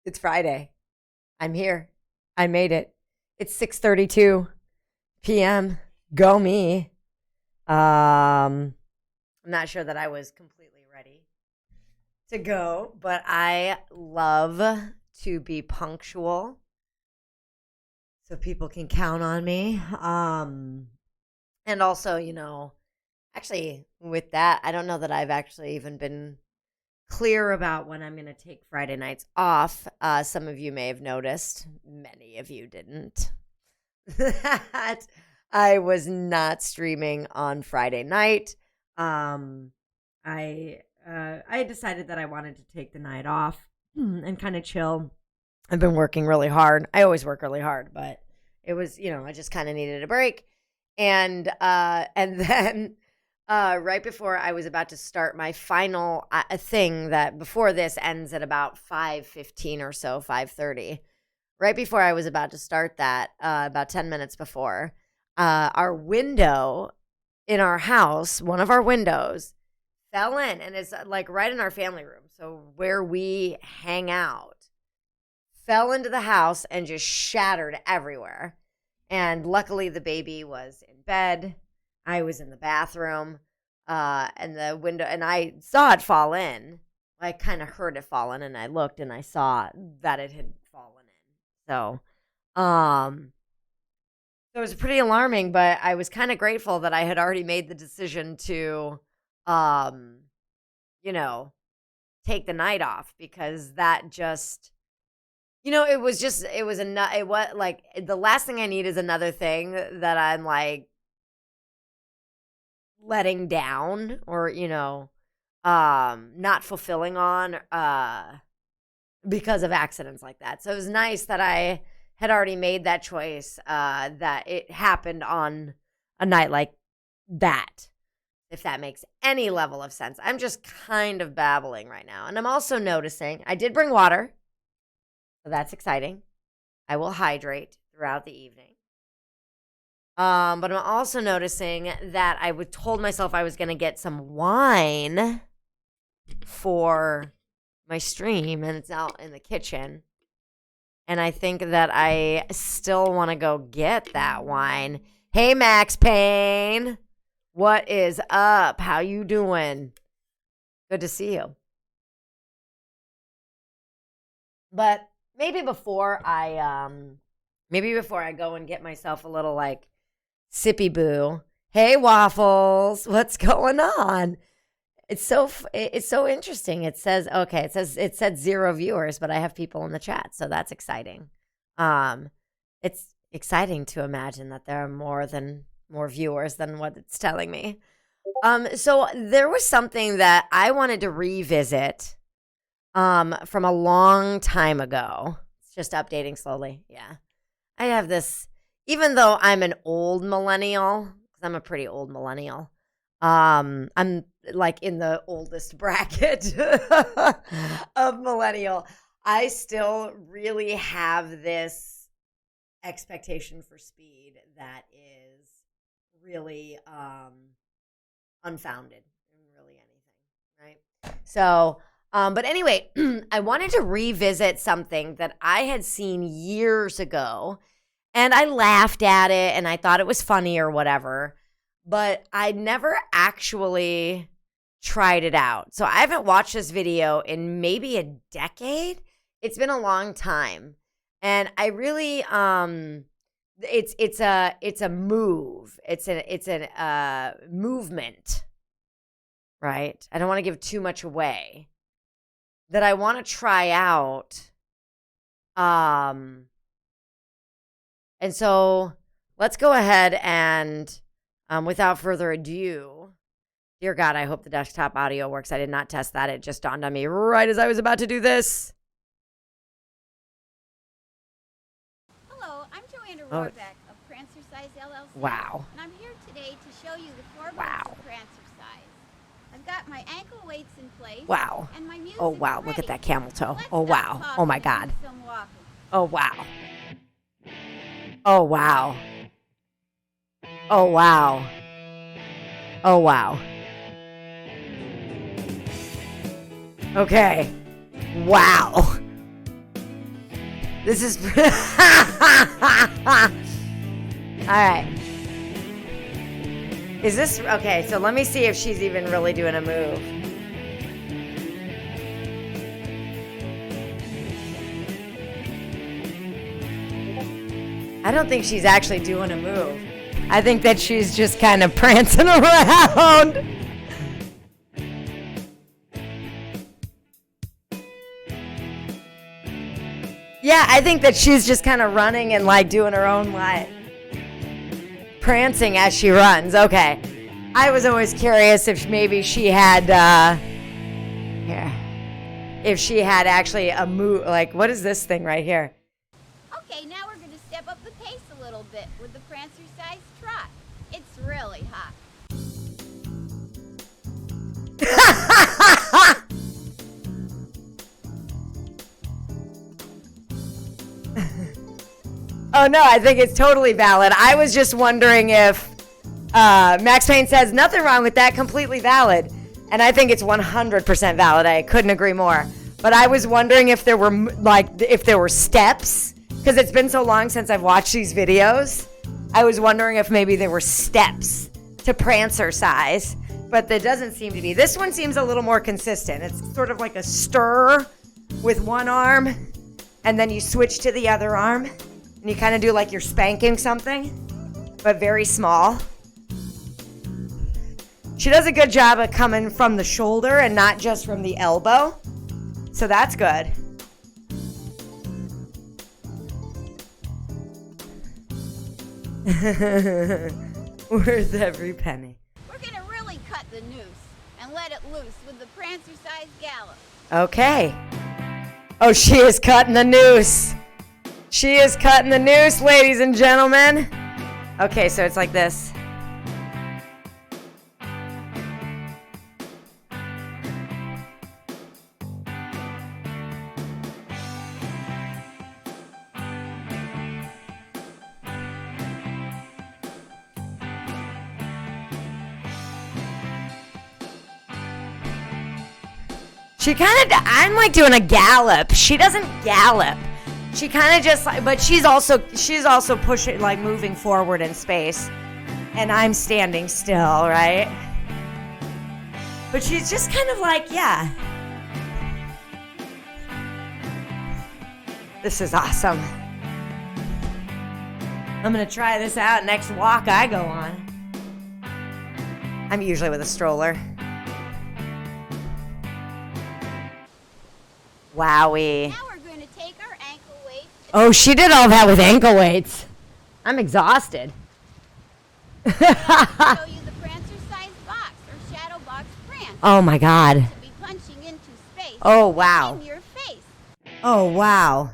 It's Friday. I'm here. I made it. It's 6:32 p.m. Go me. I'm not sure that I was completely ready to go, but I love to be punctual so people can count on me. And also, actually with that, I don't know that I've actually even been clear about when I'm going to take Friday nights off. Some of you may have noticed, many of you didn't, that I was not streaming on Friday night. I decided that I wanted to take the night off and kind of chill. I've been working really hard. I always work really hard, but it was, I just kind of needed a break. And then right before I was about to start my final thing that before this ends at about 5:15 or so, 5:30. Right before I was about to start that, about 10 minutes before, our window in our house, one of our windows, fell in, and it's like right in our family room. So where we hang out, fell into the house and just shattered everywhere. And luckily, the baby was in bed. I was in the bathroom, and the window, and I saw it fall in. I kind of heard it falling, and I looked, and I saw that it had fallen in. So it was pretty alarming, but I was kind of grateful that I had already made the decision to, you know, take the night off because that just, it was it was like the last thing I need is another thing that I'm like letting down or, not fulfilling on, because of accidents like that. So it was nice that I had already made that choice, that it happened on a night like that, if that makes any level of sense. I'm just kind of babbling right now. And I'm also noticing I did bring water, so that's exciting. I will hydrate throughout the evening. But I'm also noticing that told myself I was going to get some wine for my stream, and it's out in the kitchen. And I think that I still want to go get that wine. Hey, Max Payne. What is up? How you doing? Good to see you. But maybe before I go and get myself a little like sippy boo. Hey, Waffles. What's going on? It's so interesting. It said 0 viewers, but I have people in the chat, so that's exciting. It's exciting to imagine that there are more viewers than what it's telling me. So there was something that I wanted to revisit from a long time ago. It's just updating slowly. Yeah. I have this, even though I'm an old millennial, because I'm a pretty old millennial. I'm like in the oldest bracket of millennial. I still really have this expectation for speed that is really unfounded in really anything, right? So, but anyway, I wanted to revisit something that I had seen years ago, and I laughed at it, and I thought it was funny or whatever. But I never actually tried it out. So I haven't watched this video in maybe a decade. It's been a long time. And I really it's a move. It's a movement, right? I don't want to give too much away. That I want to try out. And so let's go ahead and without further ado, dear God, I hope the desktop audio works. I did not test that. It just dawned on me right as I was about to do this. Hello, I'm Joanna Rohrbeck of Prancercise LLC. Wow. And I'm here today to show you the 4 months of Prancercise. I've got my ankle weights in place. Wow. And my music Oh, wow. ready. Look at that camel toe. Let's Oh, stop wow. talking Oh, my and God. do some walking. Oh, wow. Oh, wow. Oh, wow. Oh, wow. Okay. Wow. This is... All right. Is this... Okay, so let me see if she's even really doing a move. I don't think she's actually doing a move. I think that she's just kind of prancing around. Yeah, I think that she's just kind of running and like doing her own like prancing as she runs. Okay. I was always curious if maybe she had if she had actually a move. Like, what is this thing right here? Okay, now we're going to step up the pace a little bit with the prancer-sized trot. It's really hot. Oh no, I think it's totally valid. I was just wondering if Max Payne says nothing wrong with that, completely valid. And I think it's 100% valid. I couldn't agree more. But I was wondering if there were steps, because it's been so long since I've watched these videos. I was wondering if maybe there were steps to prancer size, but there doesn't seem to be. This one seems a little more consistent. It's sort of like a stir with one arm, and then you switch to the other arm, and you kind of do like you're spanking something, but very small. She does a good job of coming from the shoulder and not just from the elbow. So that's good. Worth every penny. We're going to really cut the noose and let it loose with the prancer-sized gallop. Okay. Oh, she is cutting the noose. She is cutting the noose, ladies and gentlemen. Okay, so it's like this. She kind of, I'm like doing a gallop. She doesn't gallop. She kind of just, but she's also pushing, like moving forward in space. And I'm standing still, right? But she's just kind of like, yeah. This is awesome. I'm going to try this out next walk I go on. I'm usually with a stroller. Wowie. Now we're going to take our ankle weights. Oh, she did all that with ankle weights. I'm exhausted. Show you the prancer-sized box or shadow box prance. Oh my God. To be punching into space. Oh wow. In your face. Oh wow.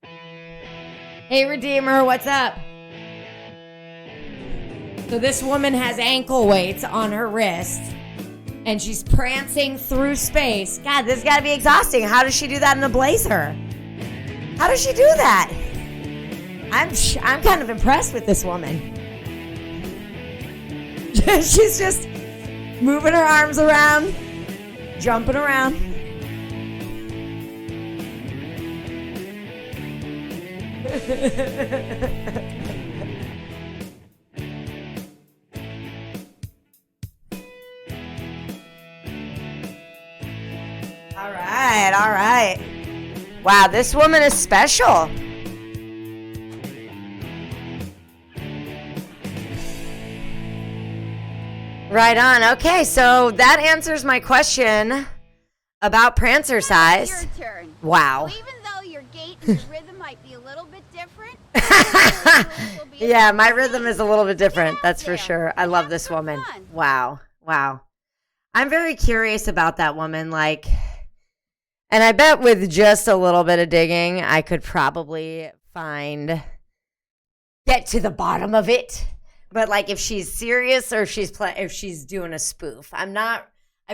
Hey Redeemer, what's up? So this woman has ankle weights on her wrist. And she's prancing through space. God, this has got to be exhausting. How does she do that in a blazer? How does she do that? I'm kind of impressed with this woman. She's just moving her arms around, jumping around. All right. Wow, this woman is special. Right on. Okay, so that answers my question about prancer size. Your turn. Wow. So even though your gait and your rhythm might be a little bit different. Yeah, my rhythm is a little bit different. That's for sure. I love this woman. Wow. I'm very curious about that woman. Like, and I bet with just a little bit of digging, I could probably get to the bottom of it. But like, if she's serious or if she's doing a spoof, I've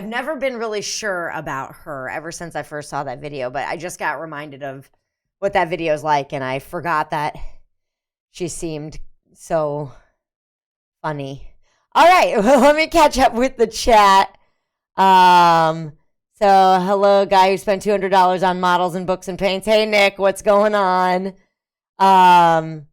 never been really sure about her ever since I first saw that video. But I just got reminded of what that video is like, and I forgot that she seemed so funny. All right, well, let me catch up with the chat. So, hello, guy who spent $200 on models and books and paints. Hey, Nick, what's going on? Um,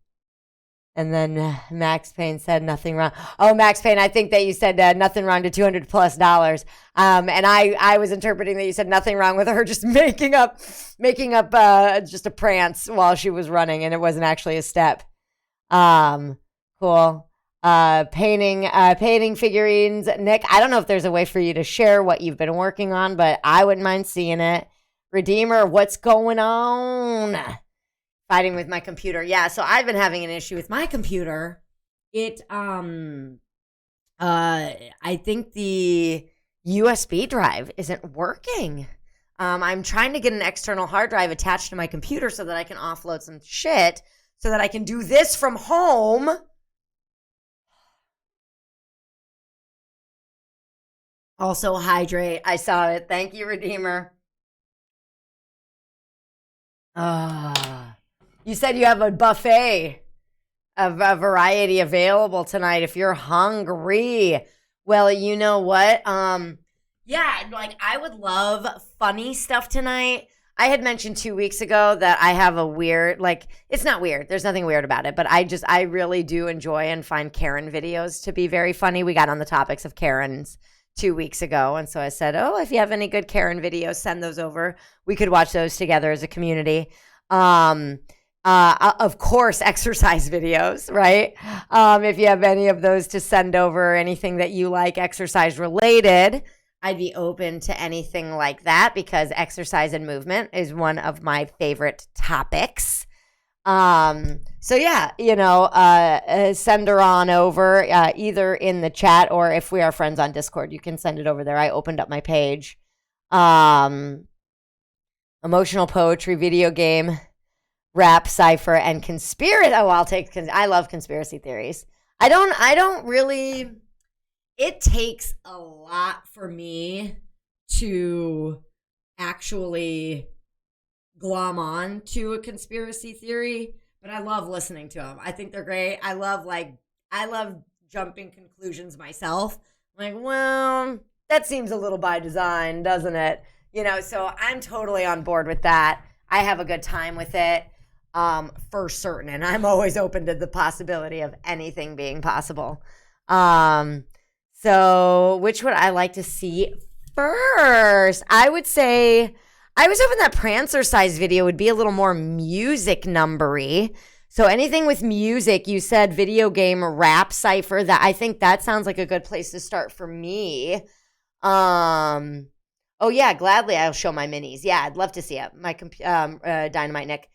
and then Max Payne said nothing wrong. Oh, Max Payne, I think that you said nothing wrong to $200 plus. And I was interpreting that you said nothing wrong with her just making up just a prance while she was running, and it wasn't actually a step. Um, cool. Painting figurines. Nick, I don't know if there's a way for you to share what you've been working on, but I wouldn't mind seeing it. Redeemer, what's going on? Fighting with my computer. Yeah, so I've been having an issue with my computer. I think the USB drive isn't working. I'm trying to get an external hard drive attached to my computer so that I can offload some shit so that I can do this from home. Also hydrate. I saw it. Thank you, Redeemer. You said you have a buffet of a variety available tonight if you're hungry. Well, you know what? Yeah, like I would love funny stuff tonight. I had mentioned 2 weeks ago that I have a weird, like, it's not weird. There's nothing weird about it, but I really do enjoy and find Karen videos to be very funny. We got on the topics of Karens 2 weeks ago. And so I said, oh, if you have any good Karen videos, send those over. We could watch those together as a community. Of course, exercise videos, right? If you have any of those to send over, anything that you like exercise related, I'd be open to anything like that because exercise and movement is one of my favorite topics. So yeah, send her on over, either in the chat or if we are friends on Discord, you can send it over there. I opened up my page. Emotional poetry, video game, rap, cipher, and conspiracy. Oh, I'll take. I love conspiracy theories. I don't really. It takes a lot for me to actually glom on to a conspiracy theory, but I love listening to them. I think they're great. I love jumping conclusions myself. Like, well, that seems a little by design, doesn't it? So I'm totally on board with that. I have a good time with it, for certain, and I'm always open to the possibility of anything being possible. So which would I like to see first? I would say I was hoping that Prancer size video would be a little more music numbery. So anything with music, you said video game, rap, cipher, that I think that sounds like a good place to start for me. Oh yeah, gladly I'll show my minis. Yeah, I'd love to see it. My Dynamite Nick.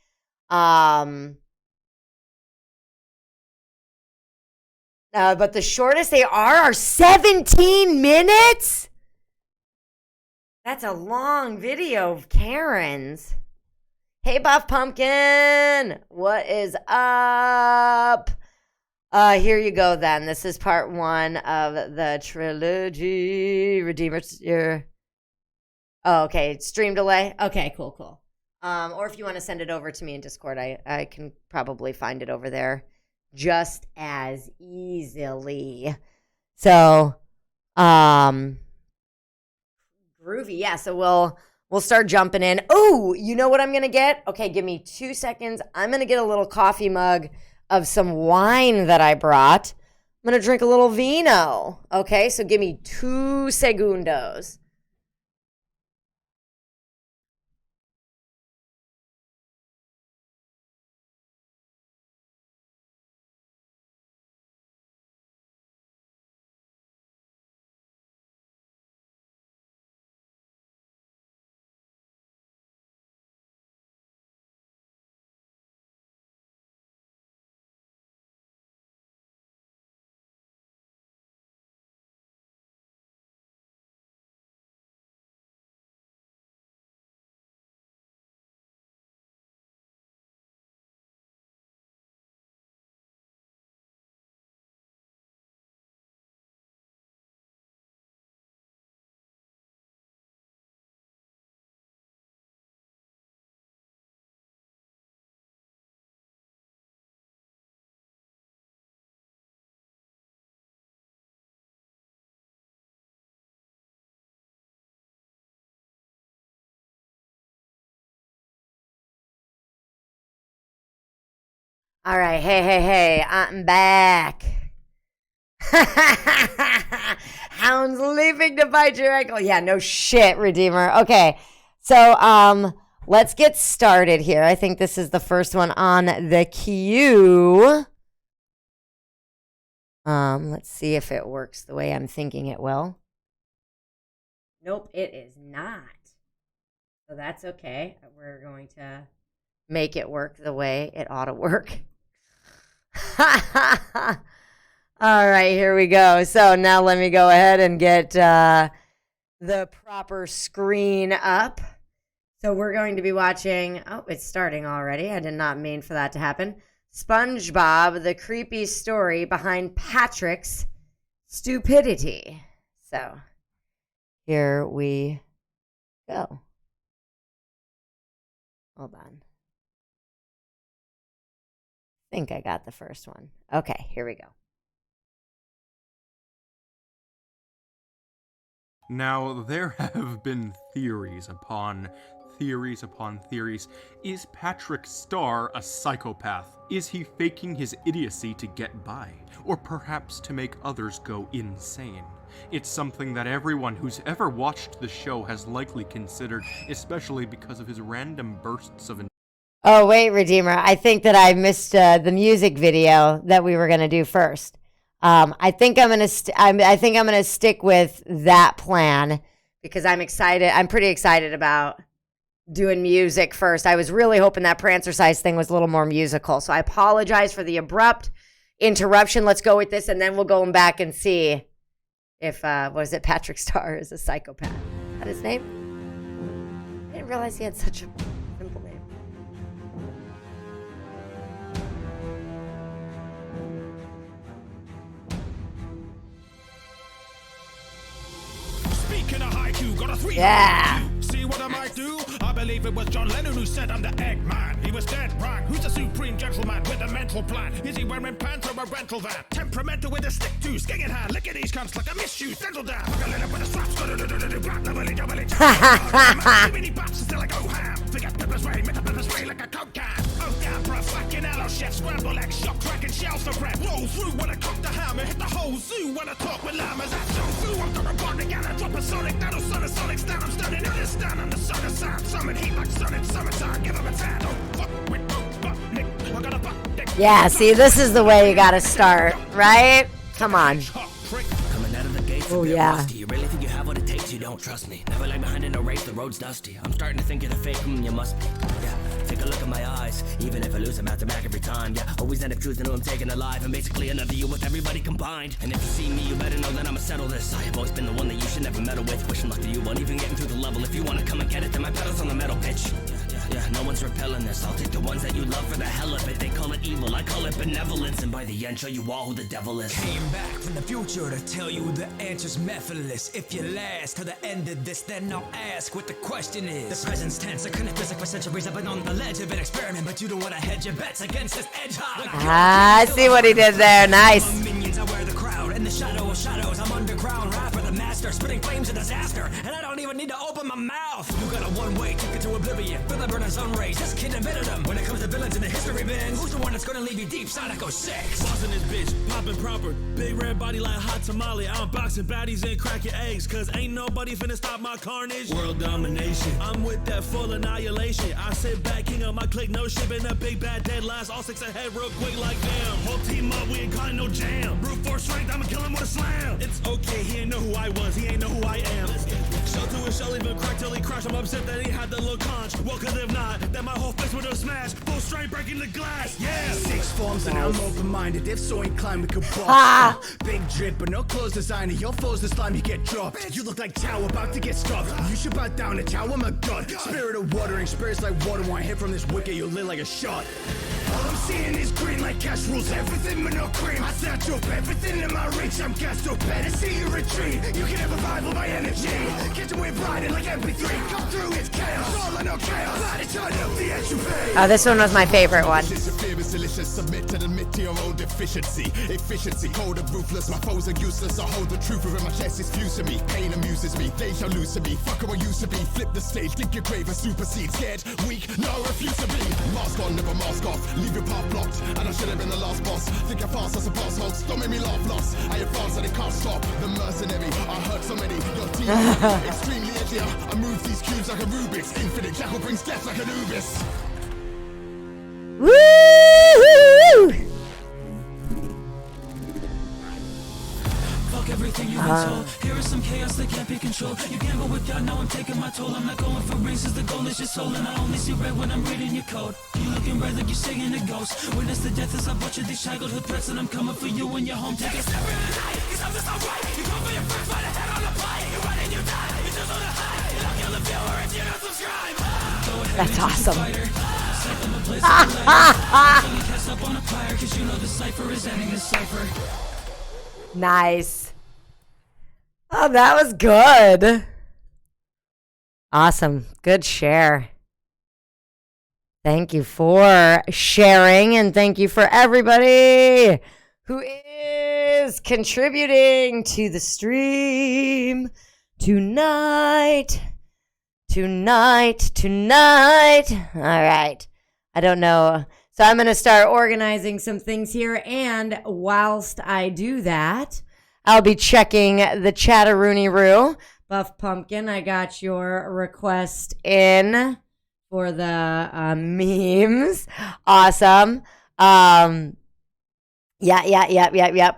But the shortest they are 17 minutes? That's a long video of Karen's. Hey, Buff Pumpkin. What is up? Here you go then. This is part 1 of the trilogy. Redeemer. Oh, okay. Stream delay. Okay, cool. Or if you want to send it over to me in Discord, I can probably find it over there just as easily. So, groovy. Yeah, so we'll start jumping in. Oh, you know what I'm going to get? Okay, give me 2 seconds. I'm going to get a little coffee mug of some wine that I brought. I'm going to drink a little vino. Okay, so give me 2 segundos. All right, hey, I'm back. Hounds leaping to bite your ankle. Yeah, no shit, Redeemer. Okay, so let's get started here. I think this is the first one on the queue. Let's see if it works the way I'm thinking it will. Nope, it is not. So that's okay. We're going to make it work the way it ought to work. All right, here we go. So now let me go ahead and get the proper screen up. So we're going to be watching, oh, it's starting already. I did not mean for that to happen. SpongeBob, the creepy story behind Patrick's stupidity. So here we go. Hold on. I think I got the first one. Okay, here we go. Now, there have been theories upon theories. Is Patrick Star a psychopath? Is he faking his idiocy to get by? Or perhaps to make others go insane? It's something that everyone who's ever watched the show has likely considered, especially because of his random bursts of... Oh, wait, Redeemer. I think that I missed the music video that we were going to do first. I think I'm going to I think I'm going to stick with that plan because I'm excited. I'm pretty excited about doing music first. I was really hoping that Prancercise thing was a little more musical. So I apologize for the abrupt interruption. Let's go with this and then we'll go back and see if was it Patrick Star is a psychopath. Is that his name? I didn't realize he had such a simple name. Speaking of haiku, got a 3 Yeah. See what I might do? I believe it was John Lennon who said I'm the Eggman. He was dead wrong. Who's the supreme gentleman with a mental plan? Is he wearing pants or a rental van? Temperamental with a stick to sking in hand. Look at these cunts like I miss you. Dental down. Fuck a little with a straps. Too many baps until I go ham. Forget pepper spray, make a pepper spray like a coke can. Oh damn, bruh, fucking hello chef. Scramble eggs, shop cracking shells for bread. Roll through when I cock the hammer. Hit the whole zoo when I talk with llamas. That's so through. I'm gonna run together. Drop a sonic. That'll son of sonic stand. I'm standing in this stand. I'm the son of sound. Summon heat like sun in summertime. Give him a tan. Oh, fuck with fuck Nick. I got a butt dick. Yeah, see, this is the way you got to start, right? Come on. Coming out of the gates, Oh, yeah. You really think you have what it takes? You don't trust me. Never lag behind in a race, the road's dusty. I'm starting to think you're the fake, you must be. Yeah, take a look at my eyes. Even if I lose, I'm at the back every time. Yeah, always end up choosing who I'm taking alive. I'm basically another you with everybody combined. And if you see me, you better know that I'ma settle this. I have always been the one that you should never meddle with. Wishing luck to you, won't even getting through the level. If you wanna come and get it, then my pedal's on the metal pitch. Yeah, no one's repelling this. I'll take the ones that you love for the hell of it. They call it evil, I call it benevolence. And by the end, show you all who the devil is. Came back from the future to tell you the answer's methodless. If you last to the end of this, then I'll ask what the question is. The present's tense, I couldn't physics for centuries. I've been on the ledge of an experiment, but you don't want to hedge your bets against this hedgehog. Ah, I see what he did there. Nice. Among minions, I wear the crowd. In the shadow of shadows, I'm underground. Rapper, the master, spitting flames of disaster. And I don't even need to open my mouth. You got a one-way ticket to oblivion. Feel the burner sun rays. This kid invented them. When it comes to villains in the history bins, who's the one that's gonna leave you deep? Sonic 06. Bossing this bitch, popping proper. Big red body like hot tamale. I'm boxing baddies and cracking eggs. Cause ain't nobody finna stop my carnage. World domination. I'm with that full annihilation. I sit back, king of my clique. No shipping a big bad deadlines. All six ahead real quick like damn. Whole team up, we ain't caught no jam. Brute force strength, I'ma kill him with a slam. It's okay, he ain't know who I was. He ain't know who I am. Shell to his shell, even crack till he crash. I'm upset that he had the little conch. Well, cause if not, then my whole fist would have smashed. Full strength breaking the glass. Yeah. Six forms and I'm open-minded. If so inclined, we could ball. Ah. Big drip, but no clothes designer. Your foes the slime, you get dropped. You look like Chow about to get stuffed. You should bow down to Chow, I'm a god. Spirit of watering, spirits like water. Want hit from this wicket, you'll live like a shot. All I'm seeing is green like cash rules everything but no cream. I snatch up everything in my reach. I'm gassed up, better see you retreat. You can have a vibe of my energy. Catch away blinded like MP3. Come through, it's chaos. All I know chaos. Light it, turn up the entropy. Oh, this one was my favorite one. It's a fear, is delicious. Submit and admit to your own deficiency. Efficiency, cold and ruthless. My foes are useless. I hold the truth within my chest. It's fused to me. Pain amuses me. They shall lose to me. Fuck who I used to be. Flip the stage. Dig your grave and supersede. Scared, weak, no, refuse to be. Mask on, never mask off. Leave your path blocked. And I should have been the last boss. Think I fast as a boss hoax. Don't make me laugh lost. I advance and it can't stop. The mercenary. I hurt so many. Your team extremely edgier. I move these cubes like a Rubik's. Infinite jackal brings death like Anubis. Woo! Fuck everything you've been told. Here is some chaos that can't be controlled. You gamble with God, now I'm taking my toll. I'm not going for races, the goal is your soul. And I only see red when I'm reading your code. You looking red like you're seeing a ghost. Witness the death as I butcher these childhood threats. And I'm coming for you when you're home. Take a step in the night, cause I'm just alright. You go for your friends, fight a head on the plate. You run and you die, you just on the high. And I'll kill the viewer if you're not subscribed. That's awesome. Nice. Oh, that was good. Awesome. Good share. Thank you for sharing, and thank you for everybody who is contributing to the stream tonight. All right. I don't know. So I'm going to start organizing some things here. And whilst I do that, I'll be checking the Chatteroony-roo. Buff Pumpkin, I got your request in for the memes. Awesome. Yeah.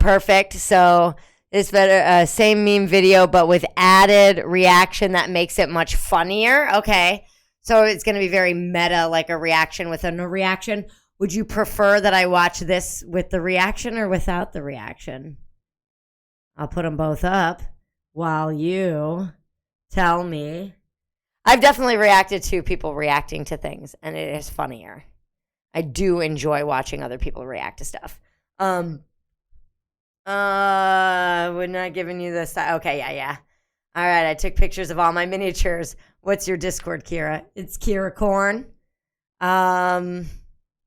Perfect. So this better same meme video, but with added reaction that makes it much funnier. Okay. So it's going to be very meta, like a reaction with a no reaction. Would you prefer that I watch this with the reaction or without the reaction? I'll put them both up while you tell me. I've definitely reacted to people reacting to things, and it is funnier. I do enjoy watching other people react to stuff. We're not giving you this. Okay, yeah. All right, I took pictures of all my miniatures. What's your Discord, Kira? It's Kira Corn.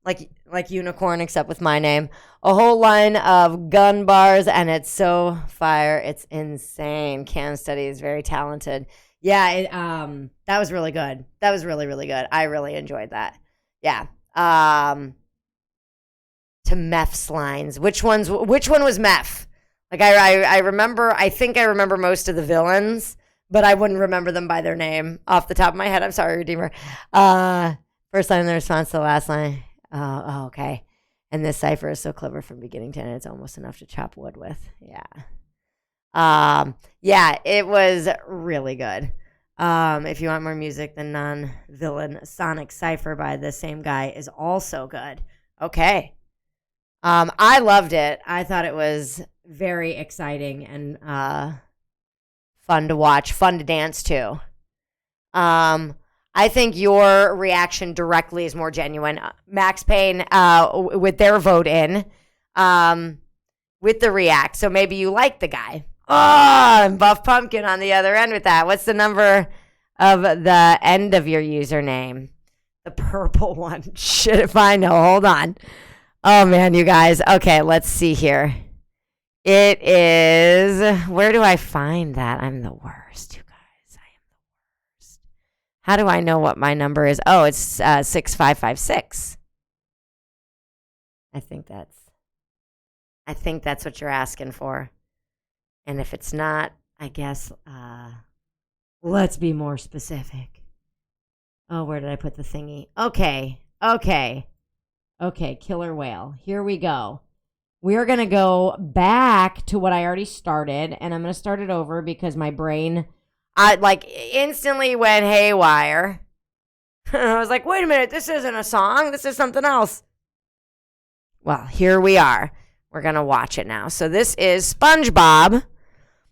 Like unicorn, except with my name. A whole line of gun bars, and it's so fire. It's insane. Cam Study is very talented. Yeah, that was really good. That was really, really good. I really enjoyed that. Yeah. To Meph's lines. Which one was Meph? Like I remember, I think I remember most of the villains, but I wouldn't remember them by their name off the top of my head. I'm sorry, Redeemer. First line in the response to the last line. Oh, okay. And this cipher is so clever from beginning to end. It's almost enough to chop wood with. Yeah. Yeah, it was really good. If you want more music, the non-villain Sonic Cipher by the same guy is also good. Okay. I loved it. I thought it was very exciting and fun to watch, fun to dance to. I think your reaction directly is more genuine. Max Payne, with their vote in, with the react. So maybe you like the guy. Oh, and Buff Pumpkin on the other end with that. What's the number of the end of your username? The purple one. Shit, if I know. Hold on. Oh, man, you guys. Okay, let's see here. It is... Where do I find that? I'm the worst, you guys. I am the worst. How do I know what my number is? Oh, it's 6556. I think that's what you're asking for. And if it's not, I guess, let's be more specific. Oh, where did I put the thingy? Okay, Killer Whale. Here we go. We're going to go back to what I already started, and I'm going to start it over because my brain, instantly went haywire. I was like, wait a minute, this isn't a song. This is something else. Well, here we are. We're going to watch it now. So this is SpongeBob,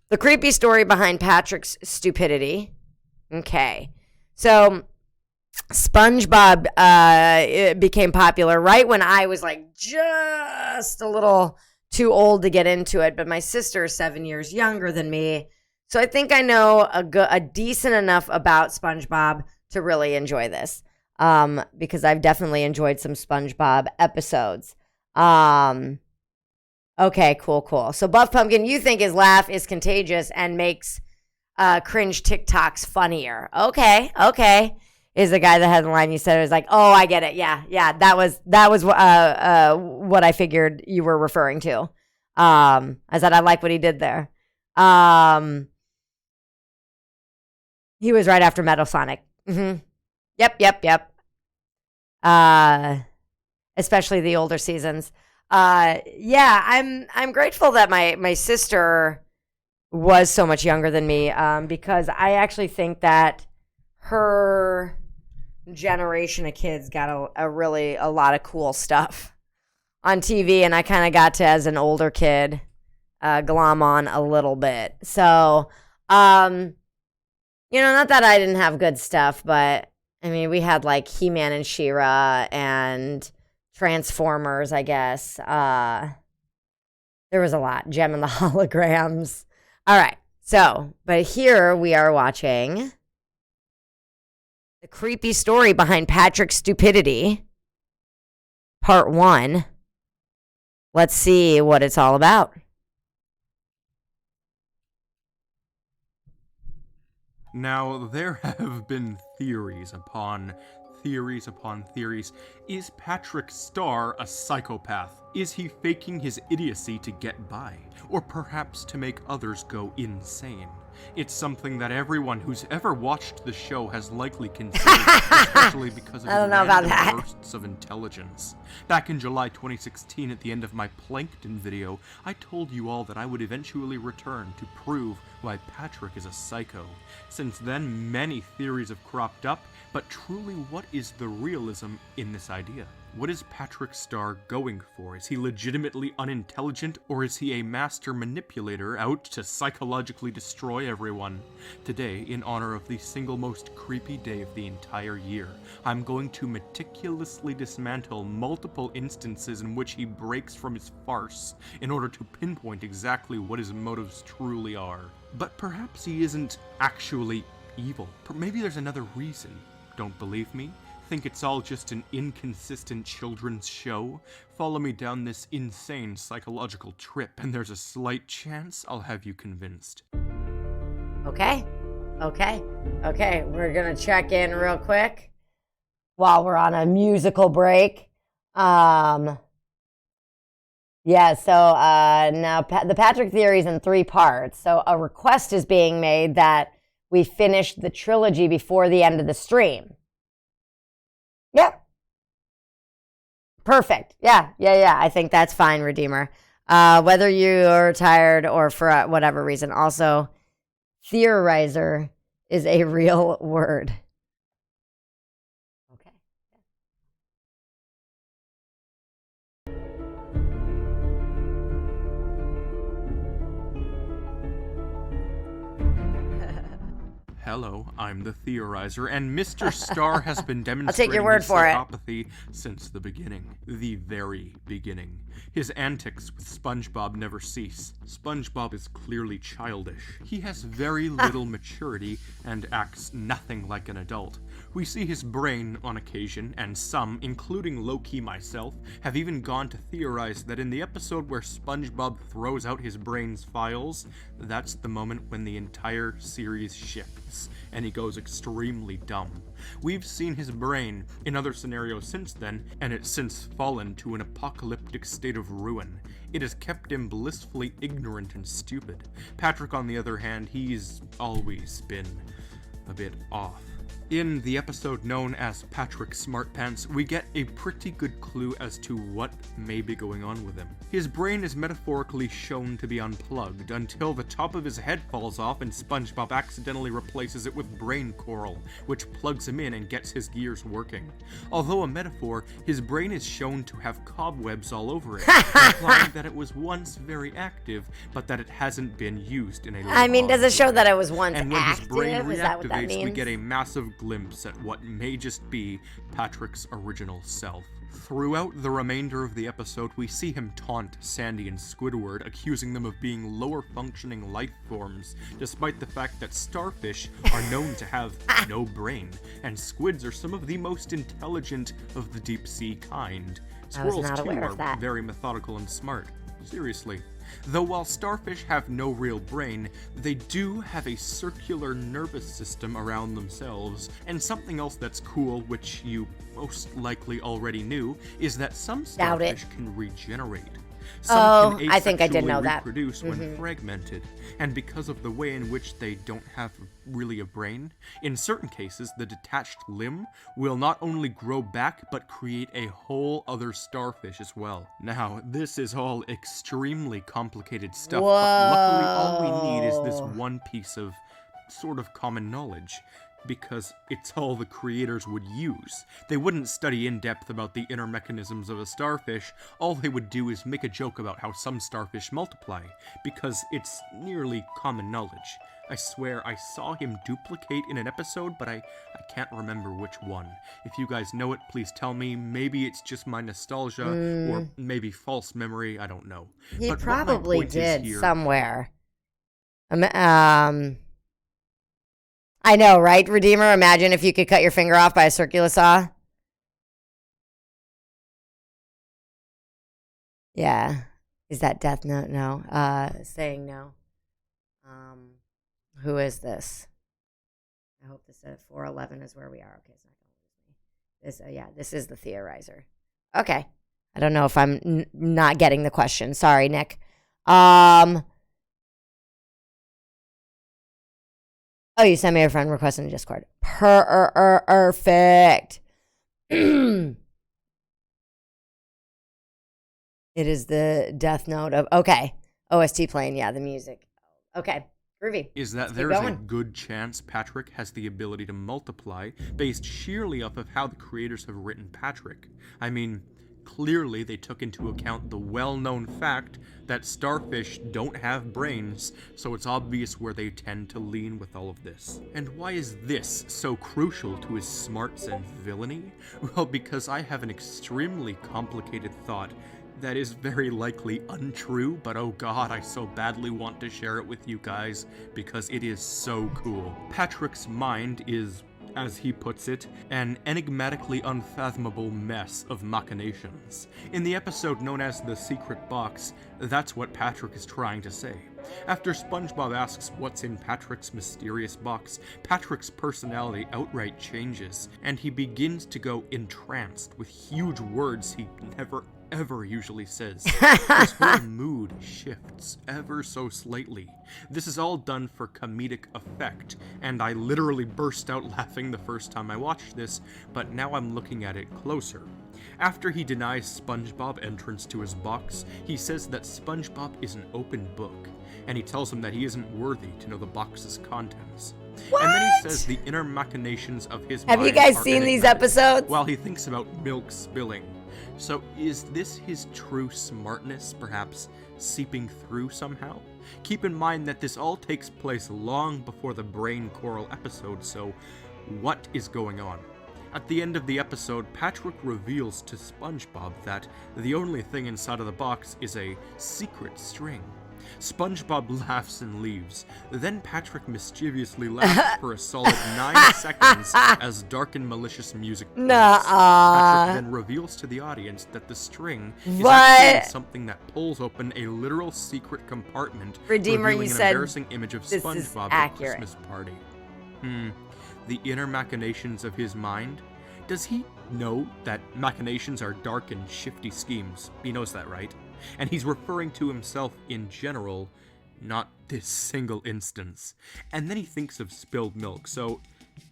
the creepy story behind Patrick's stupidity. Okay. So SpongeBob it became popular right when I was like just a little too old to get into it. But my sister is 7 years younger than me. So I think I know a decent enough about SpongeBob to really enjoy this. because I've definitely enjoyed some SpongeBob episodes. Okay, cool. So Buff Pumpkin, you think his laugh is contagious and makes cringe TikToks funnier. Okay. Is the guy that had the line you said it was like, oh, I get it. Yeah. That was what I figured you were referring to. I said I like what he did there. He was right after Metal Sonic. Yep. Especially the older seasons. Yeah, I'm grateful that my sister was so much younger than me, because I actually think that her generation of kids got a lot of cool stuff on TV, and I kind of got to, as an older kid, glom on a little bit. So, not that I didn't have good stuff, but I mean, we had like He-Man and She-Ra and Transformers, I guess. There was a lot. Gem and the Holograms. All right. So, but here we are watching the creepy story behind Patrick's stupidity, part 1. Let's see what it's all about. Now, there have been theories upon theories. Is Patrick Star a psychopath? Is he faking his idiocy to get by? Or perhaps to make others go insane? It's something that everyone who's ever watched the show has likely considered, especially because of his random bursts of intelligence. Back in July 2016, at the end of my Plankton video, I told you all that I would eventually return to prove why Patrick is a psycho. Since then, many theories have cropped up, but truly, what is the realism in this idea? What is Patrick Star going for? Is he legitimately unintelligent, or is he a master manipulator out to psychologically destroy everyone? Today, in honor of the single most creepy day of the entire year, I'm going to meticulously dismantle multiple instances in which he breaks from his farce in order to pinpoint exactly what his motives truly are. But perhaps he isn't actually evil. Maybe there's another reason. Don't believe me? Think it's all just an inconsistent children's show? Follow me down this insane psychological trip, and there's a slight chance I'll have you convinced. Okay. We're gonna check in real quick while we're on a musical break. Now the Patrick theory is in 3 parts. So a request is being made that we finish the trilogy before the end of the stream. Yep. Perfect. Yeah. I think that's fine, Redeemer. Whether you're tired or for whatever reason. Also, theorizer is a real word. Okay. Hello, I'm the Theorizer, and Mr. Star has been demonstrating your word his for it. psychopathy since the beginning. The very beginning. His antics with SpongeBob never cease. SpongeBob is clearly childish. He has very little maturity and acts nothing like an adult. We see his brain on occasion, and some, including Loki myself, have even gone to theorize that in the episode where SpongeBob throws out his brain's files, that's the moment when the entire series shifts, and he goes extremely dumb. We've seen his brain in other scenarios since then, and it's since fallen to an apocalyptic state of ruin. It has kept him blissfully ignorant and stupid. Patrick, on the other hand, he's always been a bit off. In the episode known as Patrick Smartpants, we get a pretty good clue as to what may be going on with him. His brain is metaphorically shown to be unplugged until the top of his head falls off and SpongeBob accidentally replaces it with brain coral, which plugs him in and gets his gears working. Although a metaphor, his brain is shown to have cobwebs all over it, implying that it was once very active, but that it hasn't been used in a long time. does it show that it was once and when active? his brain Is that what that reactivates, we means? get a massive glimpse at what may just be Patrick's original self. Throughout the remainder of the episode, we see him taunt Sandy and Squidward, accusing them of being lower-functioning life forms, despite the fact that starfish are known to have no brain, and squids are some of the most intelligent of the deep-sea kind. Squirrels, not too, aware of are that. very methodical and smart. Seriously. Though while starfish have no real brain, they do have a circular nervous system around themselves, and something else that's cool, which you most likely already knew, is that some Doubt it. starfish can regenerate. Oh, Some can I think I did asexually know that. reproduce when fragmented, and because of the way in which they don't have really a brain, in certain cases the detached limb will not only grow back but create a whole other starfish as well. Now, this is all extremely complicated stuff, but luckily all we need is this Whoa. one piece of sort of common knowledge, because it's all the creators would use. They wouldn't study in depth about the inner mechanisms of a starfish. All they would do is make a joke about how some starfish multiply, because it's nearly common knowledge. I swear I saw him duplicate in an episode, but I can't remember which one. If you guys know it, please tell me. Maybe it's just my nostalgia, or maybe false memory, I don't know. He But what my probably point is did here- somewhere. I know, right, Redeemer? Imagine if you could cut your finger off by a circular saw. Yeah. Is that Death Note? No. Saying no. Who is this? I hope this at 411 is where we are. Okay, it's not going to lose me. This is the theorizer. Okay. I don't know if I'm not getting the question. Sorry, Nick. Oh, you sent me a friend request in Discord. Perfect. It is the Death Note of, okay. OST playing, yeah, the music. Okay, groovy. Is that Let's keep there's a going. good chance Patrick has the ability to multiply based sheerly off of how the creators have written Patrick. I mean, clearly they took into account the well-known fact that starfish don't have brains, so it's obvious where they tend to lean with all of this. And why is this so crucial to his smarts and villainy? Well, because I have an extremely complicated thought that is very likely untrue, but oh god, I so badly want to share it with you guys because it is so cool. Patrick's mind is, as he puts it, an enigmatically unfathomable mess of machinations. In the episode known as The Secret Box, that's what Patrick is trying to say. After SpongeBob asks what's in Patrick's mysterious box, Patrick's personality outright changes, and he begins to go entranced with huge words he never ever usually says. His whole mood shifts ever so slightly. This is all done for comedic effect, and I literally burst out laughing the first time I watched this, but now I'm looking at it closer. After he denies SpongeBob entrance to his box, he says that SpongeBob is an open book, and he tells him that he isn't worthy to know the box's contents. What? And then he says the inner machinations of his Have you mind guys are seen these enigmatic, episodes? while he thinks about milk spilling. So is this his true smartness, perhaps seeping through somehow? Keep in mind that this all takes place long before the Brain Coral episode, so what is going on? At the end of the episode, Patrick reveals to SpongeBob that the only thing inside of the box is a secret string. SpongeBob laughs and leaves. Then Patrick mischievously laughs for a solid 9 seconds as dark and malicious music plays. Patrick then reveals to the audience that the string is actually something that pulls open a literal secret compartment, Redeemer, revealing you an said embarrassing image of this is SpongeBob at a accurate. Christmas party. The inner machinations of his mind? Does he know that machinations are dark and shifty schemes? He knows that, right? And he's referring to himself in general, not this single instance. And then he thinks of spilled milk. So,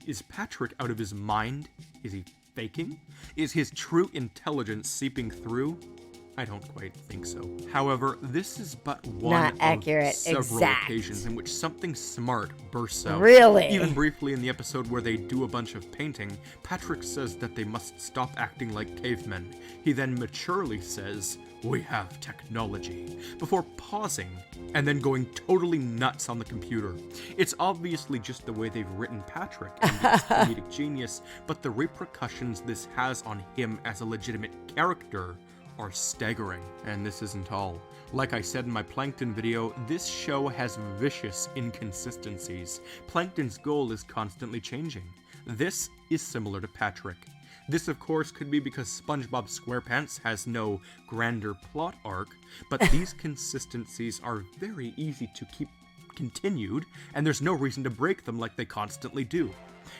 is Patrick out of his mind? Is he faking? Is his true intelligence seeping through? I don't quite think so. However, this is but one Not of accurate, several exact. occasions in which something smart bursts out. Really? Even briefly in the episode where they do a bunch of painting, Patrick says that they must stop acting like cavemen. He then maturely says, we have technology, before pausing and then going totally nuts on the computer. It's obviously just the way they've written Patrick and it's comedic genius, but the repercussions this has on him as a legitimate character are staggering. And this isn't all. Like I said in my Plankton video, this show has vicious inconsistencies. Plankton's goal is constantly changing. This is similar to Patrick. This, of course, could be because SpongeBob SquarePants has no grander plot arc, but these consistencies are very easy to keep continued, and there's no reason to break them like they constantly do.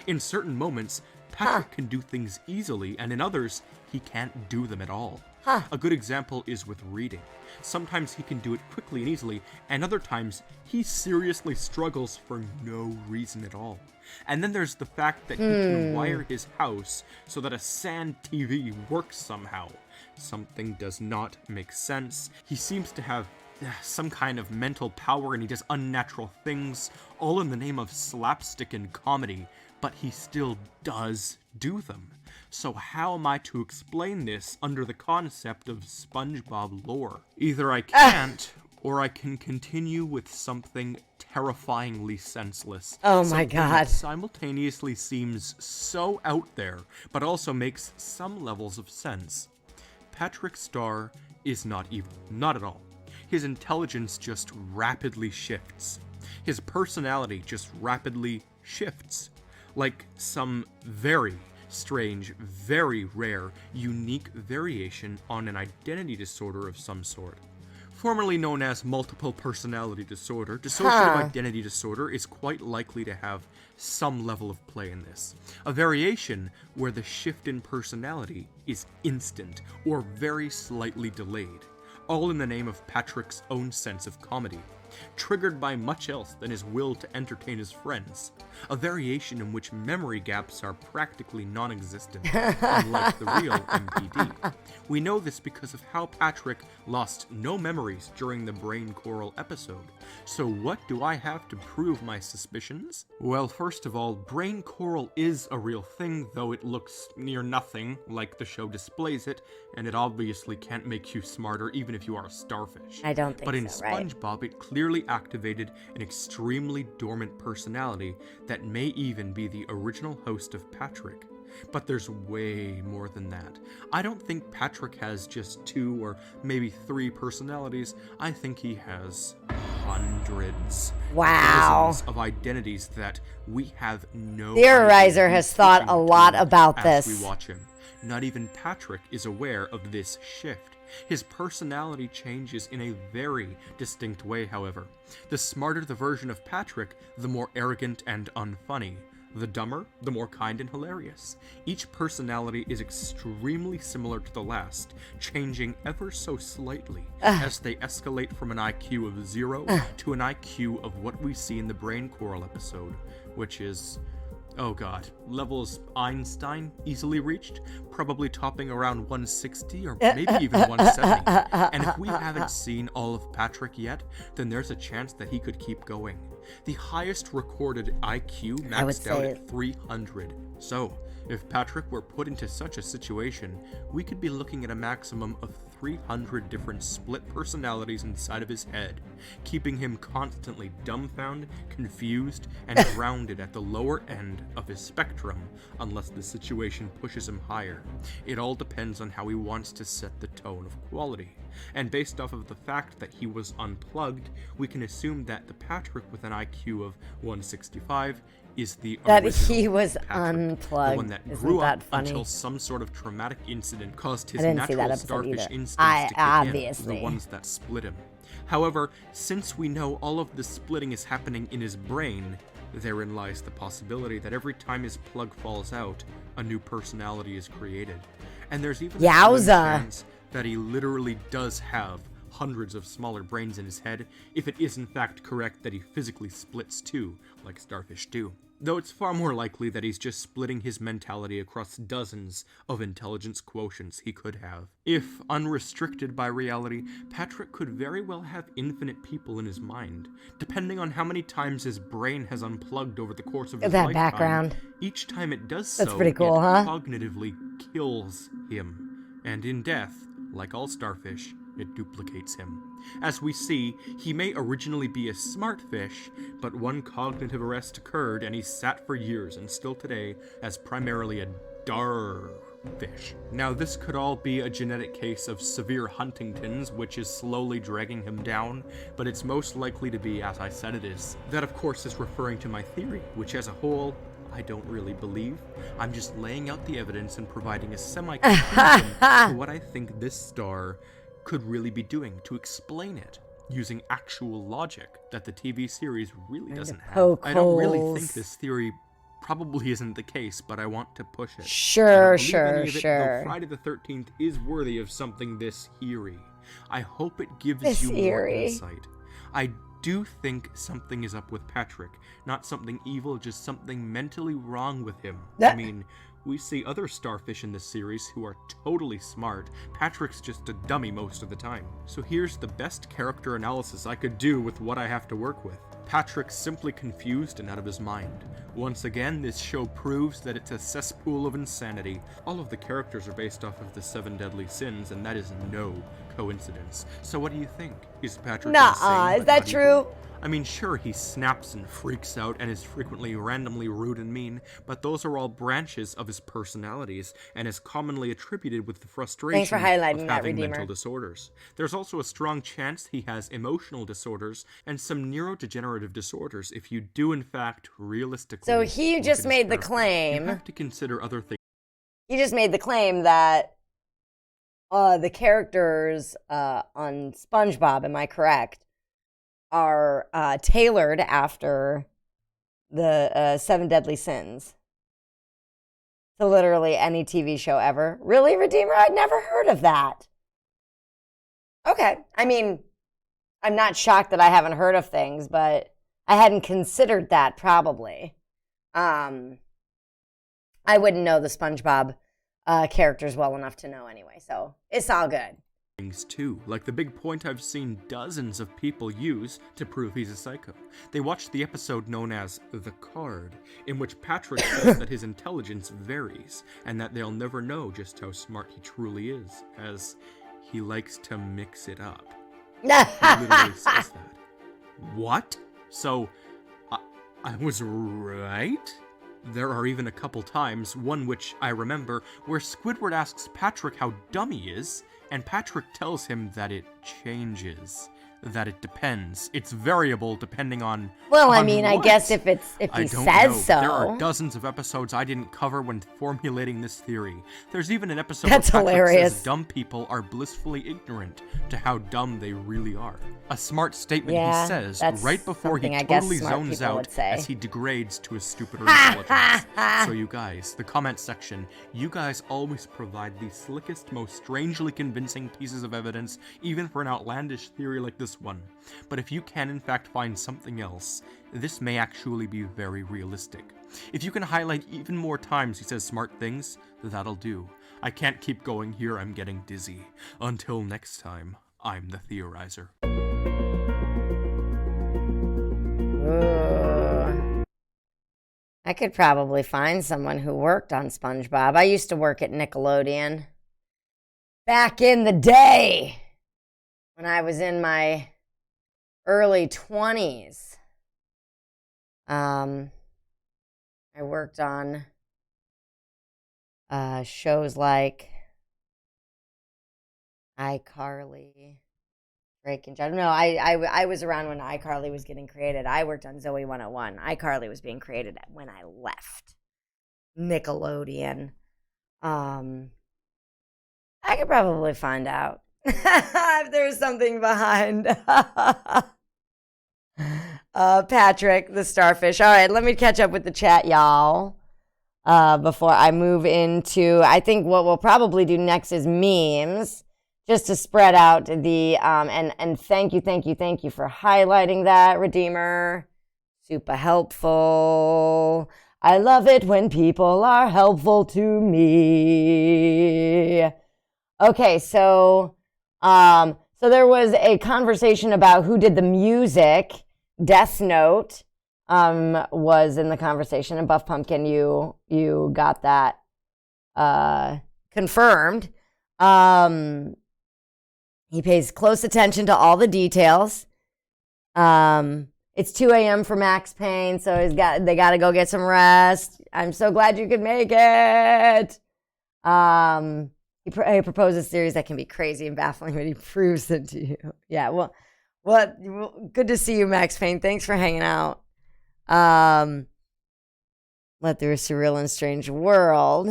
In certain moments, Patrick can do things easily, and in others, he can't do them at all. A good example is with reading. Sometimes he can do it quickly and easily, and other times he seriously struggles for no reason at all. And then there's the fact that he can wire his house so that a sand TV works somehow. Something does not make sense. He seems to have some kind of mental power and he does unnatural things, all in the name of slapstick and comedy, but he still does do them. So how am I to explain this under the concept of SpongeBob lore? Either I can't, or I can continue with something terrifyingly senseless. Oh my Something God. that simultaneously seems so out there, but also makes some levels of sense. Patrick Star is not evil, not at all. His intelligence just rapidly shifts. His personality just rapidly shifts. Like some very strange, very rare, unique variation on an identity disorder of some sort. Formerly known as multiple personality disorder, dissociative identity disorder is quite likely to have some level of play in this. A variation where the shift in personality is instant or very slightly delayed, all in the name of Patrick's own sense of comedy, triggered by much else than his will to entertain his friends. A variation in which memory gaps are practically non-existent, unlike the real MPD. We know this because of how Patrick lost no memories during the brain coral episode. So what do I have to prove my suspicions? Well, first of all, brain coral is a real thing, though it looks near nothing like the show displays it, and it obviously can't make you smarter even if you are a starfish. I don't think But in so, right? SpongeBob, it clearly activated an extremely dormant personality that may even be the original host of Patrick. But there's way more than that. I don't think Patrick has just 2 or maybe 3 personalities. I think he has hundreds. Wow. Dozens of identities that we have no Theorizer idea has he's thought flipping a lot through about as this. we watch him. Not even Patrick is aware of this shift. His personality changes in a very distinct way, however. The smarter the version of Patrick, the more arrogant and unfunny. The dumber, the more kind and hilarious. Each personality is extremely similar to the last, changing ever so slightly as they escalate from an IQ of 0 to an IQ of what we see in the Brain Coral episode, which is... oh god, levels Einstein easily reached, probably topping around 160 or maybe even 170. And if we haven't seen all of Patrick yet, then there's a chance that he could keep going. The highest recorded IQ maxed out at 300. So, if Patrick were put into such a situation, we could be looking at a maximum of 300 different split personalities inside of his head, keeping him constantly dumbfounded, confused, and grounded at the lower end of his spectrum, unless the situation pushes him higher. It all depends on how he wants to set the tone of quality. And based off of the fact that he was unplugged, we can assume that the Patrick with an IQ of 165 is the That original he was Patrick, unplugged. the one that Isn't grew that up funny? until some sort of traumatic incident caused his I didn't see that natural episode starfish either. instincts I to kick obviously. in, the ones that split him. However, since we know all of the splitting is happening in his brain, therein lies the possibility that every time his plug falls out, a new personality is created. And there's even a slim Yowza. chance that he literally does have hundreds of smaller brains in his head, if it is in fact correct that he physically splits too, like starfish do. Though it's far more likely that he's just splitting his mentality across dozens of intelligence quotients he could have. If unrestricted by reality, Patrick could very well have infinite people in his mind, depending on how many times his brain has unplugged over the course of his That lifetime. background. Each time it does That's so, pretty cool, it huh? cognitively kills him. And in death, like all starfish, it duplicates him. As we see, he may originally be a smart fish, but one cognitive arrest occurred and he sat for years and still today as primarily a fish. Now, this could all be a genetic case of severe Huntington's, which is slowly dragging him down, but it's most likely to be, as I said it is. That, of course, is referring to my theory, which as a whole, I don't really believe. I'm just laying out the evidence and providing a semi-conclusion to what I think this star could really be doing to explain it, using actual logic that the TV series really doesn't have. I don't really think this theory probably isn't the case, but I want to push it. Sure. Though Friday the 13th is worthy of something this eerie. I hope it gives you more insight. I do think something is up with Patrick. Not something evil, just something mentally wrong with him. I mean, we see other starfish in this series who are totally smart. Patrick's just a dummy most of the time. So here's the best character analysis I could do with what I have to work with. Patrick's simply confused and out of his mind. Once again, this show proves that it's a cesspool of insanity. All of the characters are based off of the 7 deadly sins, and that is no coincidence. So what do you think? Is Patrick insane? Is that true? I mean, sure, he snaps and freaks out and is frequently randomly rude and mean, but those are all branches of his personalities and is commonly attributed with the frustration of having mental disorders. There's also a strong chance he has emotional disorders and some neurodegenerative disorders if you do, in fact, realistically... So he just made the claim... You have to consider other things. He just made the claim that the characters on SpongeBob, am I correct, are tailored after the 7 deadly sins. To literally any TV show ever. Really, Redeemer? I'd never heard of that. Okay. I mean, I'm not shocked that I haven't heard of things, but I hadn't considered that probably. I wouldn't know the SpongeBob characters well enough to know anyway, so it's all good. Things too, like the big point I've seen dozens of people use to prove he's a psycho. They watched the episode known as The Card, in which Patrick says that his intelligence varies, and that they'll never know just how smart he truly is, as he likes to mix it up. He literally says that. What? So, I was right? There are even a couple times, one which I remember, where Squidward asks Patrick how dumb he is, and Patrick tells him that it changes, that it depends. It's variable depending on I mean, what? I guess if he says so. There are dozens of episodes I didn't cover when formulating this theory. There's even an episode That's where Patrick hilarious. says dumb people are blissfully ignorant to how dumb they really are. A smart statement Yeah, he says that's right before he something I guess totally smart zones people out would say. as he degrades to a stupider intelligence. So you guys, the comment section, you guys always provide the slickest, most strangely convincing pieces of evidence, even for an outlandish theory like this one. But if you can in fact find something else, this may actually be very realistic. If you can highlight even more times he says smart things, that'll do. I can't keep going here, I'm getting dizzy. Until next time, I'm the Theorizer. I could probably find someone who worked on SpongeBob. I used to work at Nickelodeon back in the day when I was in my early 20s. I worked on shows like iCarly, Drake and Josh. No, I was around when iCarly was getting created. I worked on Zoe 101. iCarly was being created when I left Nickelodeon. I could probably find out if there's something behind Patrick the starfish. All right, let me catch up with the chat, y'all, before I move into, I think what we'll probably do next is memes, just to spread out the, and thank you for highlighting that, Redeemer. Super helpful. I love it when people are helpful to me. Okay, so there was a conversation about who did the music. Death Note was in the conversation, and Buff Pumpkin, you got that confirmed. He pays close attention to all the details. It's 2 a.m. for Max Payne, so they got to go get some rest. I'm so glad you could make it. He proposes theories that can be crazy and baffling, but he proves it to you. Yeah, well, good to see you, Max Payne. Thanks for hanging out. Let through a surreal and strange world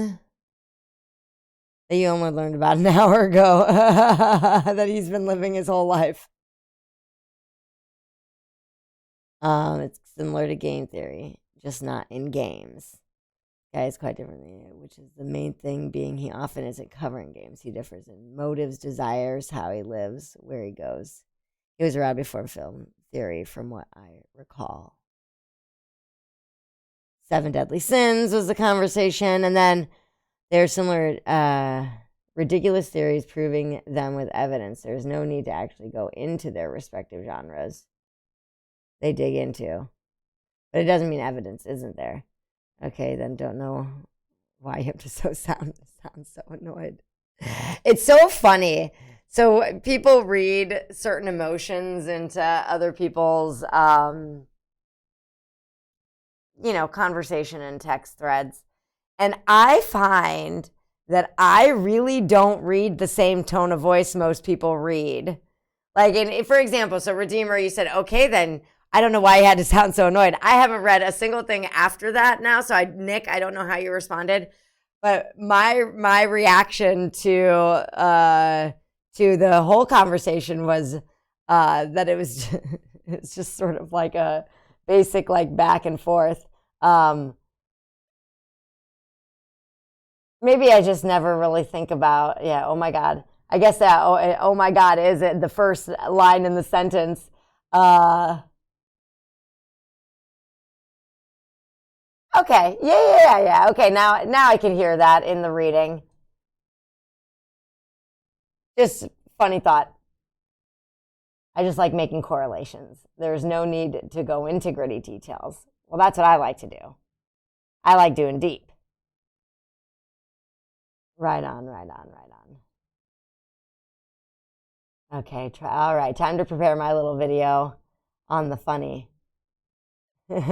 that you only learned about an hour ago that he's been living his whole life. It's similar to game theory, just not in games. Yeah, it's quite different, which is the main thing being he often isn't covering games. He differs in motives, desires, how he lives, where he goes. He was around before film theory, from what I recall. 7 Deadly Sins was the conversation, and then there's similar ridiculous theories proving them with evidence. There's no need to actually go into their respective genres they dig into. But it doesn't mean evidence isn't there. Okay, then don't know why you have to sound so annoyed. It's so funny. So people read certain emotions into other people's, conversation and text threads. And I find that I really don't read the same tone of voice most people read. Like, for example, so Redeemer, you said, okay, then I don't know why you had to sound so annoyed. I haven't read a single thing after that now. So Nick, I don't know how you responded, but my reaction to the whole conversation was that it was it's just sort of like a basic like back and forth. Maybe I just never really think about, oh my God. I guess that, oh my God, is it the first line in the sentence? Okay, yeah. Okay, now I can hear that in the reading. Just funny thought. I just like making correlations. There's no need to go into gritty details. Well, that's what I like to do. I like doing deep. Right on. Okay, all right, time to prepare my little video on the funny. Oh,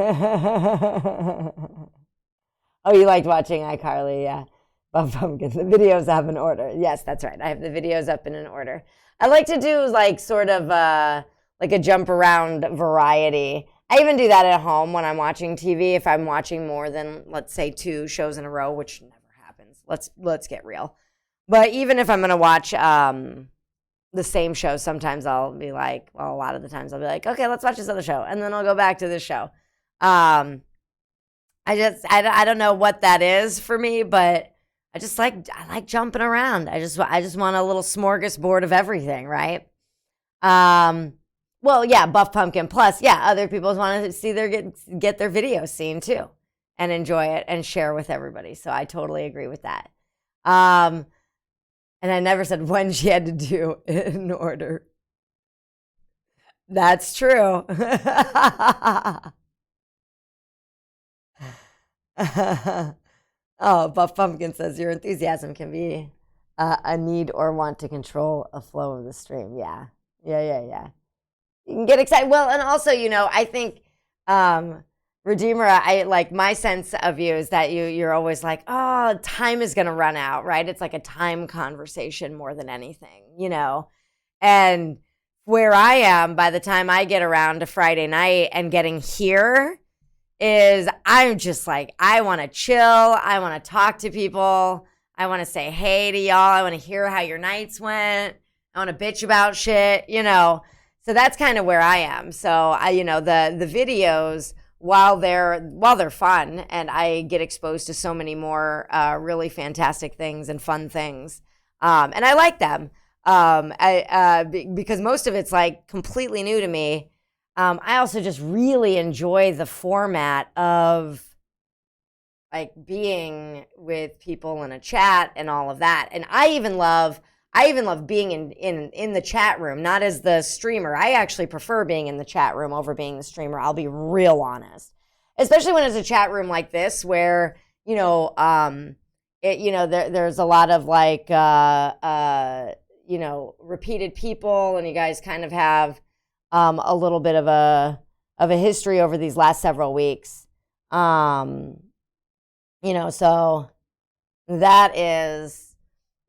you liked watching iCarly, yeah. Buff Pumpkin, the videos have an order. Yes, that's right. I have the videos up in an order. I like to do like sort of like a jump around variety. I even do that at home when I'm watching TV. If I'm watching more than, let's say, 2 shows in a row, which never happens. Let's get real. But even if I'm going to watch the same show, sometimes I'll be like, well, a lot of the times I'll be like, okay, let's watch this other show. And then I'll go back to this show. I don't know what that is for me, but I like jumping around. I just want a little smorgasbord of everything, right? Well, yeah, Buff Pumpkin. Plus, yeah, other people want to see get their videos seen too, and enjoy it and share with everybody. So I totally agree with that. And I never said when she had to do it in order. That's true. Oh, Buff Pumpkin says your enthusiasm can be a need or want to control a flow of the stream. Yeah. You can get excited. Well, and also, I think Redeemer, I like my sense of you is that you're always like, oh, time is going to run out, right? It's like a time conversation more than anything, And where I am, by the time I get around to Friday night and getting here, is I'm just like, I want to chill. I want to talk to people. I want to say hey to y'all. I want to hear how your nights went. I want to bitch about shit, So that's kind of where I am. So the videos, while they're fun and I get exposed to so many more really fantastic things and fun things, and I like them. Because most of it's like completely new to me. I also just really enjoy the format of like being with people in a chat and all of that. And I even love being in the chat room, not as the streamer. I actually prefer being in the chat room over being the streamer. I'll be real honest, especially when it's a chat room like this where there's a lot of like repeated people, and you guys kind of have a little bit of a history over these last several weeks. So that is,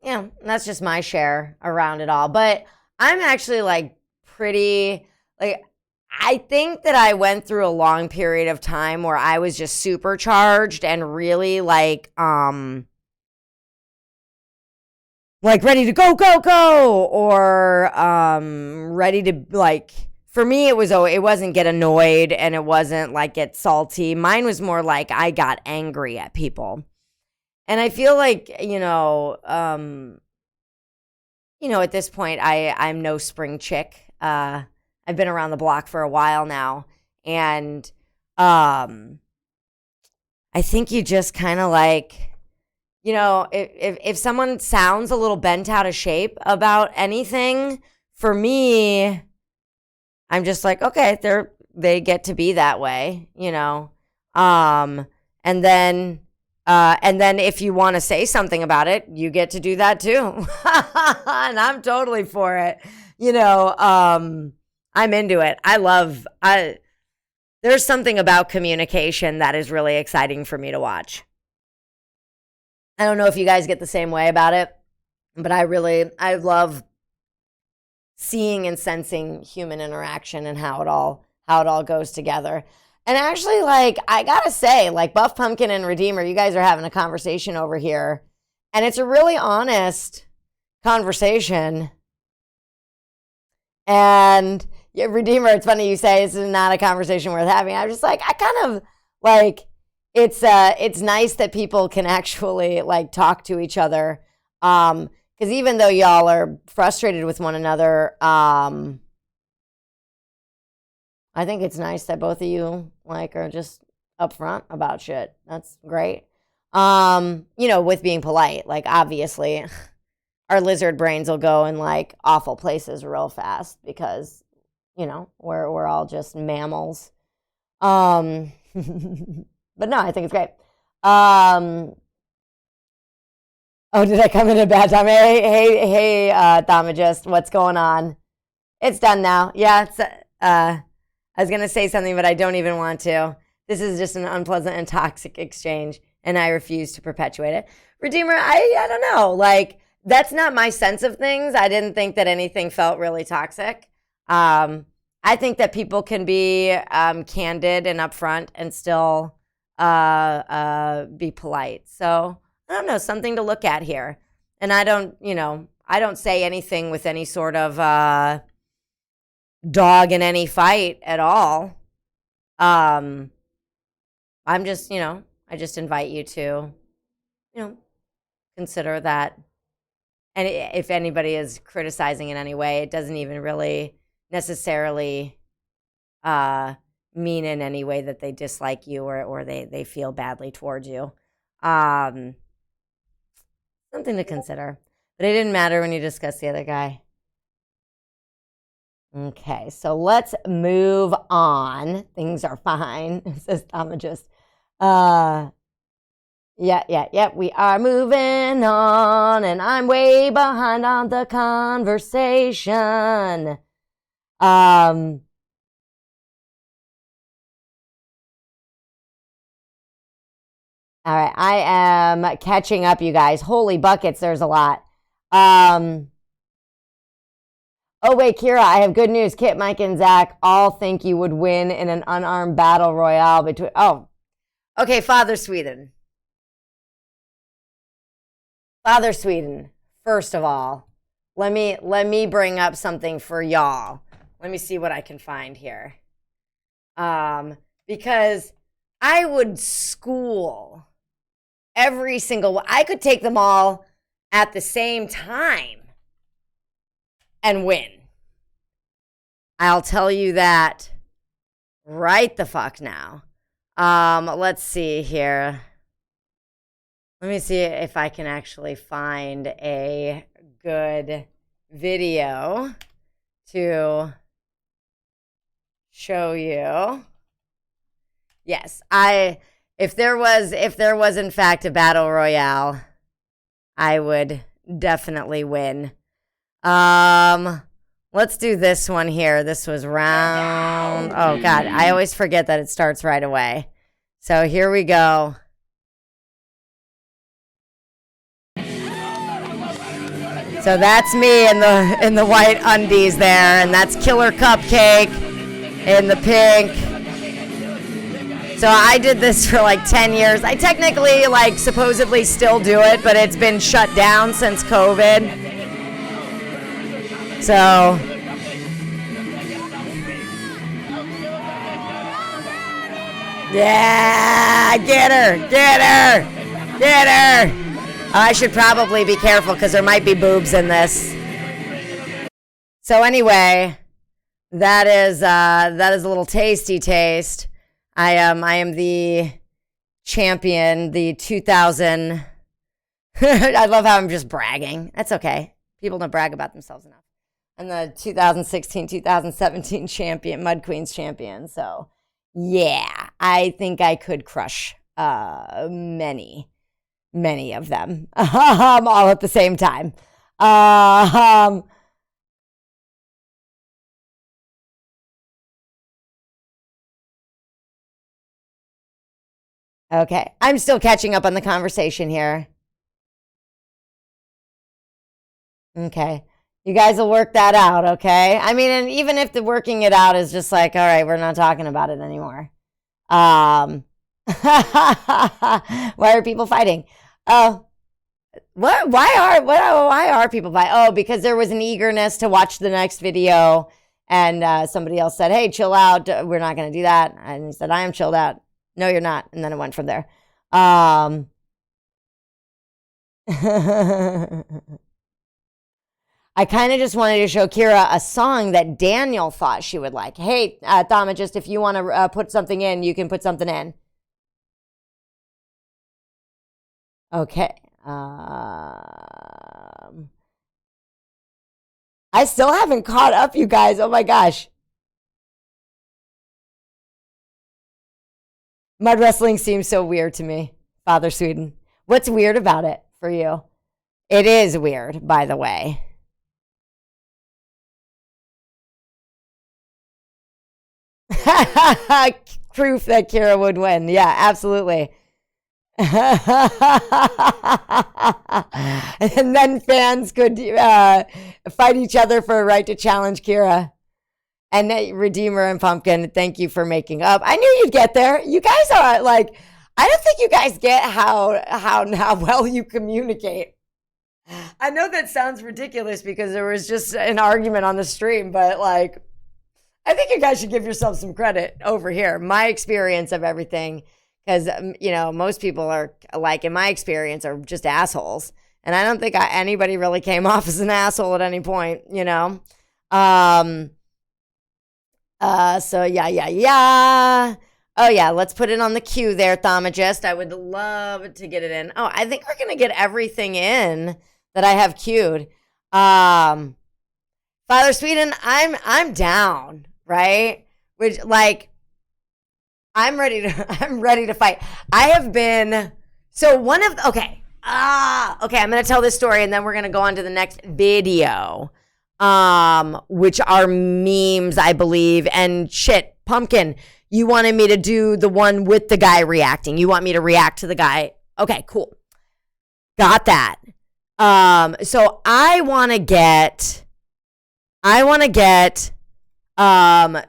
that's just my share around it all. But I'm actually like pretty, like, I think that I went through a long period of time where I was just supercharged and really like ready to go, or ready to, like, for me it wasn't get annoyed, and it wasn't like get salty. Mine was more like I got angry at people. And I feel like, at this point I'm no spring chick. I've been around the block for a while now, and I think you just kind of like, if someone sounds a little bent out of shape about anything, for me, I'm just like, okay, they get to be that way, and then if you want to say something about it, you get to do that too. And I'm totally for it. I'm into it. There's something about communication that is really exciting for me to watch. I don't know if you guys get the same way about it, but I love seeing and sensing human interaction and how it all goes together. And actually, like, I gotta say, like, Buff Pumpkin and Redeemer, you guys are having a conversation over here, and it's a really honest conversation. And Redeemer, it's funny you say this is not a conversation worth having. I'm just like, I kind of like, it's nice that people can actually like talk to each other. Because even though y'all are frustrated with one another, I think it's nice that both of you like are just upfront about shit. That's great. With being polite, like, obviously our lizard brains will go in like awful places real fast because, we're all just mammals. But no, I think it's great. Oh, did I come in a bad time? Hey, Thaumaturgist, what's going on? It's done now. Yeah, it's, I was going to say something, but I don't even want to. This is just an unpleasant and toxic exchange, and I refuse to perpetuate it. Redeemer, I don't know. Like, that's not my sense of things. I didn't think that anything felt really toxic. I think that people can be candid and upfront and still be polite. So, I don't know, something to look at here. And I don't say anything with any sort of dog in any fight at all. I'm just, I just invite you to, consider that. And if anybody is criticizing in any way, it doesn't even really necessarily mean in any way that they dislike you or they feel badly towards you. Something to consider. But it didn't matter when you discussed the other guy. Okay, so let's move on. Things are fine, says Thaumaturgist. Yeah, we are moving on, and I'm way behind on the conversation. All right, I am catching up, you guys. Holy buckets, there's a lot. Oh, wait, Kira, I have good news. Kit, Mike, and Zach all think you would win in an unarmed battle royale between... Oh, okay, Father Sweden. Father Sweden, first of all, let me bring up something for y'all. Let me see what I can find here. Because I would school every single one. I could take them all at the same time and win. I'll tell you that right the fuck now. Let's see here. Let me see if I can actually find a good video to show you. Yes, if there was in fact a battle royale, I would definitely win. Let's do this one here. This was round. Oh, God. I always forget that it starts right away. So here we go. So that's me in the white undies there, and that's Killer Cupcake in the pink. So I did this for like 10 years. I technically like supposedly still do it, but it's been shut down since COVID. So yeah, get her, get her, get her. I should probably be careful because there might be boobs in this. So anyway, that is a little tasty taste. I am the champion, the 2000. I love how I'm just bragging. That's okay. People don't brag about themselves enough. I'm the 2016, 2017 champion, Mud Queens champion. So yeah, I think I could crush many of them all at the same time. Okay, I'm still catching up on the conversation here. Okay, you guys will work that out, okay? I mean, and even if the working it out is just like, all right, we're not talking about it anymore. Why are people fighting? Why are people fighting? Oh, because there was an eagerness to watch the next video, and somebody else said, hey, chill out, we're not going to do that. And he said, I am chilled out. No, you're not. And then it went from there. I kind of just wanted to show Kira a song that Daniel thought she would like. Hey, Thaumaturst, if you want to put something in, you can put something in. Okay. I still haven't caught up, you guys. Oh my gosh. Mud wrestling seems so weird to me, Father Sweden. What's weird about it for you? It is weird, by the way. Proof that Kira would win. Yeah, absolutely. And then fans could fight each other for a right to challenge Kira. And Redeemer and Pumpkin, thank you for making up. I knew you'd get there. You guys are like, I don't think you guys get how well you communicate. I know that sounds ridiculous because there was just an argument on the stream, but like, I think you guys should give yourself some credit over here. My experience of everything, because, you know, most people are, like, in my experience, are just assholes. And I don't think anybody really came off as an asshole at any point, you know? So, yeah. Oh, yeah, let's put it on the queue there, Thaumaturst. I would love to get it in. Oh, I think we're going to get everything in that I have queued. Father Sweden, I'm down, right? Which, like, I'm ready to fight. I have been, okay, I'm going to tell this story and then we're going to go on to the next video, which are memes, I believe, and shit, Pumpkin, you wanted me to do the one with the guy reacting. You want me to react to the guy. Okay, cool. Got that. So I want to get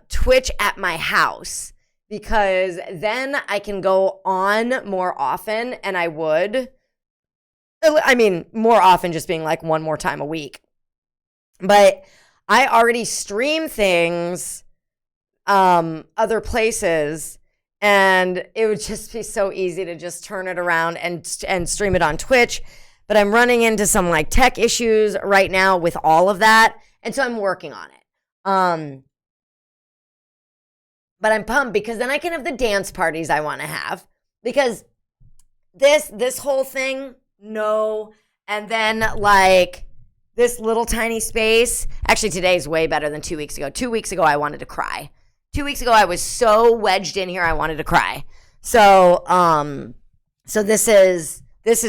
Twitch at my house, because then I can go on more often, and I would. I mean, more often just being like one more time a week. But I already stream things other places, and it would just be so easy to just turn it around and stream it on Twitch. But I'm running into some like tech issues right now with all of that, and so I'm working on it. But I'm pumped because then I can have the dance parties I want to have, because this whole thing, no, and then like this little tiny space. Actually, today's way better than 2 weeks ago. 2 weeks ago, I wanted to cry. 2 weeks ago, I was so wedged in here, I wanted to cry. So this is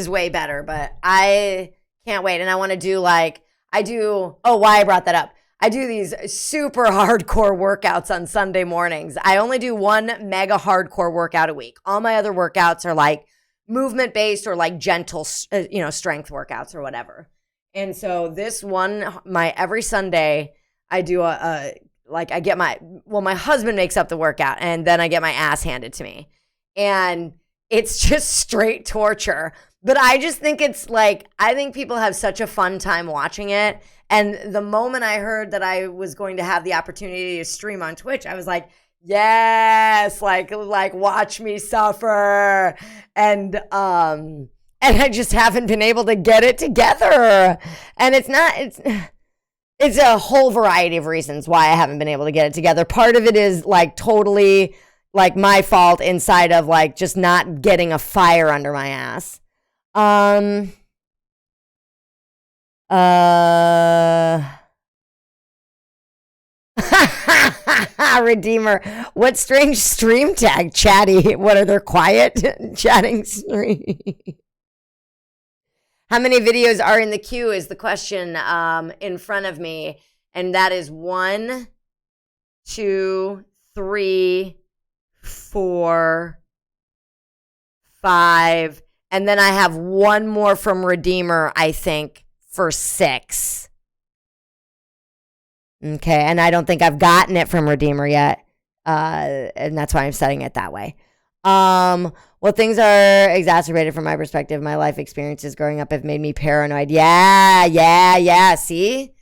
way better, but I can't wait. And I want to do like, why I brought that up. I do these super hardcore workouts on Sunday mornings. I only do one mega hardcore workout a week. All my other workouts are like movement based or like gentle, strength workouts or whatever. And so this one, every Sunday, I do my husband makes up the workout and then I get my ass handed to me. And it's just straight torture. But I just think I think people have such a fun time watching it. And the moment I heard that I was going to have the opportunity to stream on Twitch, I was like, yes, like watch me suffer. And I just haven't been able to get it together. And it's a whole variety of reasons why I haven't been able to get it together. Part of it is like totally like my fault inside of like just not getting a fire under my ass. Redeemer, what strange stream tag, Chatty? What are they quiet chatting stream? How many videos are in the queue is the question in front of me. And that is 1, 2, 3, 4, 5. And then I have one more from Redeemer, I think, for 6. Okay, and I don't think I've gotten it from Redeemer yet. And that's why I'm setting it that way. Well, things are exacerbated from my perspective. My life experiences growing up have made me paranoid. Yeah. See?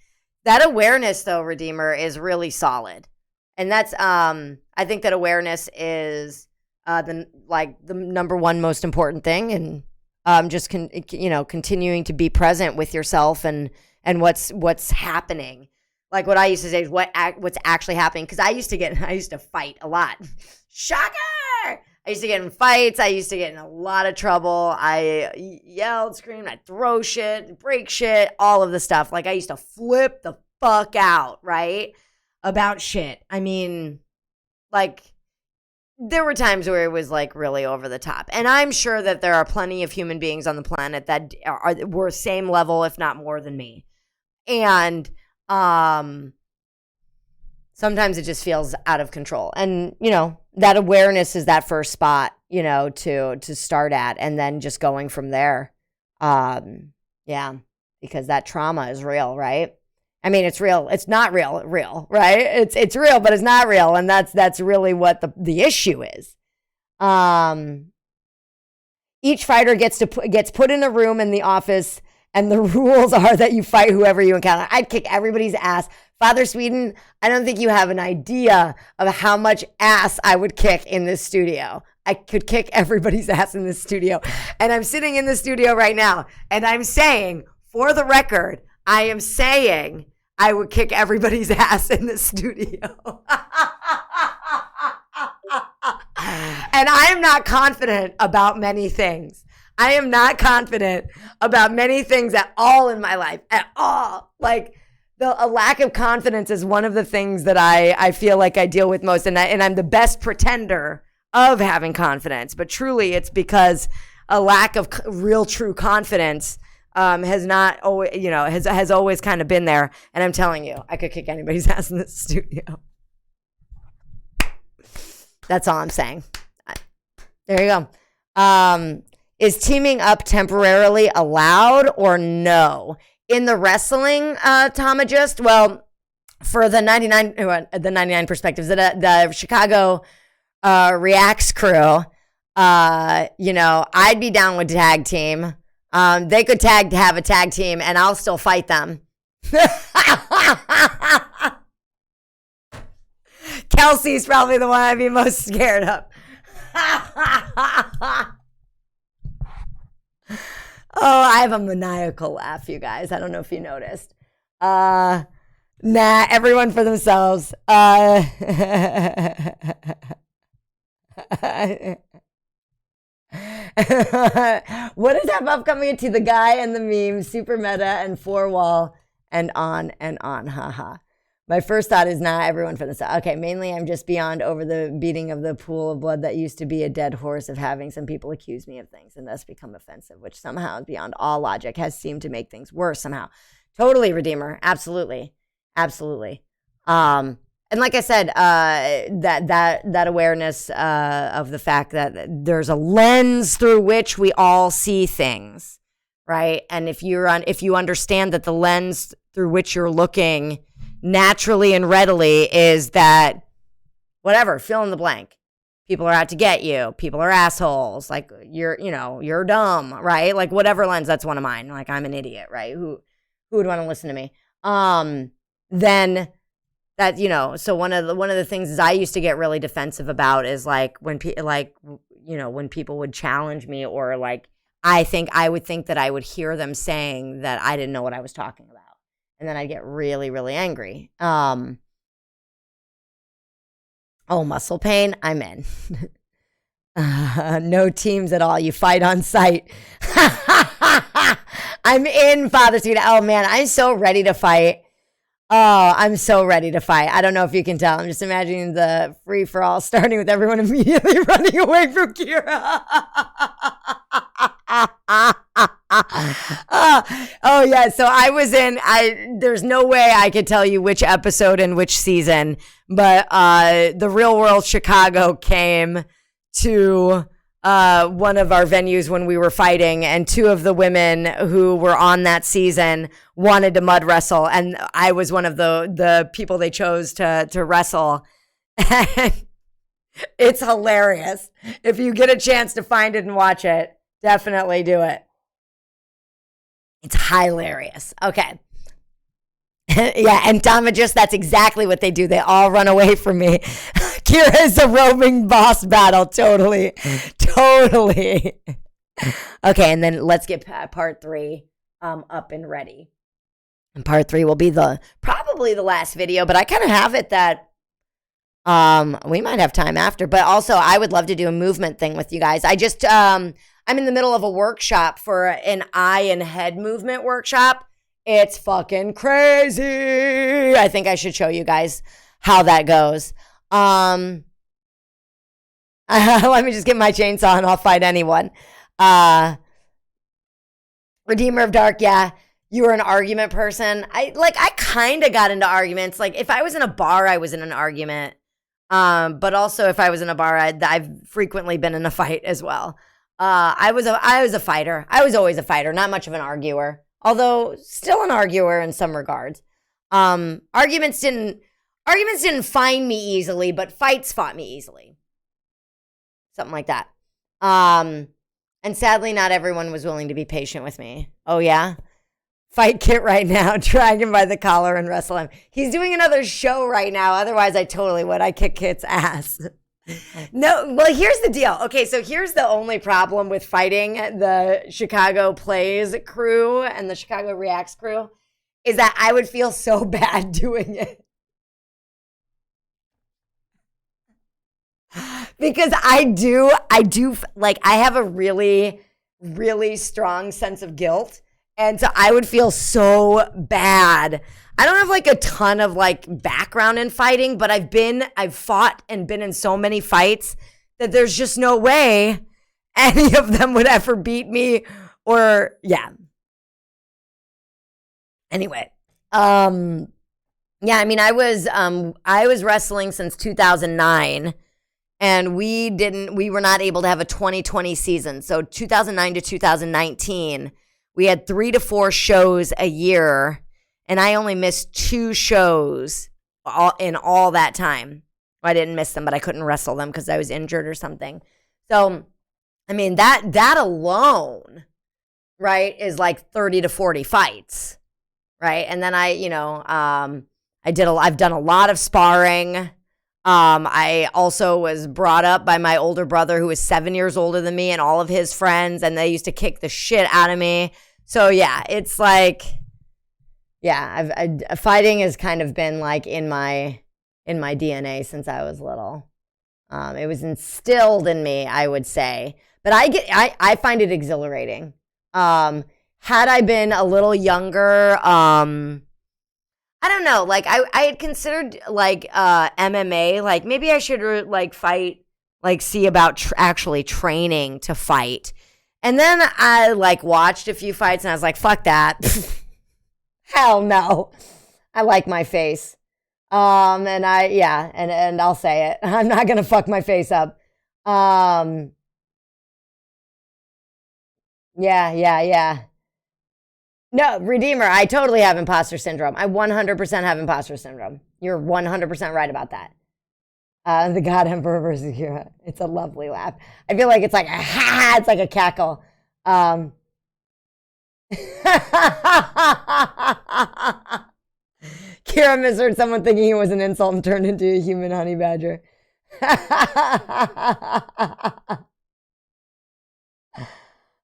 That awareness, though, Redeemer, is really solid. And that's, I think that awareness is the number one most important thing. And just, continuing to be present with yourself and what's happening. Like what I used to say is what's actually happening. Because I used to fight a lot. Shocker! I used to get in fights. I used to get in a lot of trouble. I yelled, screamed, I'd throw shit, break shit, all of the stuff. Like I used to flip the fuck out, right? About shit. I mean, like there were times where it was like really over the top. And I'm sure that there are plenty of human beings on the planet that were same level, if not more than me. And sometimes it just feels out of control. And, that awareness is that first spot, to start at and then just going from there. Yeah, because that trauma is real, right? I mean, it's real. It's not real, right? It's real, but it's not real. And that's really what the issue is. Each fighter gets put in a room in the office, and the rules are that you fight whoever you encounter. I'd kick everybody's ass. Father Sweden, I don't think you have an idea of how much ass I would kick in this studio. I could kick everybody's ass in this studio. And I'm sitting in the studio right now, and I'm saying, for the record, I am saying I would kick everybody's ass in the studio. And I am not confident about many things. I am not confident about many things at all in my life, at all. Like, a lack of confidence is one of the things that I feel like I deal with most. And I'm the best pretender of having confidence. But truly, it's because a lack of real, true confidence has not always, has always kind of been there. And I'm telling you, I could kick anybody's ass in this studio. That's all I'm saying. There you go. Is teaming up temporarily allowed or no? In the wrestling, Tomagist, well, for the 99 perspectives, the Chicago Reacts crew, I'd be down with tag team. They could have a tag team, and I'll still fight them. Kelsey's probably the one I'd be most scared of. Oh, I have a maniacal laugh, you guys. I don't know if you noticed. Nah, everyone for themselves. What is that upcoming to the guy and the meme, super meta and 4-wall and on, haha. My first thought is not everyone for themselves. Okay, mainly I'm just beyond over the beating of the pool of blood that used to be a dead horse of having some people accuse me of things and thus become offensive, which somehow, beyond all logic, has seemed to make things worse somehow. Totally, Redeemer. Absolutely. Absolutely. And like I said, that awareness of the fact that there's a lens through which we all see things, right? And if you understand that the lens through which you're looking naturally and readily is that whatever, fill in the blank. People are out to get you. People are assholes. Like you're dumb, right? Like whatever lens. That's one of mine. Like I'm an idiot, right? Who would want to listen to me? Then that, so one of the things is I used to get really defensive about is like when when people would challenge me, or like I would think that I would hear them saying that I didn't know what I was talking about, and then I'd get really, really angry. Muscle pain, I'm in. No teams at all. You fight on site. I'm in, Father Seed. Oh man, I'm so ready to fight. Oh, I'm so ready to fight. I don't know if you can tell. I'm just imagining the free-for-all starting with everyone immediately running away from Kira. Oh, yeah. So there's no way I could tell you which episode and which season, but the Real World Chicago came to one of our venues when we were fighting, and two of the women who were on that season wanted to mud wrestle, and I was one of the people they chose to wrestle. And it's hilarious. If you get a chance to find it and watch it, definitely do it. It's hilarious. Okay. Yeah, and Damages, that's exactly what they do. They all run away from me. Kira is a roaming boss battle. Totally. Okay, and then let's get part 3 up and ready. And part 3 will be probably the last video, but I kind of have it that we might have time after. But also, I would love to do a movement thing with you guys. I'm in the middle of a workshop for an eye and head movement workshop. It's fucking crazy. I think I should show you guys how that goes. Let me just get my chainsaw and I'll fight anyone. Redeemer of Dark, yeah. You were an argument person. I kind of got into arguments. Like if I was in a bar, I was in an argument. But also if I was in a bar, I've frequently been in a fight as well. I was a fighter. I was always a fighter, not much of an arguer. Although still an arguer in some regards. Arguments didn't find me easily, but fights fought me easily. Something like that. And sadly, not everyone was willing to be patient with me. Oh, yeah? Fight Kit right now. Drag him by the collar and wrestle him. He's doing another show right now. Otherwise, I totally would. I kick Kit's ass. No, well, here's the deal. Okay, so here's the only problem with fighting the Chicago Plays crew and the Chicago Reacts crew is that I would feel so bad doing it. Because I do, like, I have a really, really strong sense of guilt. And so I would feel so bad. I don't have like a ton of like background in fighting, but I've fought and been in so many fights that there's just no way any of them would ever beat me or yeah. Anyway, yeah, I mean, I was wrestling since 2009 and we were not able to have a 2020 season. So 2009 to 2019, we had 3 to 4 shows a year. And I only missed 2 shows in all that time. I didn't miss them, but I couldn't wrestle them because I was injured or something. So, I mean, that alone, right, is like 30 to 40 fights, right? And then I've done a lot of sparring. I also was brought up by my older brother who was 7 years older than me and all of his friends, and they used to kick the shit out of me. So, yeah, it's like... Yeah, fighting has kind of been like in my DNA since I was little. It was instilled in me, I would say. But I find it exhilarating. Had I been a little younger, I don't know. Like I had considered like MMA. Like maybe I should like fight, like see about actually training to fight. And then I like watched a few fights and I was like, fuck that. Hell no. I like my face. And I'll say it. I'm not gonna fuck my face up. Yeah. No, Redeemer, I totally have imposter syndrome. I 100% have imposter syndrome. You're 100% right about that. The God Emperor versus Kira. It's a lovely laugh. I feel like it's like a ha, it's like a cackle. Kira misheard someone thinking it was an insult and turned into a human honey badger.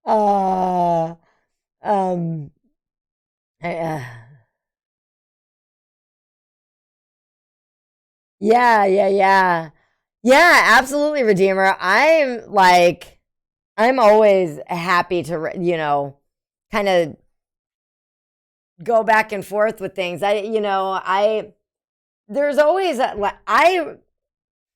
uh, um, yeah. Yeah, absolutely, Redeemer. I'm always happy to, kind of go back and forth with things. There's always, how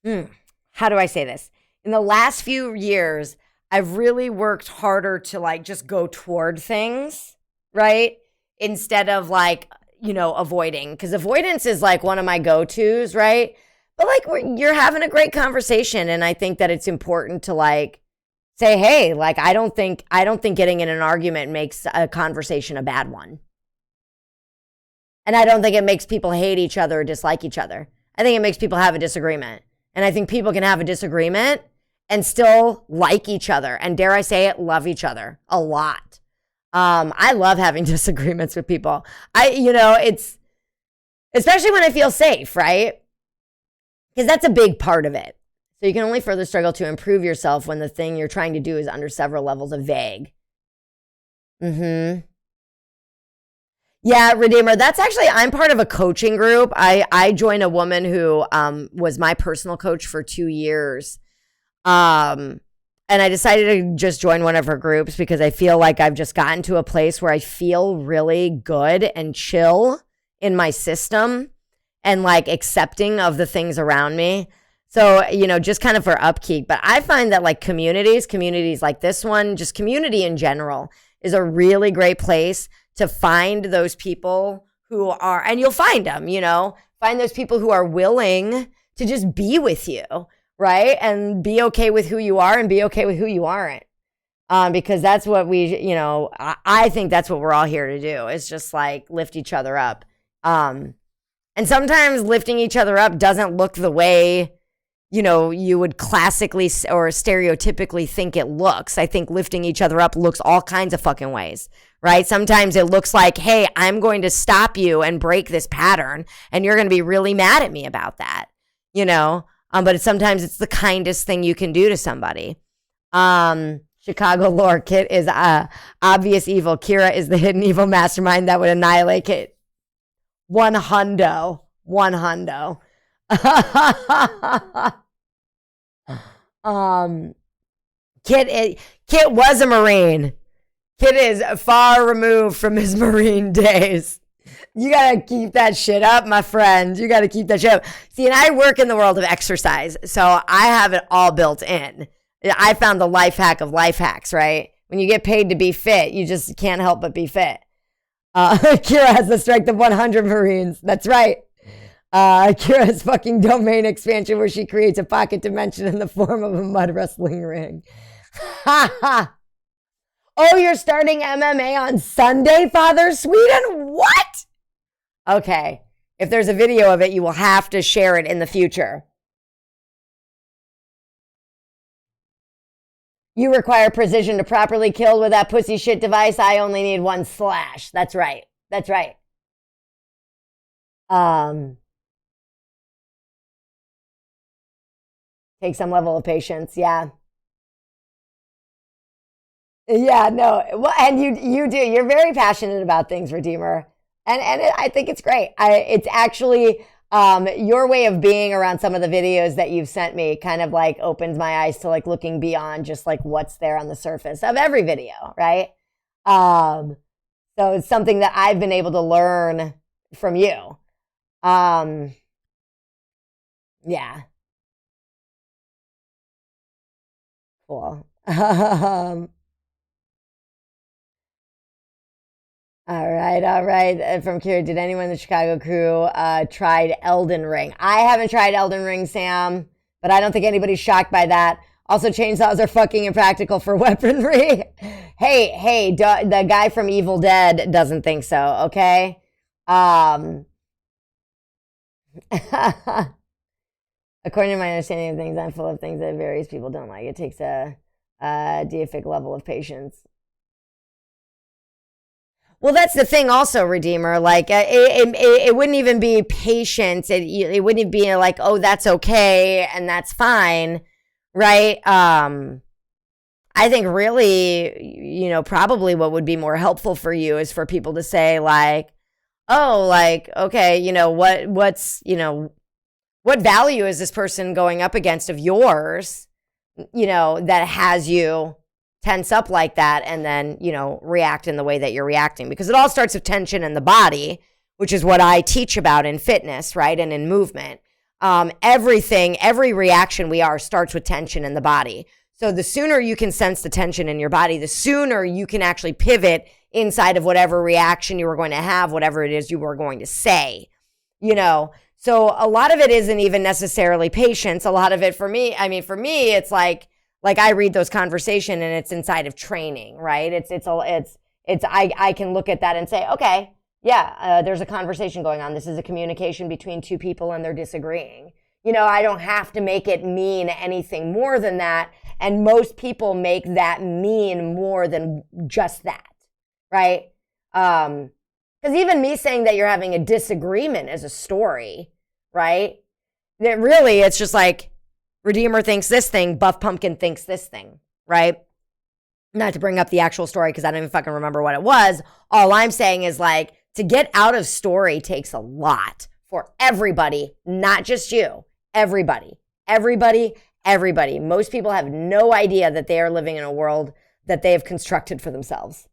do I say this? In the last few years, I've really worked harder to like just go toward things, right? Instead of like, avoiding. Because avoidance is like one of my go-tos, right? But like you're having a great conversation, and I think that it's important to like say, hey, like I don't think getting in an argument makes a conversation a bad one. And I don't think it makes people hate each other or dislike each other. I think it makes people have a disagreement. And I think people can have a disagreement and still like each other. And dare I say it, love each other a lot. I love having disagreements with people. It's especially when I feel safe, right? Because that's a big part of it. So you can only further struggle to improve yourself when the thing you're trying to do is under several levels of vague. Yeah, Redeemer, that's actually, I'm part of a coaching group. I joined a woman who was my personal coach for 2 years. And I decided to just join one of her groups because I feel like I've just gotten to a place where I feel really good and chill in my system and like accepting of the things around me. So, just kind of for upkeep. But I find that like communities like this one, just community in general is a really great place to find those people who are, and you'll find them, find those people who are willing to just be with you, right? And be okay with who you are and be okay with who you aren't. Because that's what I think that's what we're all here to do, is just like lift each other up. And sometimes lifting each other up doesn't look the way, you would classically or stereotypically think it looks. I think lifting each other up looks all kinds of fucking ways, right? Sometimes it looks like, hey, I'm going to stop you and break this pattern, and you're going to be really mad at me about that, but sometimes it's the kindest thing you can do to somebody. Chicago lore, Kit is obvious evil. Kira is the hidden evil mastermind that would annihilate Kit. One hundo. Kit was a Marine. Kit is far removed from his Marine days. You gotta keep that shit up, my friend. You gotta keep that shit up. See, and I work in the world of exercise, so I have it all built in. I found the life hack of life hacks, right? When you get paid to be fit, you just can't help but be fit. Kira has the strength of 100 Marines. That's right. Kira's fucking domain expansion where she creates a pocket dimension in the form of a mud wrestling ring. Ha ha. Oh, you're starting MMA on Sunday, Father Sweden? What? Okay. If there's a video of it, you will have to share it in the future. You require precision to properly kill with that pussy shit device. I only need 1 slash. That's right. Take some level of patience. Yeah. Yeah, no. Well, and you do. You're very passionate about things, Redeemer. And I think it's great. It's actually your way of being around some of the videos that you've sent me kind of like opens my eyes to like looking beyond just like what's there on the surface of every video, right? So it's something that I've been able to learn from you. Yeah. Cool. All right, all right. From Kira, did anyone in the Chicago crew tried Elden Ring? I haven't tried Elden Ring, Sam, but I don't think anybody's shocked by that. Also, chainsaws are fucking impractical for weaponry. Hey, the guy from Evil Dead doesn't think so, okay? According to my understanding of things, I'm full of things that various people don't like. It takes a deific level of patience. Well, that's the thing also, Redeemer. Like, it wouldn't even be patience. It wouldn't be like, oh, that's okay and that's fine, right? I think really, probably what would be more helpful for you is for people to say like, oh, like, okay, what value is this person going up against of yours, that has you tense up like that and then, react in the way that you're reacting. Because it all starts with tension in the body, which is what I teach about in fitness, right? And in movement. Every reaction we are starts with tension in the body. So the sooner you can sense the tension in your body, the sooner you can actually pivot inside of whatever reaction you were going to have, whatever it is you were going to say, So a lot of it isn't even necessarily patience. A lot of it for me, it's like I read those conversations and it's inside of training, right? I can look at that and say, okay, yeah, there's a conversation going on. This is a communication between two people and they're disagreeing. I don't have to make it mean anything more than that. And most people make that mean more than just that, right? Because even me saying that you're having a disagreement is a story, right? That really, it's just like, Redeemer thinks this thing, Buff Pumpkin thinks this thing, right? Not to bring up the actual story because I don't even fucking remember what it was. All I'm saying is like, to get out of story takes a lot for everybody, not just you. Everybody. Most people have no idea that they are living in a world that they have constructed for themselves.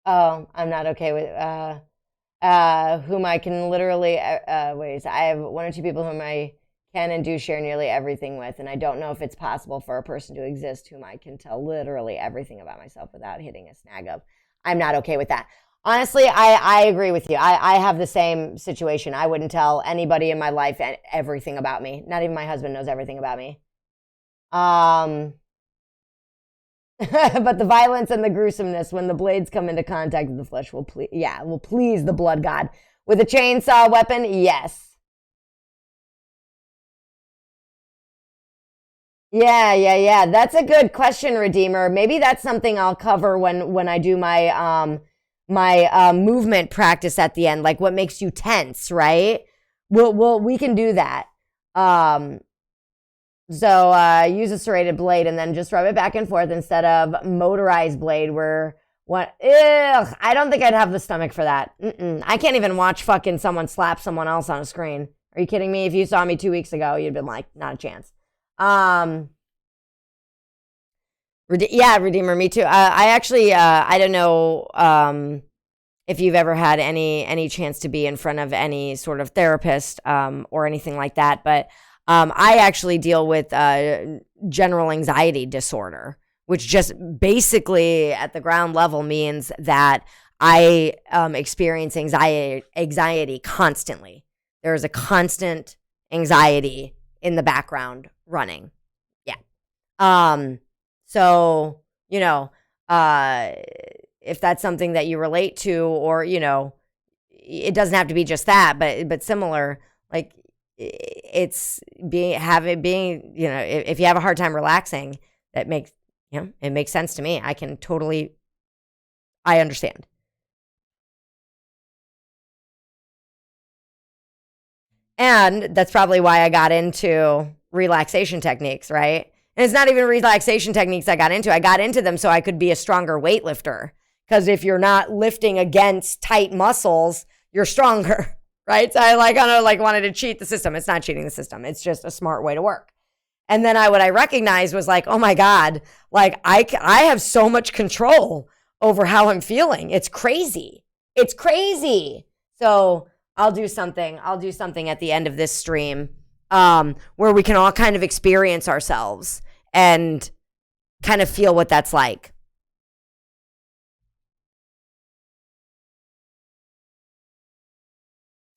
Oh, I'm not okay with whom I can literally wait. I have one or two people whom I can and do share nearly everything with, and I don't know if it's possible for a person to exist whom I can tell literally everything about myself without hitting a snag of. I'm not okay with that. Honestly, I agree with you. I have the same situation. I wouldn't tell anybody in my life everything about me. Not even my husband knows everything about me. But the violence and the gruesomeness when the blades come into contact with the flesh will please the blood god. With a chainsaw weapon, yes. Yeah. That's a good question, Redeemer. Maybe that's something I'll cover when I do my movement practice at the end, like what makes you tense, right? We can do that. So use a serrated blade and then just rub it back and forth instead of motorized blade I don't think I'd have the stomach for that. I can't even watch fucking someone slap someone else on a screen. Are you kidding me? If you saw me 2 weeks ago, you'd been like, not a chance. Redeemer, me too. I actually, I don't know if you've ever had any chance to be in front of any sort of therapist or anything like that, but I actually deal with general anxiety disorder, which just basically at the ground level means that I experience anxiety constantly. There is a constant anxiety in the background running. Yeah. So, if that's something that you relate to, or, it doesn't have to be just that, but similar, like, it's being, if you have a hard time relaxing, it makes sense to me. I understand. And that's probably why I got into relaxation techniques, right? And it's not even relaxation techniques I got into them so I could be a stronger weightlifter. Because if you're not lifting against tight muscles, you're stronger. Right? So I wanted to cheat the system. It's not cheating the system. It's just a smart way to work. And then what I recognized was like, oh my God, like I have so much control over how I'm feeling. It's crazy. So I'll do something at the end of this stream where we can all kind of experience ourselves and kind of feel what that's like.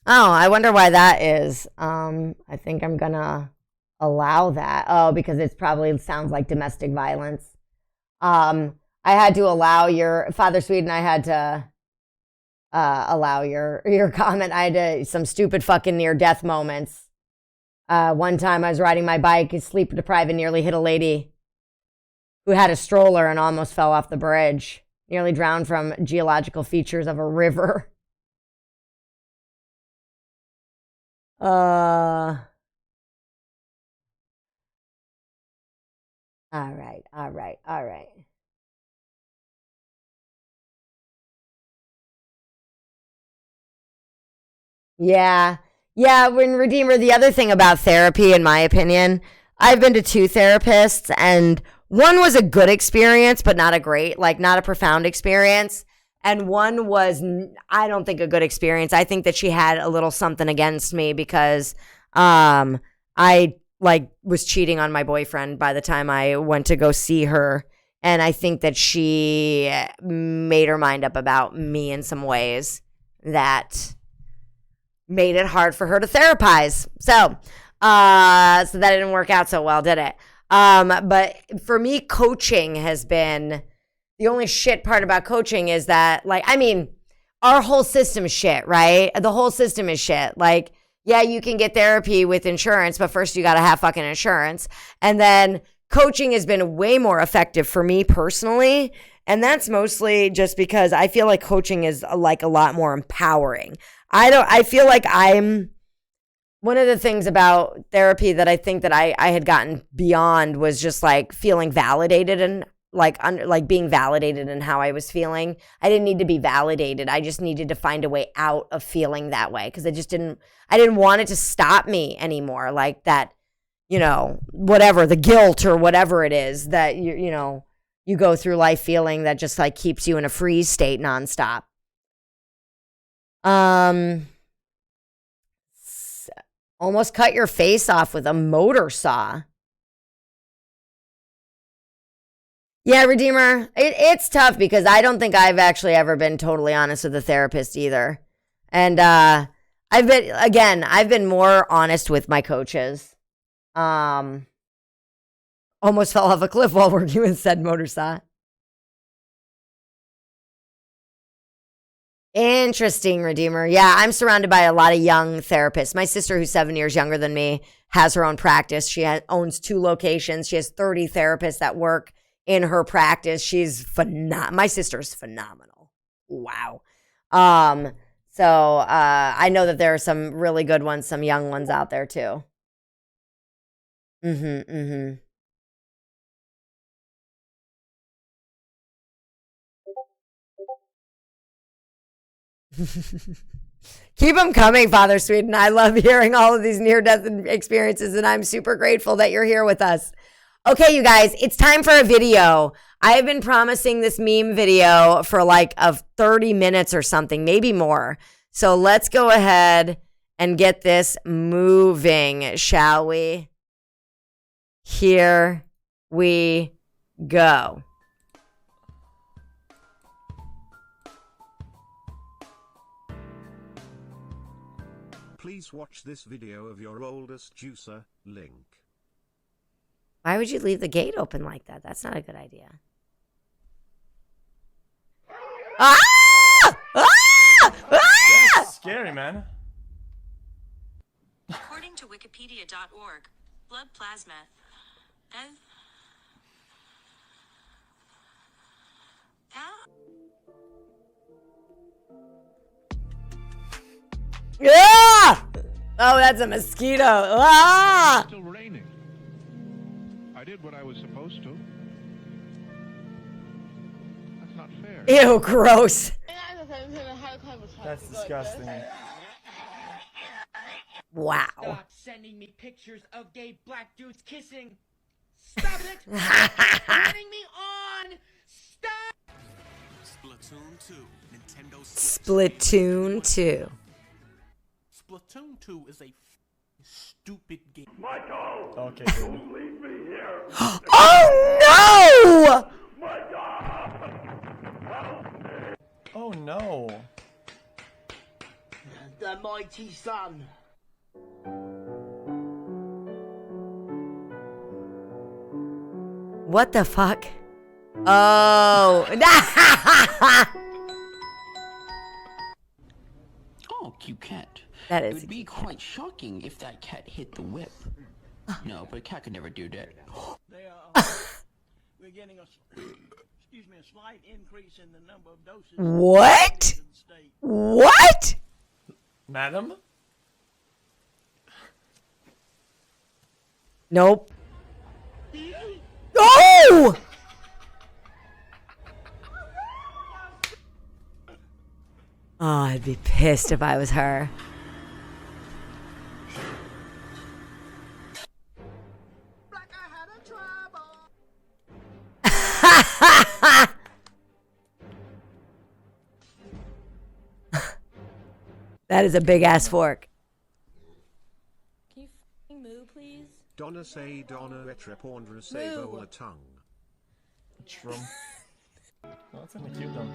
Oh, I wonder why that is. I think I'm gonna allow that. Oh, because it's probably sounds like domestic violence. I had to allow your Father Sweden. I had to allow your comment. I had some stupid fucking near death moments. One time I was riding my bike, sleep deprived, and nearly hit a lady who had a stroller and almost fell off the bridge. Nearly drowned from geological features of a river. All right. Yeah. Yeah, when Redeemer, the other thing about therapy, in my opinion, I've been to 2 therapists, and one was a good experience, but not a great, like, not a profound experience. And one was, I don't think, a good experience. I think that she had a little something against me because I, like, was cheating on my boyfriend by the time I went to go see her. And I think that she made her mind up about me in some ways that made it hard for her to therapize. So that didn't work out so well, did it? But for me, coaching has been the only shit part about coaching is that, like, I mean, our whole system is shit, right? The whole system is shit. Like, yeah, you can get therapy with insurance, but first you got to have fucking insurance. And then coaching has been way more effective for me personally. And that's mostly just because I feel like coaching is like a lot more empowering. I feel like I'm one of the things about therapy that I think that I had gotten beyond was just like feeling validated and like being validated in how I was feeling. I didn't need to be validated. I just needed to find a way out of feeling that way because I didn't want it to stop me anymore. Like that, you know, whatever, the guilt or whatever it is that you go through life feeling that just like keeps you in a freeze state nonstop. Almost cut your face off with a motor saw. Yeah, Redeemer, it's tough because I don't think I've actually ever been totally honest with a therapist either. And I've been more honest with my coaches. Almost fell off a cliff while working with said motor saw. Interesting, Redeemer. Yeah, I'm surrounded by a lot of young therapists. My sister, who's 7 years younger than me, has her own practice. She owns 2 locations. She has 30 therapists that work in her practice. She's my sister's phenomenal. Wow. So I know that there are some really good ones, some young ones out there too. Keep them coming, Father Sweden. I love hearing all of these near-death experiences, and I'm super grateful that you're here with us. Okay, you guys, it's time for a video. I have been promising this meme video for like of 30 minutes or something, maybe more. So let's go ahead and get this moving, shall we? Here we go. Please watch this video of your oldest juicer, Link. Why would you leave the gate open like that? That's not a good idea. Ah! Ah! Ah! That's scary, man. According to wikipedia.org, blood plasma Ah! Oh, that's a mosquito. Ah! It's still raining. I did what I was supposed to. That's not fair. Ew, gross. That's disgusting. Wow. Stop sending me pictures of gay black dudes kissing. Stop it! Turning me on! Stop! Splatoon 2, Nintendo Switch. Splatoon 2. Splatoon 2 is a Stupid game. Michael! Okay, Don't leave me here! Oh no! My God! Help me! Oh no. The mighty sun. What the fuck? Oh. Oh, cute cat. That It is would be quite shocking if that cat hit the whip. No, but a cat could never do that. We're getting a slight increase in the number of doses. What? What? Madam? Nope. Oh! Oh, I'd be pissed if I was her. That is a big ass fork. Can you f***ing move, please? Donna say Donna et répondre say vola tongue. Trum. Oh, that's kind of cute though.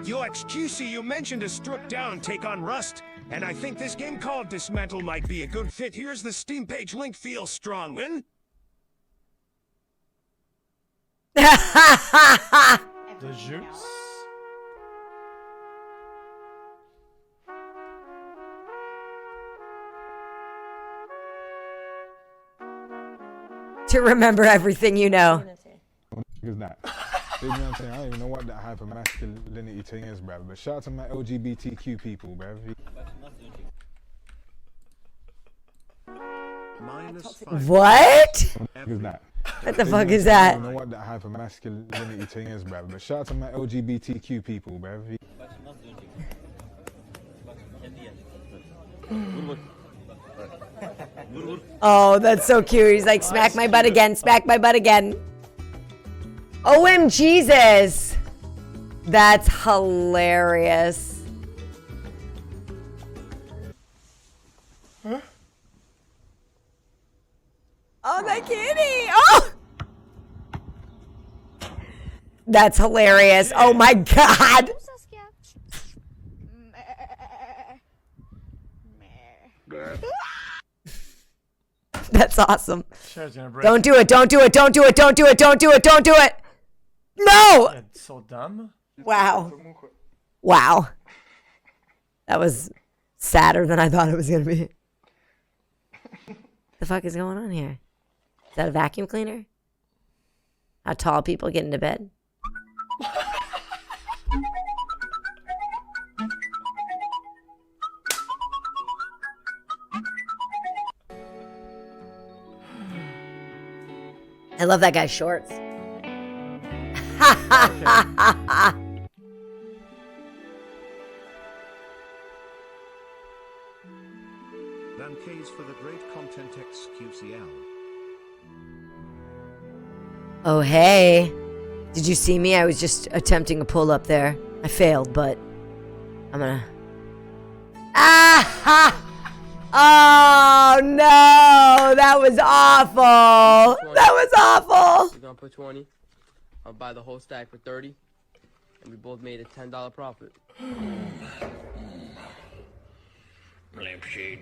Yo, excuse you mentioned a struck down take on Rust, and I think this game called Dismantle might be a good fit. Here's the Steam page link, feels strong, man. The juice? To remember everything you know. It's not. You know what I'm saying? I don't even know what that hypermasculinity thing is, bruv. But shout out to my LGBTQ people, bruv. What? It's not. What the fuck is that? I don't know what that hypermasculinity thing is, bruv. But shout out to my LGBTQ people, bruv. Oh, that's so cute. He's like, smack my butt again, smack my butt again. OMGesus. That's hilarious. Huh? Oh, that kitty. Oh! That's hilarious. Oh my God. That's awesome. Don't do it. Don't do it. Don't do it. Don't do it. Don't do it. Don't do it. No. It's so dumb. Wow. Wow. That was sadder than I thought it was going to be. The fuck is going on here? Is that a vacuum cleaner? How tall people get into bed? I love that guy's shorts. Than K's for the great content XQCL. Oh, hey. Did you see me? I was just attempting a pull up there. I failed, but I'm gonna... Ah! Oh, no. That was awful. That was awful. We're gonna put 20. I'll buy the whole stack for 30. And we both made a $10 profit. Lampshade.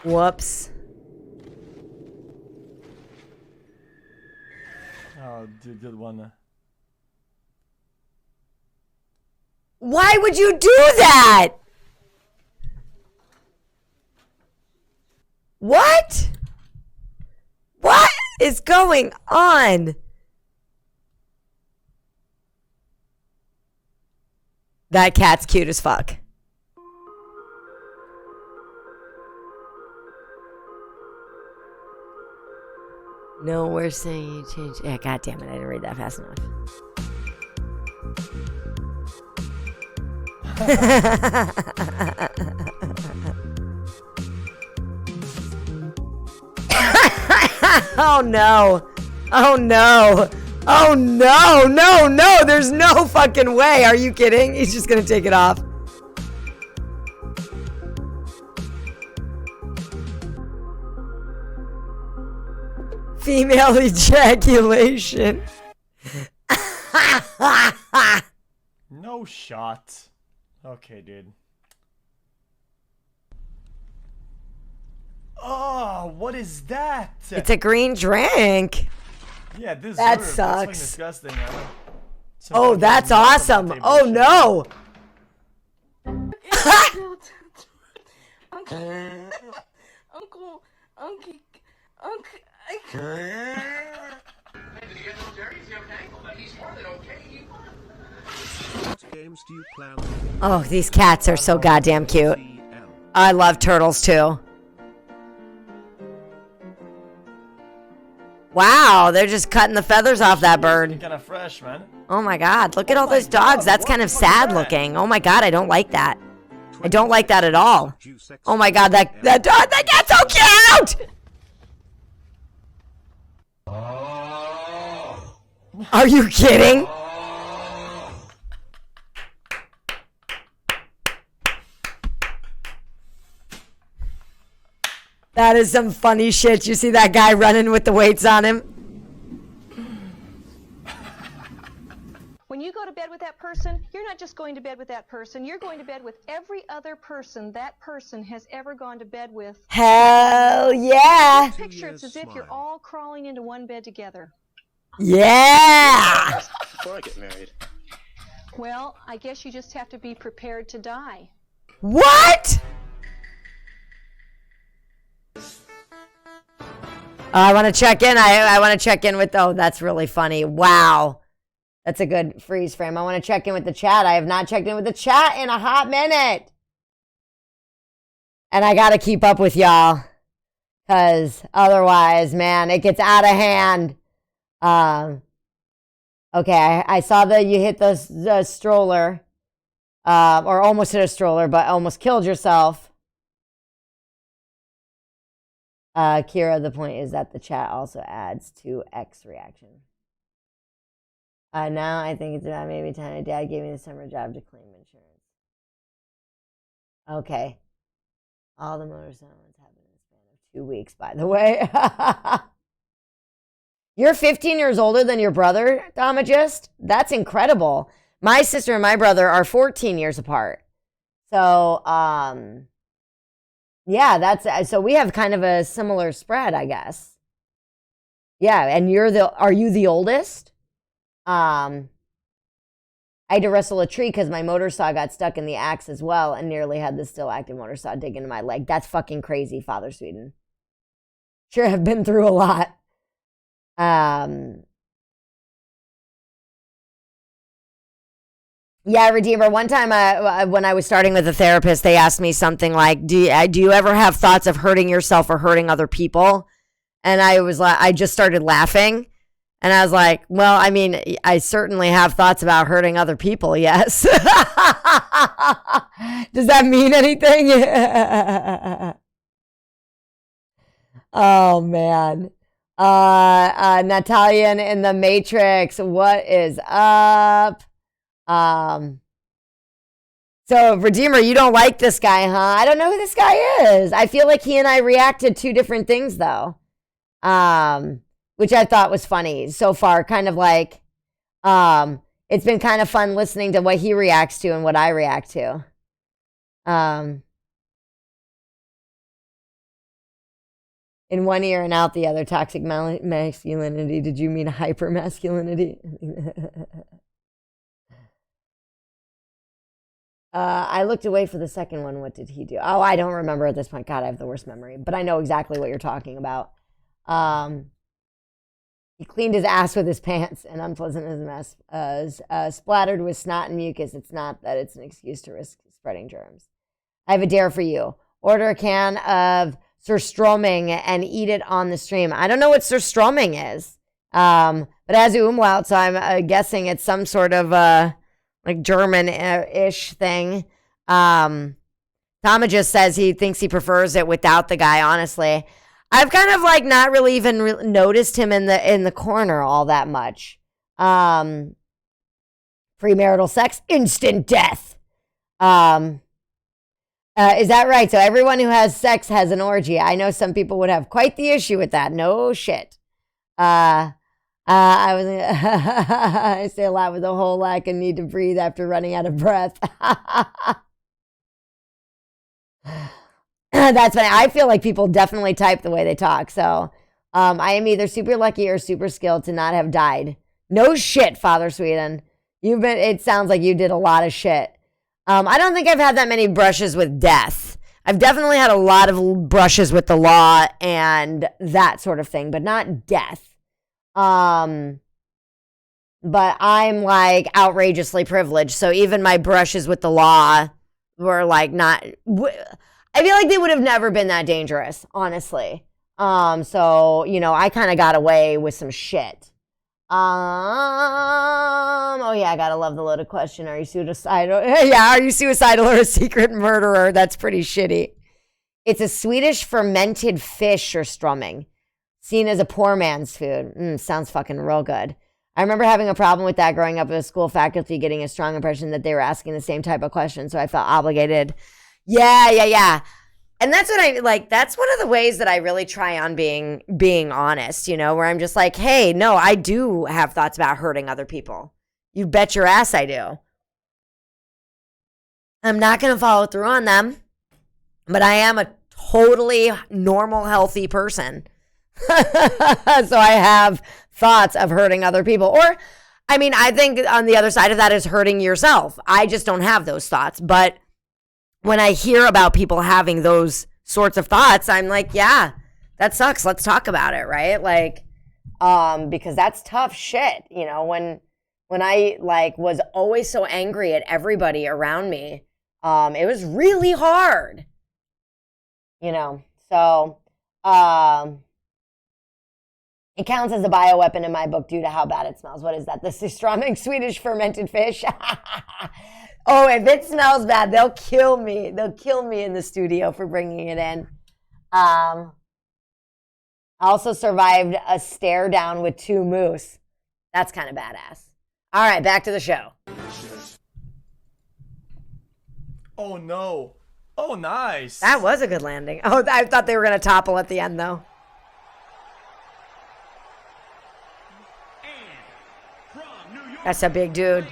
Whoops. Oh, dude, good one. Why would you do that? What? What is going on? That cat's cute as fuck. No, we're saying you change. Yeah, god damn it, I didn't read that fast enough. Oh no. Oh no. Oh no, no, no, there's no fucking way. Are you kidding? He's just gonna take it off. Female ejaculation. No shot. Okay, dude. Oh, what is that? It's a green drink. Yeah, this that sucks. sucks. Disgusting. Oh, that's awesome. Oh no. Uncle. What games do you plan? Oh, these cats are so goddamn cute. I love turtles too. Wow, they're just cutting the feathers off that bird. Kind of fresh, man. Oh my god, look at all those dogs. That's kind of sad looking. Oh my god, I don't like that. I don't like that at all. Oh my god, that dog, that cat's so cute! Are you kidding? That is some funny shit. You see that guy running with the weights on him? When you go to bed with that person, you're not just going to bed with that person. You're going to bed with every other person that person has ever gone to bed with. Hell yeah. Picture it's as if you're all crawling into one bed together. Yeah. Before I get married. Well, I guess you just have to be prepared to die. What? I want to check in. I want to check in with, oh, that's really funny. Wow. That's a good freeze frame. I want to check in with the chat. I have not checked in with the chat in a hot minute. And I got to keep up with y'all. Because otherwise, man, it gets out of hand. Okay, I saw that you hit the stroller. Or almost hit a stroller, but almost killed yourself. Kira, the point is that the chat also adds to X reaction. Now I think it's about maybe time my dad gave me the summer job to claim insurance. Okay. All the motorcycle ones happened in the span of 2 weeks, by the way. You're 15 years older than your brother, Damagist? That's incredible. My sister and my brother are 14 years apart. So, yeah, that's so we have kind of a similar spread, I guess. Yeah, and are you the oldest? I had to wrestle a tree because my motor saw got stuck in the axe as well and nearly had the still active motor saw dig into my leg. That's fucking crazy, Father Sweden. Sure have been through a lot. Yeah, Redeemer, one time when I was starting with a therapist, they asked me something like, do you ever have thoughts of hurting yourself or hurting other people? And I was like, I just started laughing. And I was like, well, I mean, I certainly have thoughts about hurting other people, yes. Does that mean anything? Oh, man. Natalia in the Matrix, what is up? So Redeemer, you don't like this guy, huh? I don't know who this guy is. I feel like he and I reacted to different things, though. Which I thought was funny so far. Kind of like, it's been kind of fun listening to what he reacts to and what I react to. In one ear and out the other, toxic masculinity. Did you mean hyper masculinity? I looked away for the second one. What did he do? Oh, I don't remember at this point. God, I have the worst memory. But I know exactly what you're talking about. He cleaned his ass with his pants, and unpleasant as a mess. Splattered with snot and mucus. It's not that it's an excuse to risk spreading germs. I have a dare for you. Order a can of surströmming and eat it on the stream. I don't know what surströmming is. But it has an umlaut, so I'm guessing it's some sort of like German-ish thing. Tama just says he thinks he prefers it without the guy, honestly. I've kind of like not really even noticed him in the corner all that much. Premarital sex, instant death. Is that right? So everyone who has sex has an orgy. I know some people would have quite the issue with that. No shit. I was I say a lot with a whole lack of need to breathe after running out of breath. That's funny. I feel like people definitely type the way they talk. So I am either super lucky or super skilled to not have died. No shit, Father Sweden. It sounds like you did a lot of shit. I don't think I've had that many brushes with death. I've definitely had a lot of brushes with the law and that sort of thing, but not death. But I'm like outrageously privileged. So even my brushes with the law were like not, I feel like they would have never been that dangerous, honestly. So, I kind of got away with some shit. Oh yeah, I gotta love the loaded question. Are you suicidal? Yeah, are you suicidal or a secret murderer? That's pretty shitty. It's a Swedish fermented fish or strumming, seen as a poor man's food. Sounds fucking real good. I remember having a problem with that growing up as school faculty, getting a strong impression that they were asking the same type of question, so I felt obligated. Yeah. And that's what that's one of the ways that I really try on being honest, where I'm just like, hey, no, I do have thoughts about hurting other people. You bet your ass I do. I'm not going to follow through on them, but I am a totally normal, healthy person. So I have thoughts of hurting other people. Or, I think on the other side of that is hurting yourself. I just don't have those thoughts, but when I hear about people having those sorts of thoughts, I'm like, yeah, that sucks. Let's talk about it, right? Because that's tough shit. When I was always so angry at everybody around me, it was really hard. So it counts as a bioweapon in my book due to how bad it smells. What is that? The Sistroming Swedish fermented fish. Oh, if it smells bad, they'll kill me. They'll kill me in the studio for bringing it in. I also survived a stare down with 2 moose. That's kind of badass. All right, back to the show. Oh, no. Oh, nice. That was a good landing. Oh, I thought they were going to topple at the end, though. That's a big dude.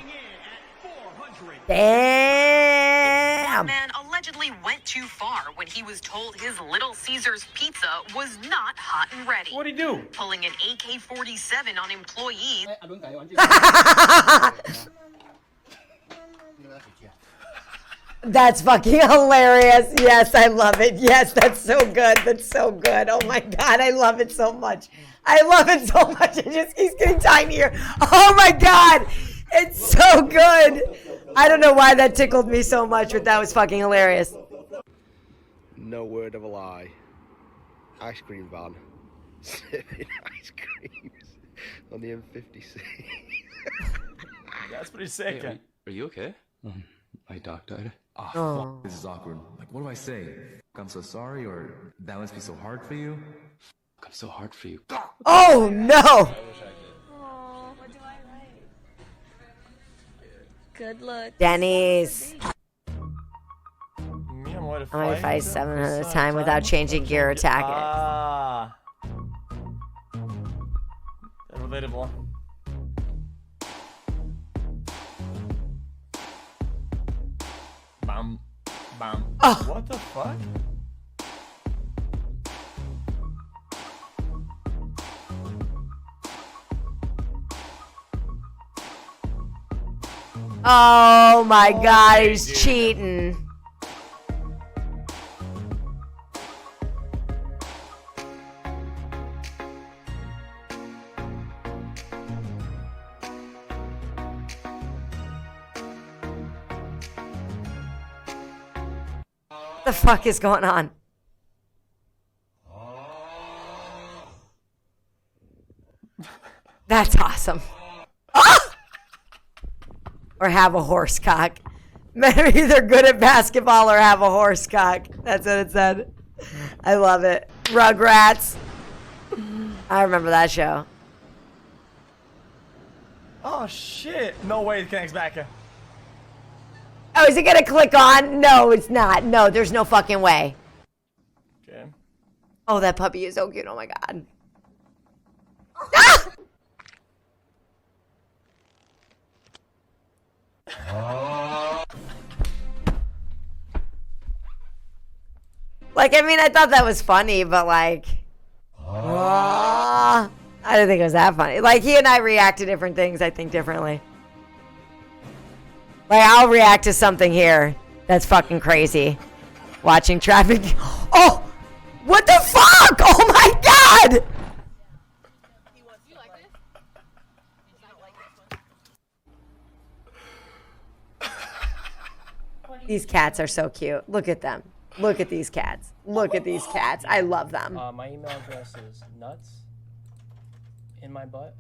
Damn. One man allegedly went too far when he was told his Little Caesars pizza was not hot and ready. What'd he do? Pulling an AK-47 on employees. That's fucking hilarious. Yes, I love it. Yes, that's so good. That's so good. Oh my God, I love it so much. I love it so much. It just keeps getting tinier. Oh my God, it's so good. I don't know why that tickled me so much, but that was fucking hilarious. No word of a lie. Ice cream van. Sipping ice creams on the M56. That's pretty sick. Hey, are you okay? My dog died. Oh. Fuck, this is awkward. What do I say? I'm so sorry, or that must be so hard for you? I'm so hard for you. Oh no! Good luck. Denny's. I'm gonna fight 700 times without changing gear or attacking it. Relatable. Bam. Bam. Oh. What the fuck? Oh my God, he's cheating. What the fuck is going on? That's awesome. Or have a horse cock. Men are either good at basketball or have a horse cock. That's what it said. I love it. Rugrats. I remember that show. Oh shit! No way it connects back. Oh, is it gonna click on? No, it's not. No, there's no fucking way. Okay. Oh, that puppy is so cute. Oh my god. Ah! Like, I mean, I thought that was funny, but like, I didn't think it was that funny. Like, he and I react to different things, I think, differently. Like, I'll react to something here that's fucking crazy. Watching traffic. Oh! What the fuck? Oh my god! These cats are so cute. Look at them. Look at these cats. Look at these cats. I love them. My email address is nuts in my butt.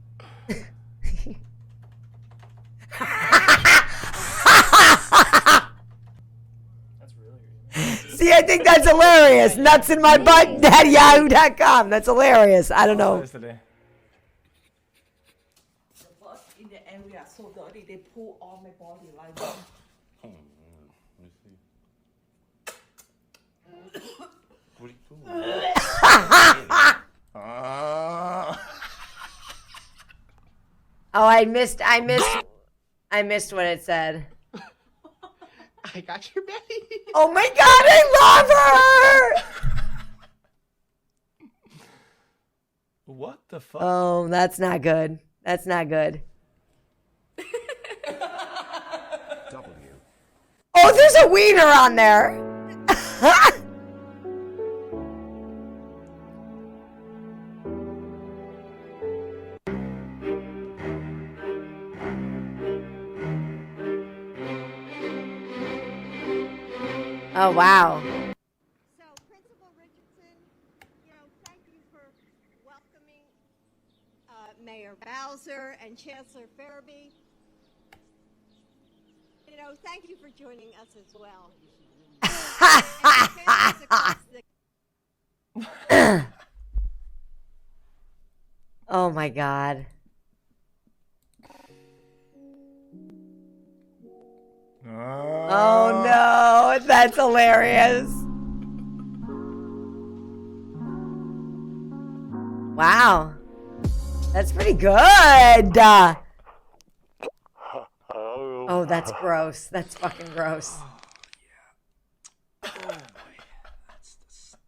See, I think that's hilarious. Nuts in my butt at yahoo.com. That's hilarious. I don't know. The blood in the area so dirty, they pull on my body like that. What are you doing? Oh, I missed what it said. I got your belly. Oh my god, I love her! What the fuck? Oh, that's not good. That's not good. Oh, there's a wiener on there. Oh, wow. So, Principal Richardson, you know, thank you for welcoming Mayor Bowser and Chancellor Farabee. You know, thank you for joining us as well. Oh my god. Oh no, that's hilarious. Wow. That's pretty good. Oh, that's gross. That's fucking gross. Oh boy, that's the stuff.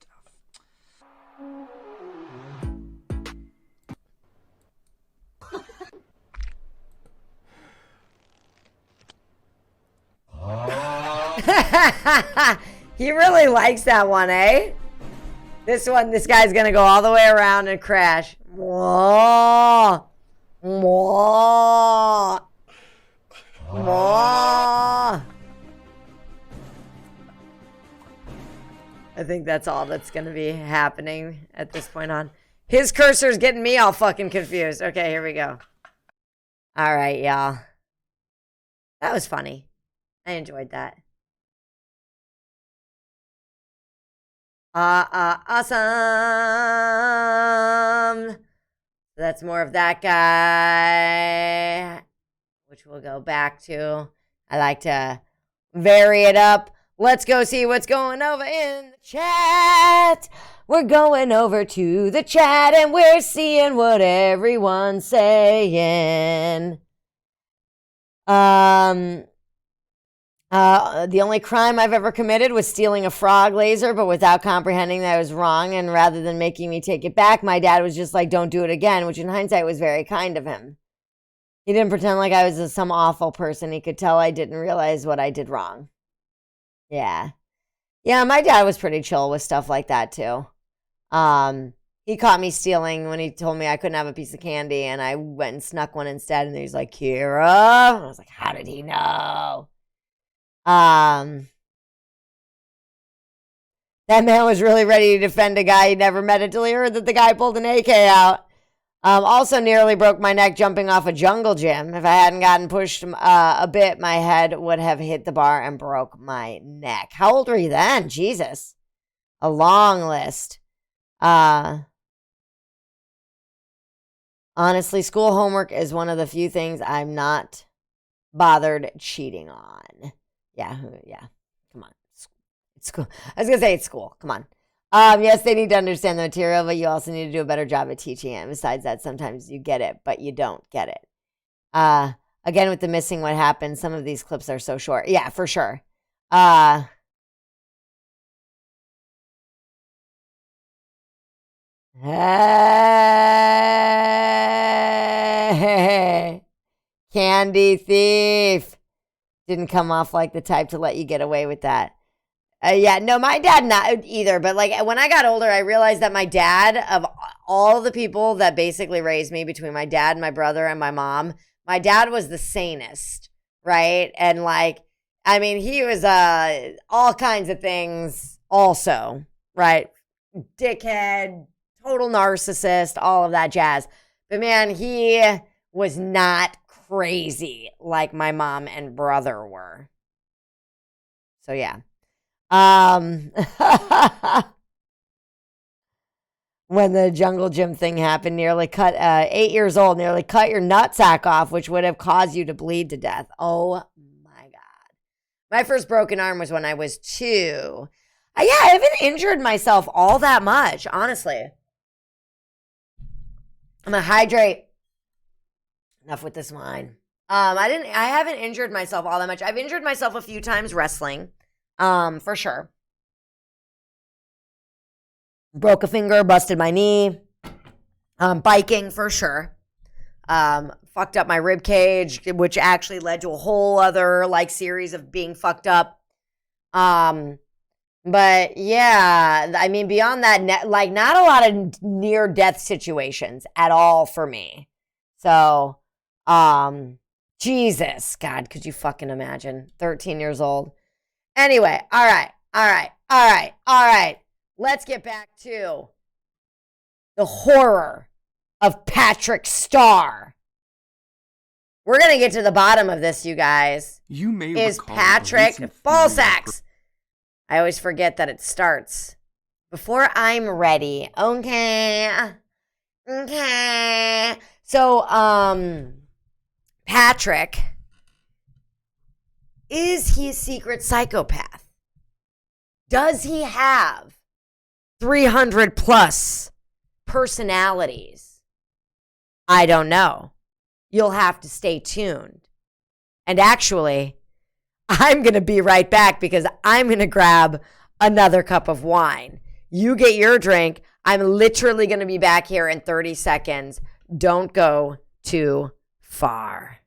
He really likes that one, eh? This guy's gonna go all the way around and crash. Whoa. Whoa. Whoa. I think that's all that's gonna be happening at this point on. His cursor's getting me all fucking confused. Okay, here we go. All right, y'all. That was funny. I enjoyed that. Awesome. That's more of that guy, which we'll go back to. I like to vary it up. Let's go see what's going over in the chat. We're going over to the chat and we're seeing what everyone's saying. The only crime I've ever committed was stealing a frog laser, but without comprehending that I was wrong. And rather than making me take it back, my dad was just like, don't do it again, which in hindsight was very kind of him. He didn't pretend like I was some awful person. He could tell I didn't realize what I did wrong. Yeah. Yeah, my dad was pretty chill with stuff like that too. He caught me stealing when he told me I couldn't have a piece of candy, and I went and snuck one instead, and he's like, Kira? And I was like, how did he know? That man was really ready to defend a guy he never met until he heard that the guy pulled an AK out. Also nearly broke my neck jumping off a jungle gym. If I hadn't gotten pushed a bit, my head would have hit the bar and broke my neck. How old were you then? Jesus. A long list. Honestly, school homework is one of the few things I'm not bothered cheating on. Yeah. Come on. It's school. I was going to say it's school. Come on. Yes, they need to understand the material, but you also need to do a better job at teaching it. And besides that, sometimes you get it, but you don't get it. Again, with the missing what happened, some of these clips are so short. Yeah, for sure. Hey, Candy Thief. Didn't come off like the type to let you get away with that. Yeah, no, my dad not either. But like when I got older, I realized that my dad, of all the people that basically raised me, between my dad and my brother and my mom, my dad was the sanest, right? And like, I mean, he was all kinds of things also, right? Dickhead, total narcissist, all of that jazz. But man, he was not crazy like my mom and brother were. So yeah. When the jungle gym thing happened, nearly cut 8 years old, nearly cut your nutsack off, which would have caused you to bleed to death. Oh my God. My first broken arm was when I was 2. Yeah, I haven't injured myself all that much, honestly. I'm gonna hydrate. Enough with this wine. I haven't injured myself all that much. I've injured myself a few times wrestling. For sure. Broke a finger, busted my knee. Biking for sure. Fucked up my rib cage, which actually led to a whole other like series of being fucked up. But yeah, I mean, beyond that, like not a lot of near death situations at all for me. So, Jesus, God, could you fucking imagine? 13 years old. Anyway, all right. Let's get back to the horror of Patrick Starr. We're going to get to the bottom of this, you guys. You may Is recall Patrick a recent Ballsacks. I always forget that it starts before I'm ready. Okay. So, Patrick, is he a secret psychopath? Does he have 300 plus personalities? I don't know. You'll have to stay tuned. And actually, I'm going to be right back because I'm going to grab another cup of wine. You get your drink. I'm literally going to be back here in 30 seconds. Don't go too far.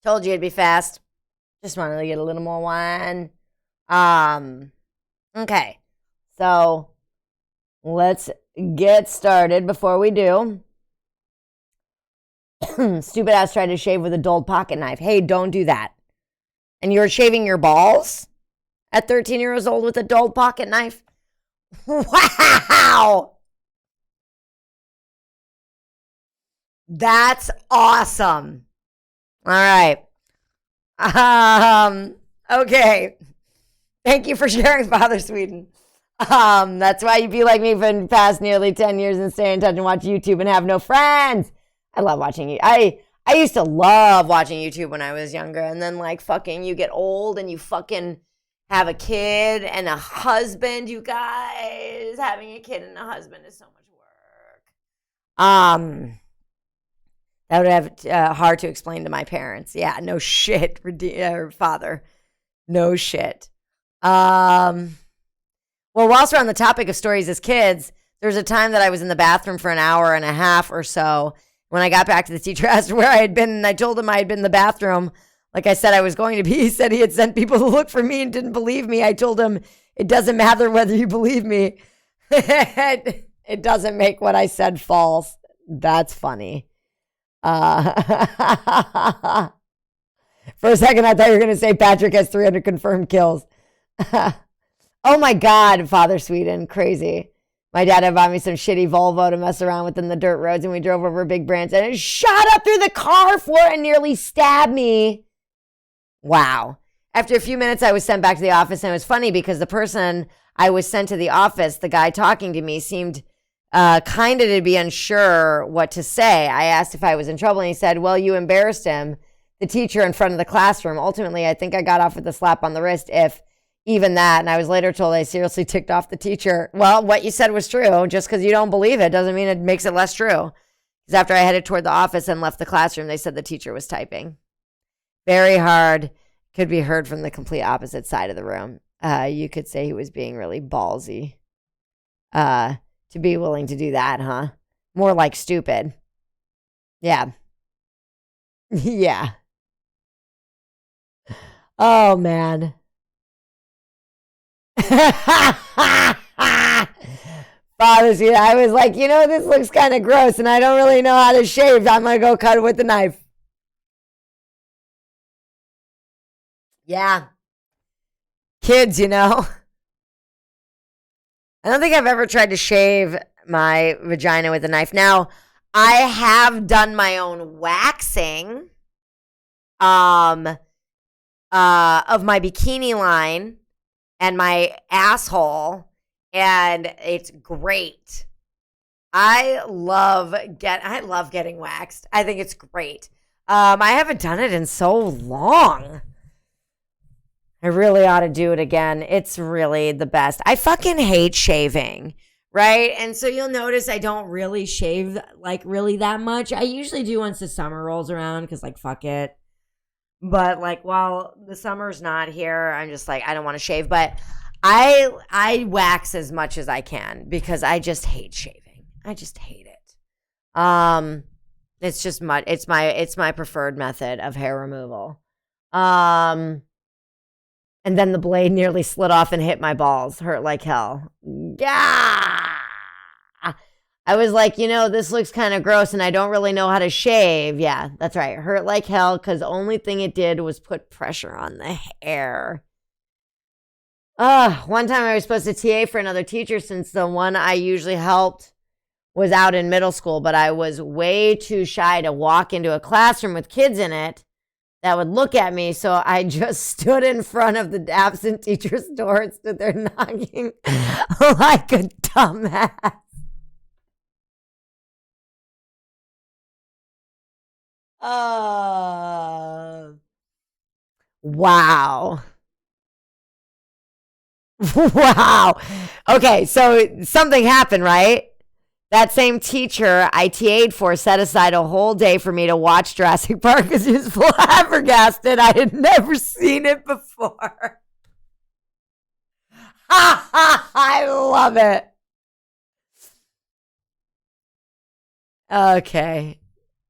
Told you it'd be fast. Just wanted to get a little more wine. Okay. So let's get started. Before we do, stupid ass tried to shave with a dulled pocket knife. Hey, don't do that. And you're shaving your balls at 13 years old with a dulled pocket knife? Wow. That's awesome. All right. Okay. Thank you for sharing, Father Sweden. That's why you be like me for the past nearly 10 years and stay in touch and watch YouTube and have no friends. I love watching you. I used to love watching YouTube when I was younger, and then like fucking you get old and you fucking have a kid and a husband, you guys. Having a kid and a husband is so much work. That would have hard to explain to my parents. Yeah, no shit, father. No shit. Well, whilst we're on the topic of stories as kids, there's a time that I was in the bathroom for an hour and a half or so. When I got back to the teacher, asked where I had been, and I told him I had been in the bathroom. Like I said I was going to be. He said he had sent people to look for me and didn't believe me. I told him, it doesn't matter whether you believe me. It doesn't make what I said false. That's funny. For a second, I thought you were going to say Patrick has 300 confirmed kills. Oh my God, Father Sweden, crazy. My dad had bought me some shitty Volvo to mess around with in the dirt roads, and we drove over a big branch, and it shot up through the car floor and nearly stabbed me. Wow. After a few minutes, I was sent back to the office, and it was funny because the person I was sent to the office, the guy talking to me, seemed kind of to be unsure what to say. I asked if I was in trouble, and he said, well, you embarrassed him, the teacher, in front of the classroom. Ultimately, I think I got off with a slap on the wrist, if even that. And I was later told I seriously ticked off the teacher. Well, what you said was true. Just because you don't believe it doesn't mean it makes it less true. Because after I headed toward the office and left the classroom, they said the teacher was typing. Very hard. Could be heard from the complete opposite side of the room. You could say he was being really ballsy. To be willing to do that, huh? More like stupid. Yeah. Yeah. Oh, man. Father's, I was like, this looks kind of gross and I don't really know how to shave. I'm going to go cut it with the knife. Yeah. Kids, I don't think I've ever tried to shave my vagina with a knife. Now, I have done my own waxing of my bikini line and my asshole, and it's great. I love getting waxed. I think it's great. I haven't done it in so long. I really ought to do it again. It's really the best. I fucking hate shaving, right? And so you'll notice I don't really shave like really that much. I usually do once the summer rolls around because like fuck it. But like while the summer's not here, I'm just like I don't want to shave. But I wax as much as I can because I just hate shaving. I just hate it. It's just it's my preferred method of hair removal. And then the blade nearly slid off and hit my balls. Hurt like hell. Yeah. I was like, this looks kind of gross and I don't really know how to shave. Yeah, that's right. Hurt like hell because the only thing it did was put pressure on the hair. One time I was supposed to TA for another teacher since the one I usually helped was out in middle school, but I was way too shy to walk into a classroom with kids in it that would look at me, so I just stood in front of the absent teacher's door and stood there knocking like a dumbass. Wow. Wow. Okay, so something happened, right? That same teacher I TA'd for set aside a whole day for me to watch Jurassic Park because he was flabbergasted. I had never seen it before. I love it. Okay.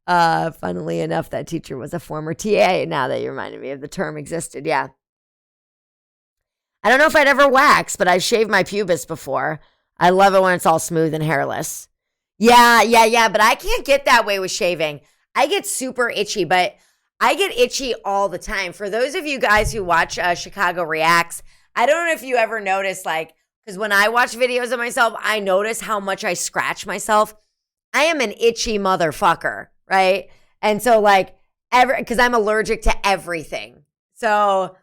Funnily enough, that teacher was a former TA now that you reminded me of the term existed. Yeah. I don't know if I'd ever wax, but I've shaved my pubis before. I love it when it's all smooth and hairless. Yeah, but I can't get that way with shaving. I get super itchy, but I get itchy all the time. For those of you guys who watch Chicago Reacts, I don't know if you ever notice, like, because when I watch videos of myself, I notice how much I scratch myself. I am an itchy motherfucker, right? And so, like, because I'm allergic to everything. So,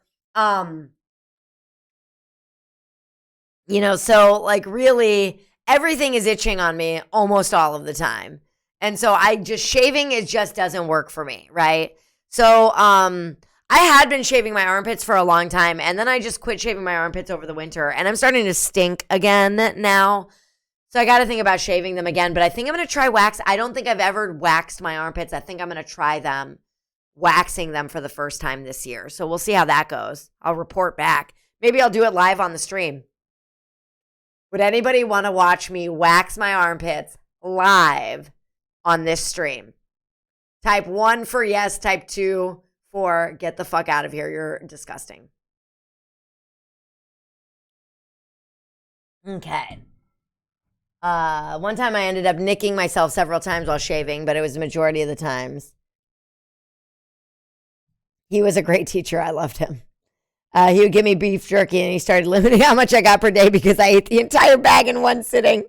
You know, so like really everything is itching on me almost all of the time. And so shaving, it just doesn't work for me, right? So I had been shaving my armpits for a long time, and then I just quit shaving my armpits over the winter, and I'm starting to stink again now. So I got to think about shaving them again, but I think I'm going to try wax. I don't think I've ever waxed my armpits. I think I'm going to try waxing them for the first time this year. So we'll see how that goes. I'll report back. Maybe I'll do it live on the stream. Would anybody want to watch me wax my armpits live on this stream? Type 1 for yes, type 2 for get the fuck out of here. You're disgusting. Okay. One time I ended up nicking myself several times while shaving, but it was the majority of the times. He was a great teacher. I loved him. He would give me beef jerky, and he started limiting how much I got per day because I ate the entire bag in one sitting.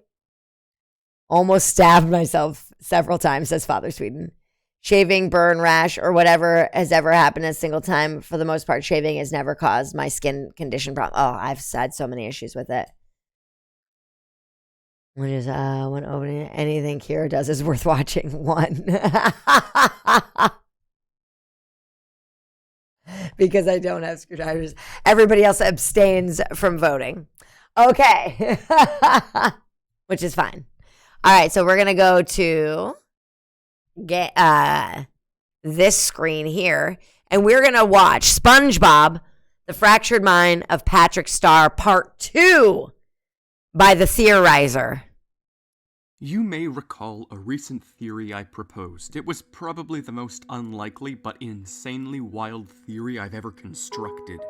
Almost stabbed myself several times, says Father Sweden. Shaving, burn, rash, or whatever has ever happened a single time. For the most part, shaving has never caused my skin condition problem. Oh, I've had so many issues with it. When opening anything Kira does is worth watching. One. Because I don't have screwdrivers. Everybody else abstains from voting. Okay. Which is fine. All right, so we're going to go to this screen here, and we're going to watch SpongeBob, The Fractured Mind of Patrick Star, Part 2 by The Theorizer. You may recall a recent theory I proposed. It was probably the most unlikely but insanely wild theory I've ever constructed.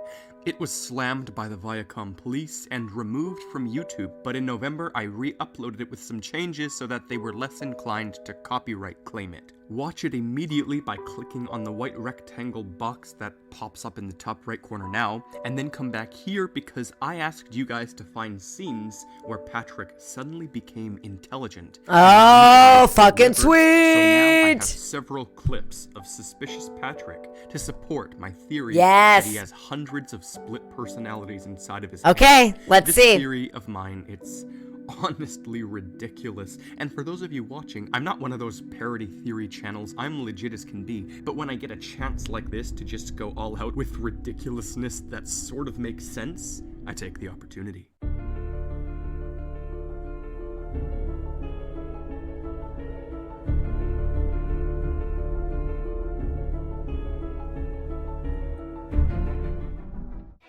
It was slammed by the Viacom police and removed from YouTube, but in November I re-uploaded it with some changes so that they were less inclined to copyright claim it. Watch it immediately by clicking on the white rectangle box that pops up in the top right corner now, and then come back here because I asked you guys to find scenes where Patrick suddenly became intelligent. Oh, fucking sweet! So now I have several clips of suspicious Patrick to support my theory Yes. that he has hundreds of split personalities inside of his Okay, head. let's This see. theory of mine, it's honestly ridiculous. And for those of you watching, I'm not one of those parody theory channels. I'm legit as can be. But when I get a chance like this to just go all out with ridiculousness that sort of makes sense, I take the opportunity.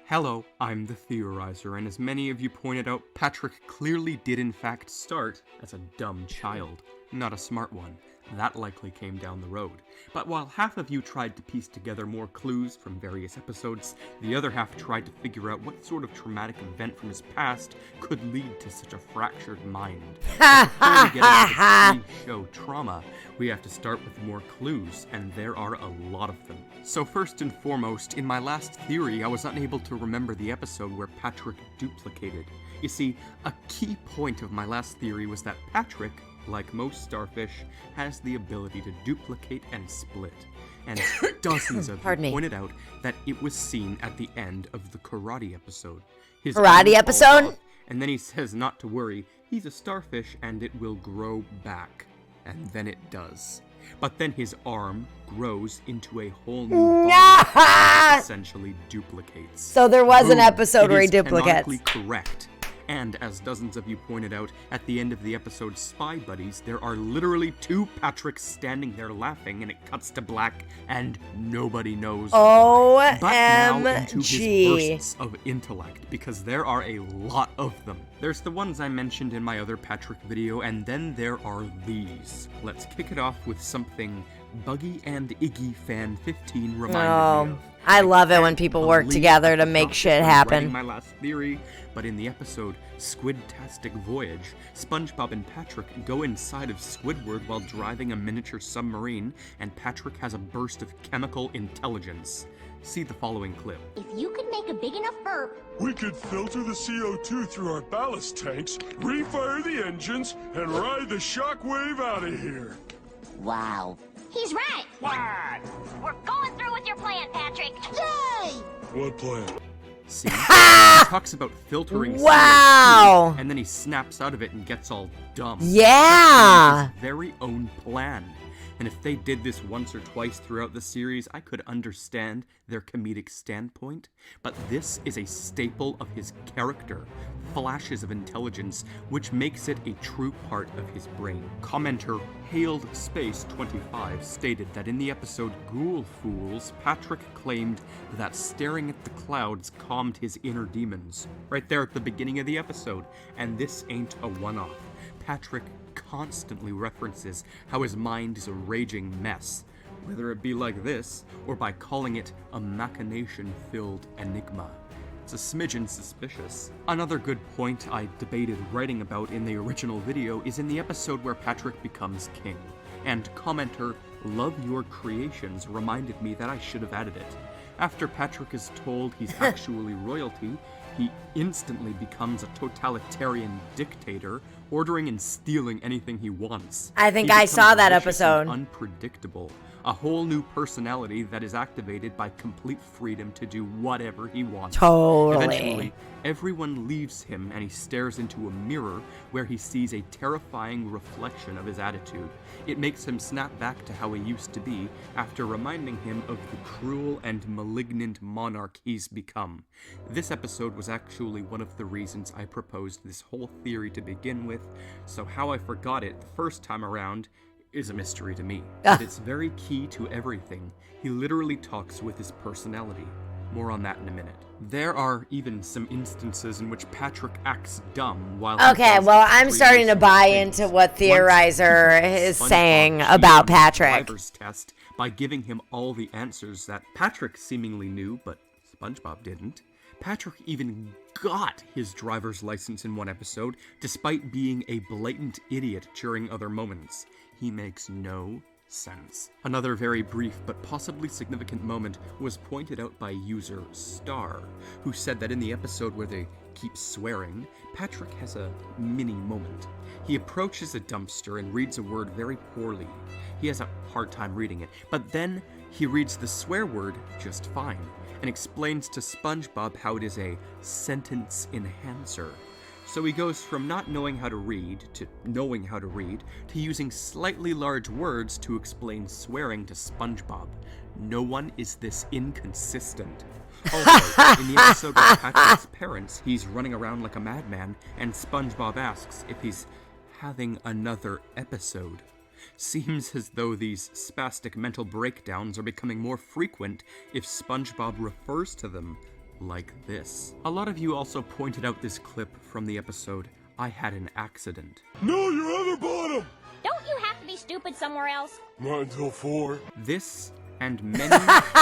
Hello, I'm the Theorizer, and as many of you pointed out, Patrick clearly did in fact start as a dumb child, not a smart one. That likely came down the road. But while half of you tried to piece together more clues from various episodes, the other half tried to figure out what sort of traumatic event from his past could lead to such a fractured mind. Before we get into the pre-show trauma, we have to start with more clues, and there are a lot of them. So first and foremost, in my last theory, I was unable to remember the episode where Patrick duplicated. You see, a key point of my last theory was that Patrick, like most starfish, has the ability to duplicate and split. And dozens of you pointed out that it was seen at the end of the karate episode. His Karate arm episode? falls off, and then he says not to worry, he's a starfish and it will grow back. And then it does. But then his arm grows into a whole new body that essentially duplicates. So there was an Boom. episode where he It is duplicates. canonically correct. And as dozens of you pointed out, at the end of the episode Spy Buddies, there are literally two Patricks standing there laughing, and it cuts to black, and nobody knows why. But now into his OMG. bursts of intellect, because there are a lot of them. There's the ones I mentioned in my other Patrick video, and then there are these. Let's kick it off with something Buggy and Iggy Fan 15 reminded me of. I love it when people work together to make shit happen. My last theory, but in the episode Squid-tastic Voyage, SpongeBob and Patrick go inside of Squidward while driving a miniature submarine, and Patrick has a burst of chemical intelligence. See the following clip. If you could make a big enough burp, We could filter the CO2 through our ballast tanks, refire the engines, and ride the shockwave out of here. wow. He's right. What? We're going through with your plan, Patrick. Yay! What plan? See? He talks about filtering Wow. CO2, and then he snaps out of it and gets all dumb. Yeah. His very own plan. And if they did this once or twice throughout the series, I could understand their comedic standpoint. But this is a staple of his character, flashes of intelligence, which makes it a true part of his brain. Commenter Hailed Space 25 stated that in the episode Ghoul Fools, Patrick claimed that staring at the clouds calmed his inner demons. Right there at the beginning of the episode. And this ain't a one-off. Patrick constantly references how his mind is a raging mess, whether it be like this, or by calling it a machination-filled enigma. It's a smidgen suspicious. Another good point I debated writing about in the original video is in the episode where Patrick becomes king, and commenter Love Your Creations reminded me that I should have added it. After Patrick is told he's actually royalty, he instantly becomes a totalitarian dictator, ordering and stealing anything he wants. I think I saw that episode. Unpredictable. A whole new personality that is activated by complete freedom to do whatever he wants. Totally. Eventually, everyone leaves him and he stares into a mirror where he sees a terrifying reflection of his attitude. It makes him snap back to how he used to be after reminding him of the cruel and malignant monarch he's become. This episode was actually one of the reasons I proposed this whole theory to begin with, so how I forgot it the first time around is a mystery to me. But it's very key to everything. He literally talks with his personality. More on that in a minute. There are even some instances in which Patrick acts dumb while Okay, well, I'm starting to buy into what Theorizer is saying about Patrick. Driver's test by giving him all the answers that Patrick seemingly knew, but SpongeBob didn't. Patrick even got his driver's license in one episode, despite being a blatant idiot during other moments. He makes no sense. Another very brief but possibly significant moment was pointed out by user Star, who said that in the episode where they keep swearing, Patrick has a mini moment. He approaches a dumpster and reads a word very poorly. He has a hard time reading it, but then he reads the swear word just fine, and explains to SpongeBob how it is a sentence enhancer. So he goes from not knowing how to read to knowing how to read to using slightly large words to explain swearing to SpongeBob. No one is this inconsistent. Also, in the episode with Patrick's parents, he's running around like a madman, and SpongeBob asks if he's having another episode. Seems as though these spastic mental breakdowns are becoming more frequent if SpongeBob refers to them like this. A lot of you also pointed out this clip from the episode I Had an Accident. No, your other bottom! Don't you have to be stupid somewhere else? Not until 4. This and many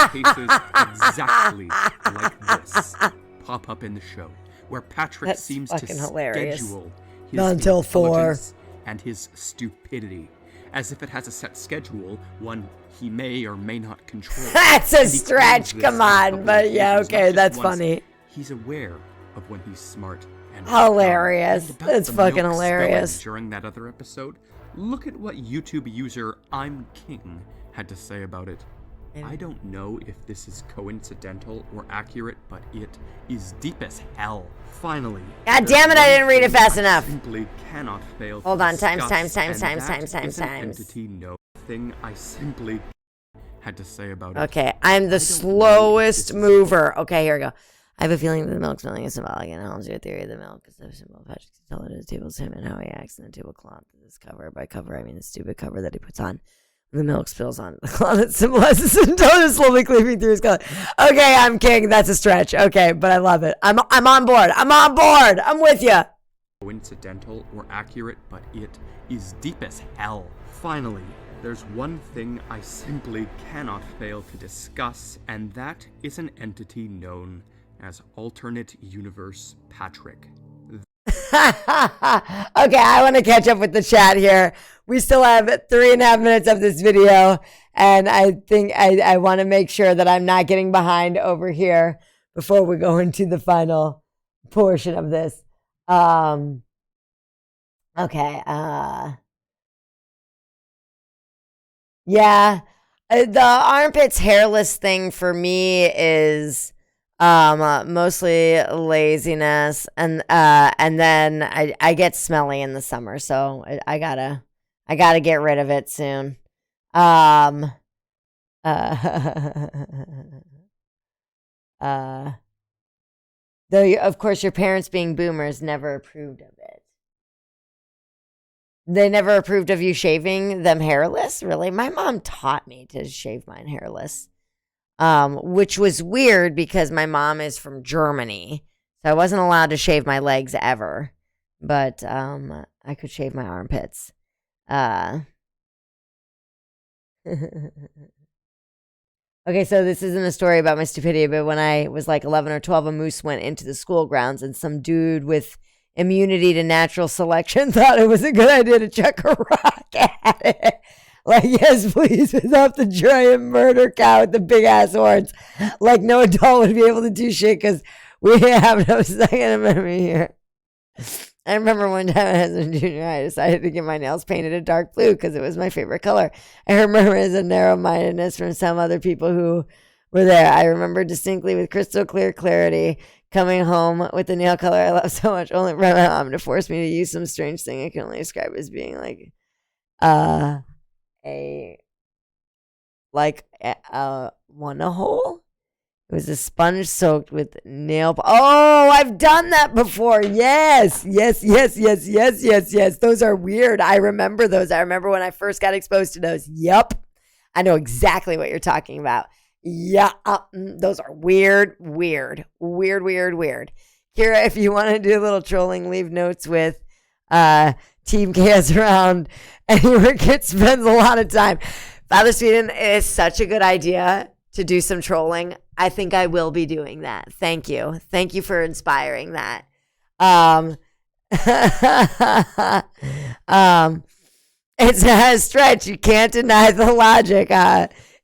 cases exactly like this pop up in the show, where Patrick That's seems to hilarious. schedule his Not until 4. intelligence and his stupidity, as if it has a set schedule, one he may or may not control. That's a And he stretch, claims this come in a on, couple but of yeah, pages, okay, not just that's once. funny. He's aware of when he's smart and Hilarious. dumb. And about That's the fucking milk hilarious. spilling during that other episode, look at what YouTube user I'm King had to say about it. I don't know if this is coincidental or accurate, but it is deep as hell. Finally. God damn it, I didn't read it fast I enough. simply cannot fail Hold to on, times, discuss, times, and times, that times, is an times. entity no thing I simply had to say about it. Okay, I'm the slowest mover. Okay, here we go. I have a feeling that the milk smelling is symbolic analogy or theory of the milk is so simple. Patrick's intelligence tables him and how he acts in the table cloth. This cover by cover, I mean the stupid cover that he puts on. The milk spills on the cloth that symbolizes intelligence slowly cleaving through his color. Okay, I'm king. That's a stretch. Okay, but I love it. I'm on board. I'm on board. I'm with you. Coincidental or accurate, but it is deep as hell. Finally, there's one thing I simply cannot fail to discuss, and that is an entity known as Alternate Universe Patrick. Okay, I want to catch up with the chat here. We still have 3.5 minutes of this video, and I think I want to make sure that I'm not getting behind over here before we go into the final portion of this. Okay. Yeah, the armpits hairless thing for me is Mostly laziness, and then I get smelly in the summer, so I gotta get rid of it soon. Uh, though of course your parents being boomers never approved of it. They never approved of you shaving them hairless? Really? My mom taught me to shave mine hairless. Which was weird because my mom is from Germany. So I wasn't allowed to shave my legs ever. But I could shave my armpits. Okay, so this isn't a story about my stupidity, but when I was like 11 or 12, a moose went into the school grounds and some dude with immunity to natural selection thought it was a good idea to chuck a rock at it. Like, yes, please, without the giant murder cow with the big ass horns. Like, no adult would be able to do shit because we have no Second Amendment here. I remember one time as a junior high, I decided to get my nails painted a dark blue because it was my favorite color. I heard murmurs of narrow-mindedness from some other people who were there. I remember distinctly with crystal clear clarity coming home with the nail color I love so much, only for my mom to force me to use some strange thing I can only describe as being like a hole. It was a sponge soaked with nail. Oh, I've done that before. Yes. Those are weird. I remember those. I remember when I first got exposed to those. Yep. I know exactly what you're talking about. Yeah. Those are weird. Kira, if you want to do a little trolling, leave notes with Team Chaos around. Anywhere kid spends a lot of time. Father Sweden, it is such a good idea to do some trolling. I think I will be doing that. Thank you. Thank you for inspiring that. It's a stretch. You can't deny the logic.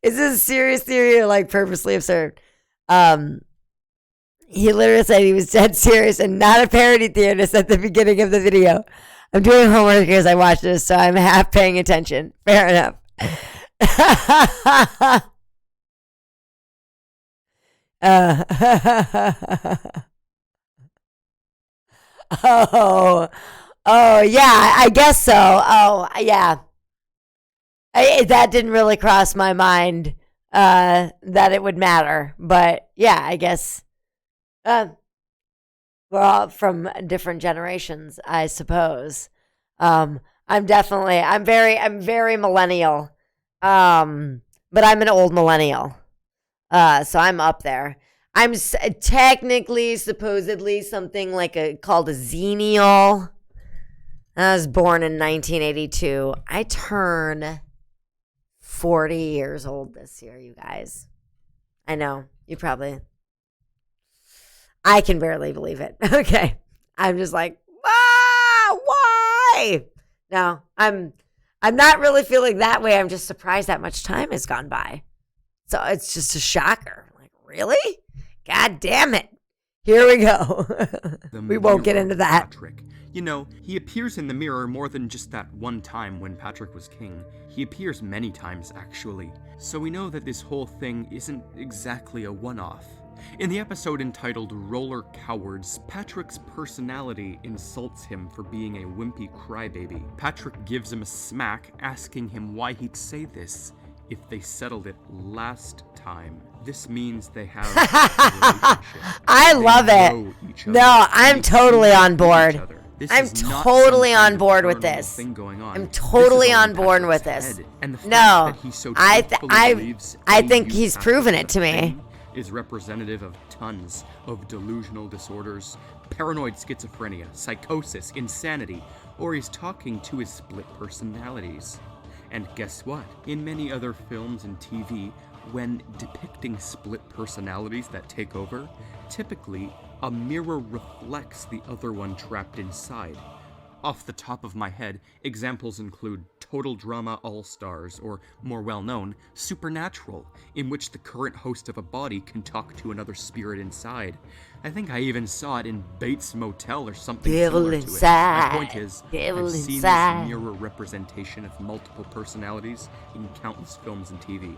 Is this a serious theory or like purposely absurd? He literally said he was dead serious and not a parody theorist at the beginning of the video. I'm doing homework because I watched this, so I'm half paying attention. Fair enough. Oh, yeah, I guess so. Oh, yeah. That didn't really cross my mind that it would matter. But yeah, I guess we're all from different generations, I suppose. I'm very millennial. But I'm an old millennial. So I'm up there. I'm technically, supposedly, something like called a xennial. I was born in 1982. I turn 40 years old this year, you guys. I know. You probably... I can barely believe it. Okay. I'm just like, why? No, I'm not really feeling that way. I'm just surprised that much time has gone by. So it's just a shocker. Like, really? God damn it. Here we go. We won't get into that. Patrick. You know, he appears in the mirror more than just that one time when Patrick was king. He appears many times, actually. So we know that this whole thing isn't exactly a one-off. In the episode entitled Roller Cowards, Patrick's personality insults him for being a wimpy crybaby. Patrick gives him a smack, asking him why he'd say this if they settled it last time. This means they have a relationship. I love it. No, I'm totally on board. I'm totally on board with this. I'm totally on board with this. No, I think he's proven it to me. Is representative of tons of delusional disorders, paranoid schizophrenia, psychosis, insanity, or he's talking to his split personalities. And guess what? In many other films and TV, when depicting split personalities that take over, typically a mirror reflects the other one trapped inside. Off the top of my head, examples include Total Drama All-Stars, or more well-known, Supernatural, in which the current host of a body can talk to another spirit inside. I think I even saw it in Bates Motel or something similar to it. My point is, I've seen this mirror representation of multiple personalities in countless films and TV.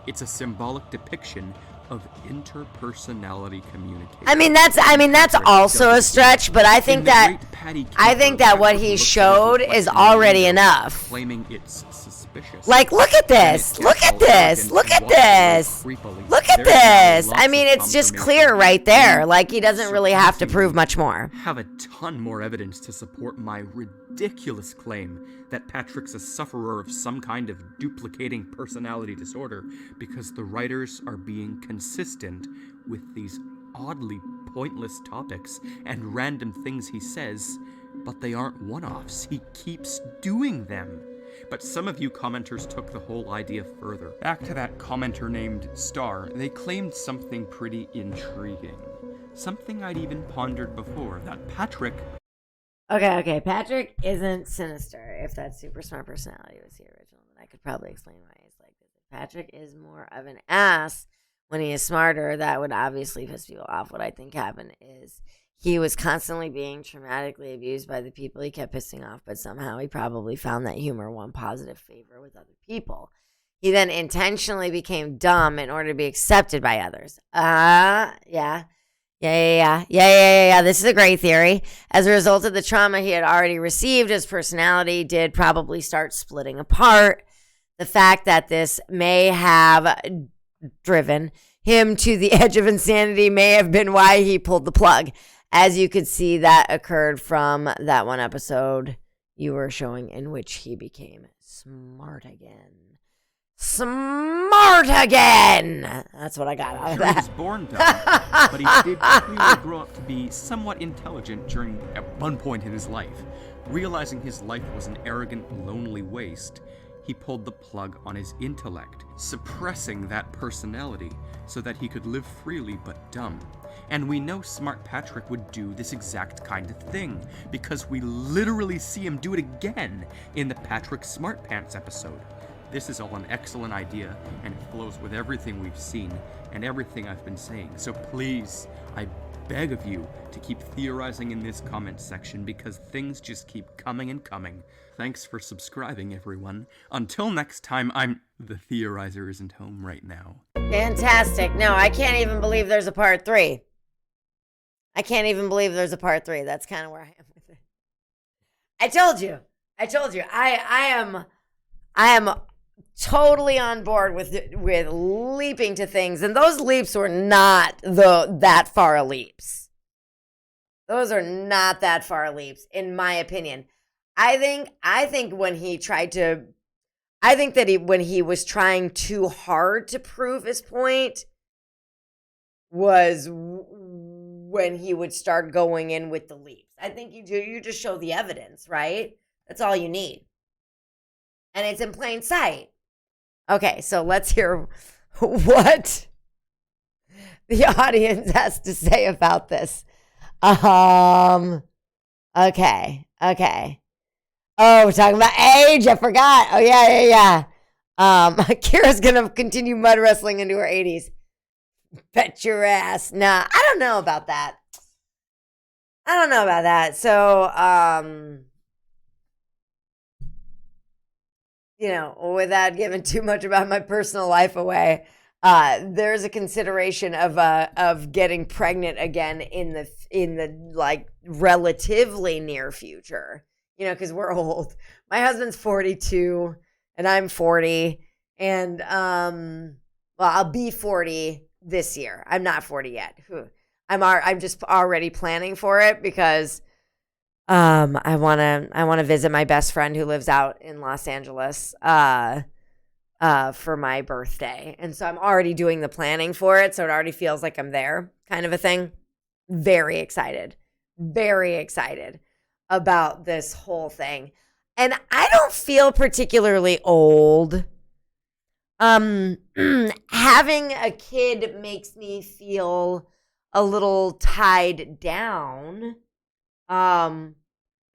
It's a symbolic depiction of interpersonality communication. I mean that's also a stretch, but I think that what he showed is already enough. Claiming it's suspicious. Like, look at this. Look at this. Look at this. Look at this. I mean, it's just clear right there. Like, he doesn't really have to prove much more. Have a ton more evidence to support my ridiculous claim that Patrick's a sufferer of some kind of duplicating personality disorder, because the writers are being consistent with these oddly pointless topics and random things he says, but they aren't one-offs. He keeps doing them. But some of you commenters took the whole idea further. Back to that commenter named Star, they claimed something pretty intriguing. Something I'd even pondered before, that Patrick... Okay, Patrick isn't sinister. If that super smart personality was the original, then I could probably explain why he's like this. If Patrick is more of an ass when he is smarter, that would obviously piss people off. What I think happened is he was constantly being traumatically abused by the people he kept pissing off, but somehow he probably found that humor won positive favor with other people. He then intentionally became dumb in order to be accepted by others. Yeah. This is a great theory. As a result of the trauma he had already received, his personality did probably start splitting apart. The fact that this may have driven him to the edge of insanity may have been why he pulled the plug. As you could see, that occurred from that one episode you were showing in which he became smart again. That's what I got out of that. He was born dumb, but he did clearly grow up to be somewhat intelligent at one point in his life. Realizing his life was an arrogant, lonely waste, he pulled the plug on his intellect, suppressing that personality so that he could live freely but dumb. And we know Smart Patrick would do this exact kind of thing, because we literally see him do it again in the Patrick Smart Pants episode. This is all an excellent idea, and it flows with everything we've seen and everything I've been saying. So please, I beg of you to keep theorizing in this comment section, because things just keep coming and coming. Thanks for subscribing, everyone. Until next time, The Theorizer isn't home right now. Fantastic. No, I can't even believe there's a part 3. That's kind of where I am with it. I told you. I am totally on board with leaping to things, and those leaps were not that far leaps. Those are not that far leaps, in my opinion. I think when he was trying too hard to prove his point was when he would start going in with the leaps. I think you just show the evidence, right? That's all you need. And it's in plain sight. Okay, so let's hear what the audience has to say about this. Okay. Oh, we're talking about age. I forgot. Oh, yeah. Kira's gonna continue mud wrestling into her 80s. Bet your ass. Nah, I don't know about that. So, without giving too much about my personal life away, there's a consideration of getting pregnant again in the like relatively near future. Because we're old. My husband's 42 and I'm 40, and I'll be 40 this year. I'm not 40 yet. I'm just already planning for it because I want to visit my best friend who lives out in Los Angeles for my birthday. And so I'm already doing the planning for it, so it already feels like I'm there, kind of a thing. Very excited about this whole thing. And I don't feel particularly old. Having a kid makes me feel a little tied down. And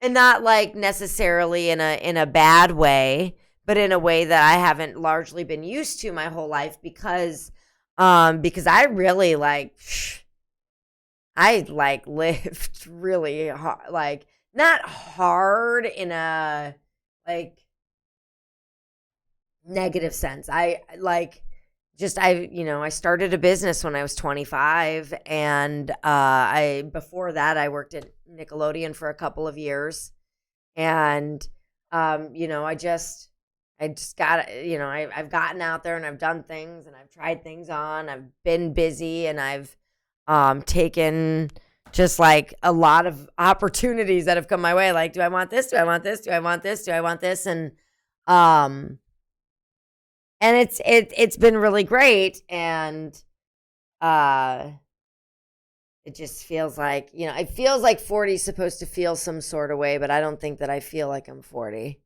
not like necessarily in a bad way, but in a way that I haven't largely been used to my whole life because I really I lived really hard, like not hard in a like negative sense. I started a business when I was 25, and before that I worked at Nickelodeon for a couple of years, and I just got, I've gotten out there and I've done things and I've tried things on. I've been busy and I've taken just like a lot of opportunities that have come my way. Like, do I want this? Do I want this? Do I want this? Do I want this? And it's been really great. And it just feels like, it feels like 40 is supposed to feel some sort of way, but I don't think that I feel like I'm 40,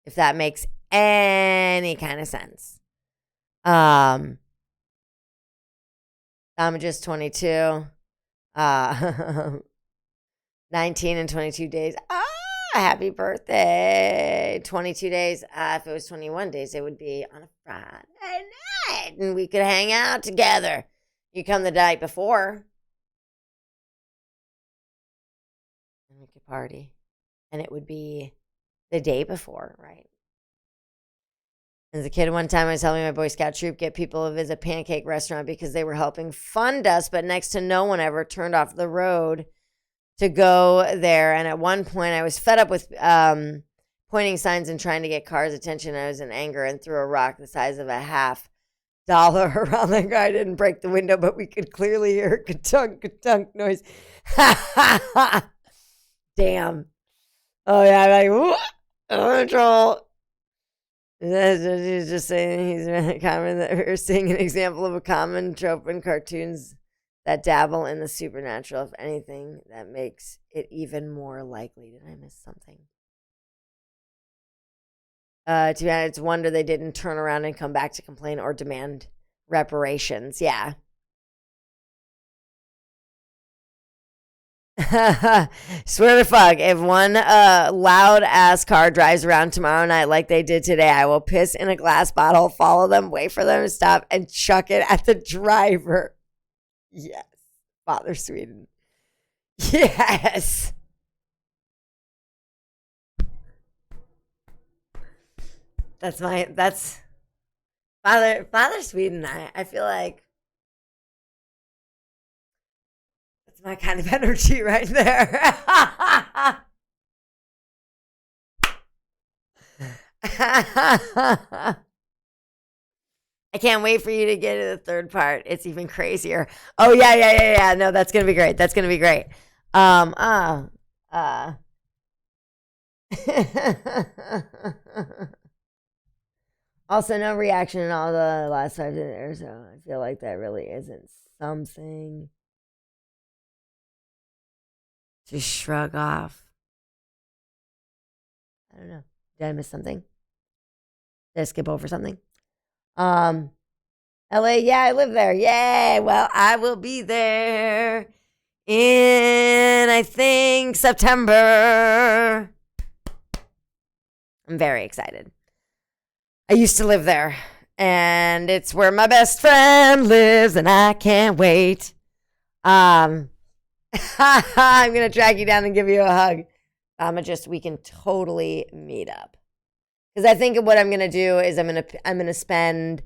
if that makes any kind of sense. I'm just 22. 19 and 22 days. Happy birthday. 22 days. If it was 21 days, it would be on a Friday night, and we could hang out together. You come the night before, and we could party. And it would be the day before, right? As a kid, one time I was helping my Boy Scout troop get people to visit a pancake restaurant because they were helping fund us, but next to no one ever turned off the road to go there. And at one point, I was fed up with pointing signs and trying to get cars' attention. I was in anger and threw a rock the size of a $50 around the guy. I didn't break the window, but we could clearly hear ka-tunk noise. Damn. Oh, yeah, I'm like, I'm in trouble. He's just saying he's common that we're seeing an example of a common trope in cartoons that dabble in the supernatural. If anything, that makes it even more likely. Did I miss something? To be honest, it's a wonder they didn't turn around and come back to complain or demand reparations. Yeah. Swear to fuck, if one loud ass car drives around tomorrow night like they did today, I will piss in a glass bottle, follow them, wait for them to stop, and chuck it at the driver. Yes. Father Sweden. Yes. That's Father Sweden. I feel like that's my kind of energy right there. I can't wait for you to get to the third part. It's even crazier. Oh yeah. No, that's gonna be great. That's gonna be great. Also, no reaction in all the last 5 minutes, so I feel like that really isn't something to shrug off. I don't know. Did I miss something? Did I skip over something? LA, yeah, I live there. Yay! Well, I will be there in, I think, September. I'm very excited. I used to live there, and it's where my best friend lives, and I can't wait. I'm gonna track you down and give you a hug. We can totally meet up. Because I think what I'm gonna do is I'm gonna spend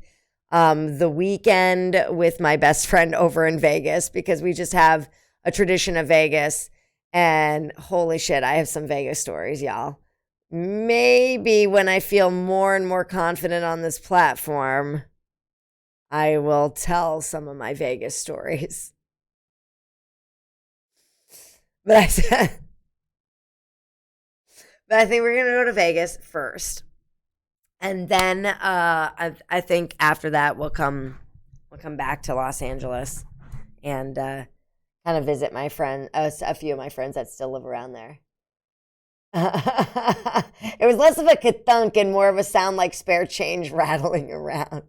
the weekend with my best friend over in Vegas, because we just have a tradition of Vegas, and holy shit, I have some Vegas stories, y'all. Maybe when I feel more and more confident on this platform, I will tell some of my Vegas stories. But I think we're gonna go to Vegas first, and then I think after that we'll come back to Los Angeles and kind of visit my friend, a few of my friends that still live around there. It was less of a ka-thunk and more of a sound like spare change rattling around.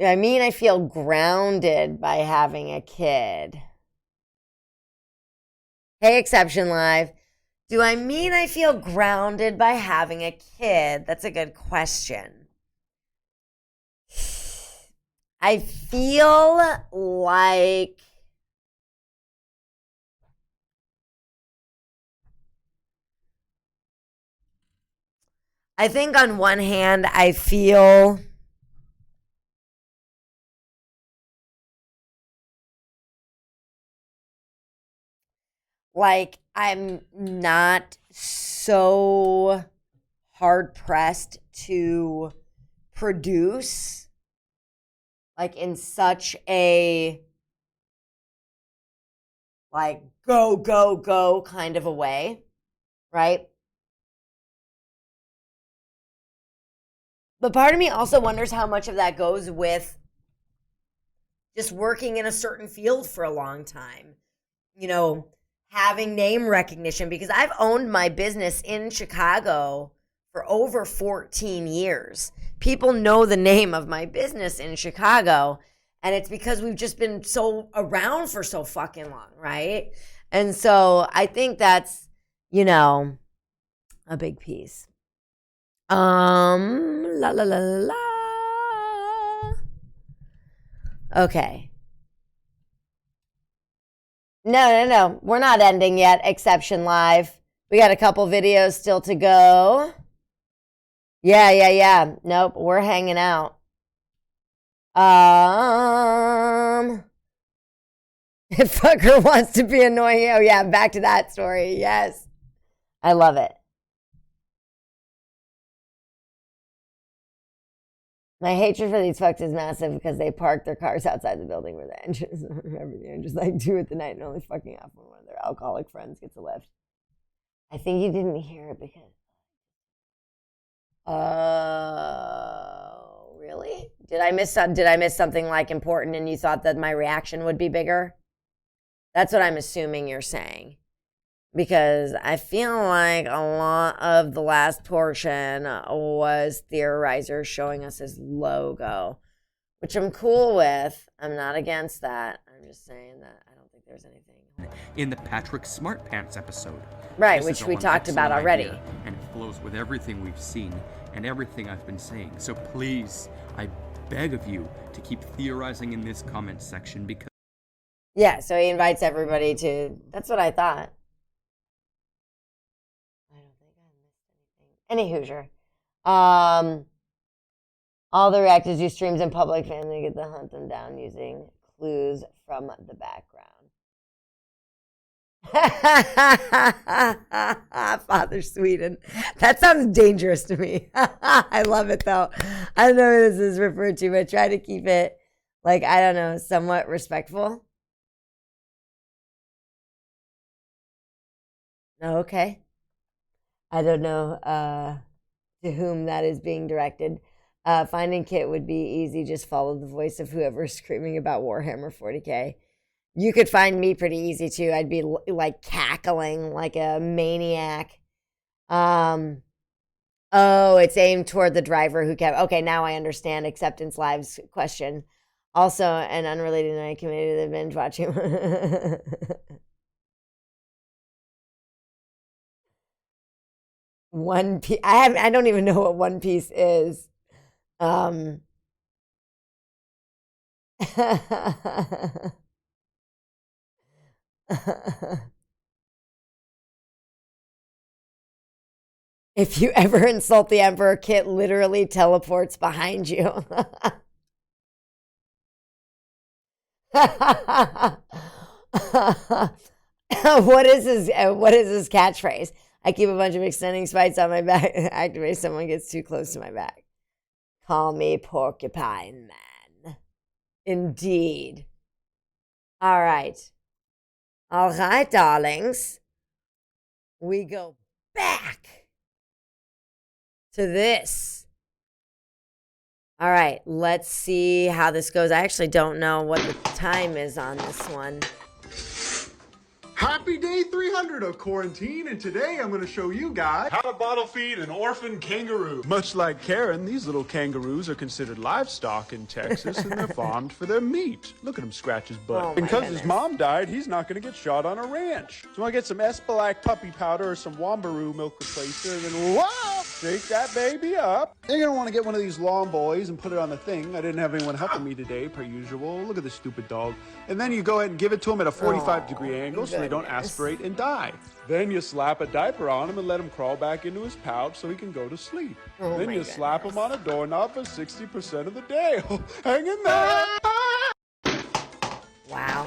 I mean, I feel grounded by having a kid. Hey, Exception Live. Do I mean I feel grounded by having a kid? That's a good question. I feel like I think on one hand, I feel like I'm not so hard pressed to produce like in such a like go, go, go kind of a way, right? But part of me also wonders how much of that goes with just working in a certain field for a long time. You know, having name recognition, because I've owned my business in Chicago for over 14 years. People know the name of my business in Chicago, and it's because we've just been so around for so fucking long, right? And so I think that's, you know, a big piece. La la la la. Okay. No. We're not ending yet. Exception Live. We got a couple videos still to go. Yeah. Nope, we're hanging out. If fucker wants to be annoying. Oh yeah, back to that story. Yes. I love it. My hatred for these fucks is massive because they park their cars outside the building where the engines are and everything and just like do it the night and only fucking off when one of their alcoholic friends gets a lift. I think you didn't hear it because. Oh, really? Did I miss something like important and you thought that my reaction would be bigger? That's what I'm assuming you're saying. Because I feel like a lot of the last portion was Theorizer showing us his logo, which I'm cool with. I'm not against that. I'm just saying that I don't think there's anything. In the Patrick Smart Pants episode. Right, This which is we an talked about excellent already. idea, and it flows with everything we've seen and everything I've been saying. So please, I beg of you to keep theorizing in this comment section because... Yeah, so he invites everybody to... That's what I thought. Any Hoosier. All the reactors do streams in public, and they get to hunt them down using clues from the background. Father Sweden. That sounds dangerous to me. I love it though. I don't know what this is referred to, but try to keep it like, I don't know, somewhat respectful. Okay. I don't know to whom that is being directed. Finding Kit would be easy. Just follow the voice of whoever's screaming about Warhammer 40K. You could find me pretty easy too. I'd be like cackling like a maniac. Oh, it's aimed toward the driver who kept... Okay, now I understand Acceptance Live's question. Also, an unrelated night committed to the binge watching. One Piece. I don't even know what One Piece is. If you ever insult the Emperor, Kit literally teleports behind you. What is his catchphrase? I keep a bunch of extending spikes on my back. Activate if someone gets too close to my back. Call me Porcupine Man. Indeed. All right, darlings. We go back to this. All right, let's see how this goes. I actually don't know what the time is on this one. Ha Happy day 300 of quarantine, and today I'm going to show you guys how to bottle feed an orphan kangaroo. Much like Karen, these little kangaroos are considered livestock in Texas, and they're farmed for their meat. Look at him scratch his butt. Oh, my Because goodness. his mom died, he's not going to get shot on a ranch. So you want to get some Espalac puppy powder or some Wambaroo milk replacer, and then whoa, shake that baby up. Then you're going to want to get one of these long boys and put it on the thing. I didn't have anyone helping me today, per usual. Look at this stupid dog. And then you go ahead and give it to him at a 45-degree angle so they don't aspirate and die. Then you slap a diaper on him and let him crawl back into his pouch so he can go to sleep. Oh Then my you slap him on a doorknob for 60% of the day. Hang in there. Wow.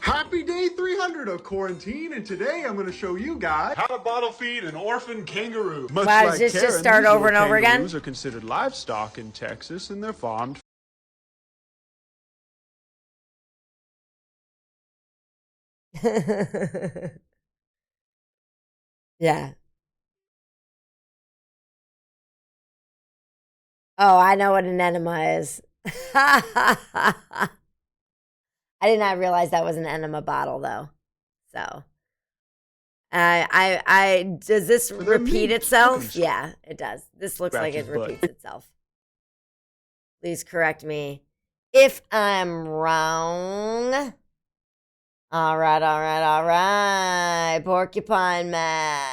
Happy day 300 of quarantine, and today I'm going to show you guys how to bottle feed an orphan kangaroo. Much Wow, like does this just Karen, start these over and little over again? kangaroos are considered livestock in Texas, and they're farmed. Yeah. Oh, I know what an enema is. I did not realize that was an enema bottle, though. So, does this their repeat meat. itself? Yeah, it does. This looks like it Scratch his butt. repeats itself. Please correct me if I'm wrong. All right. Porcupine Man.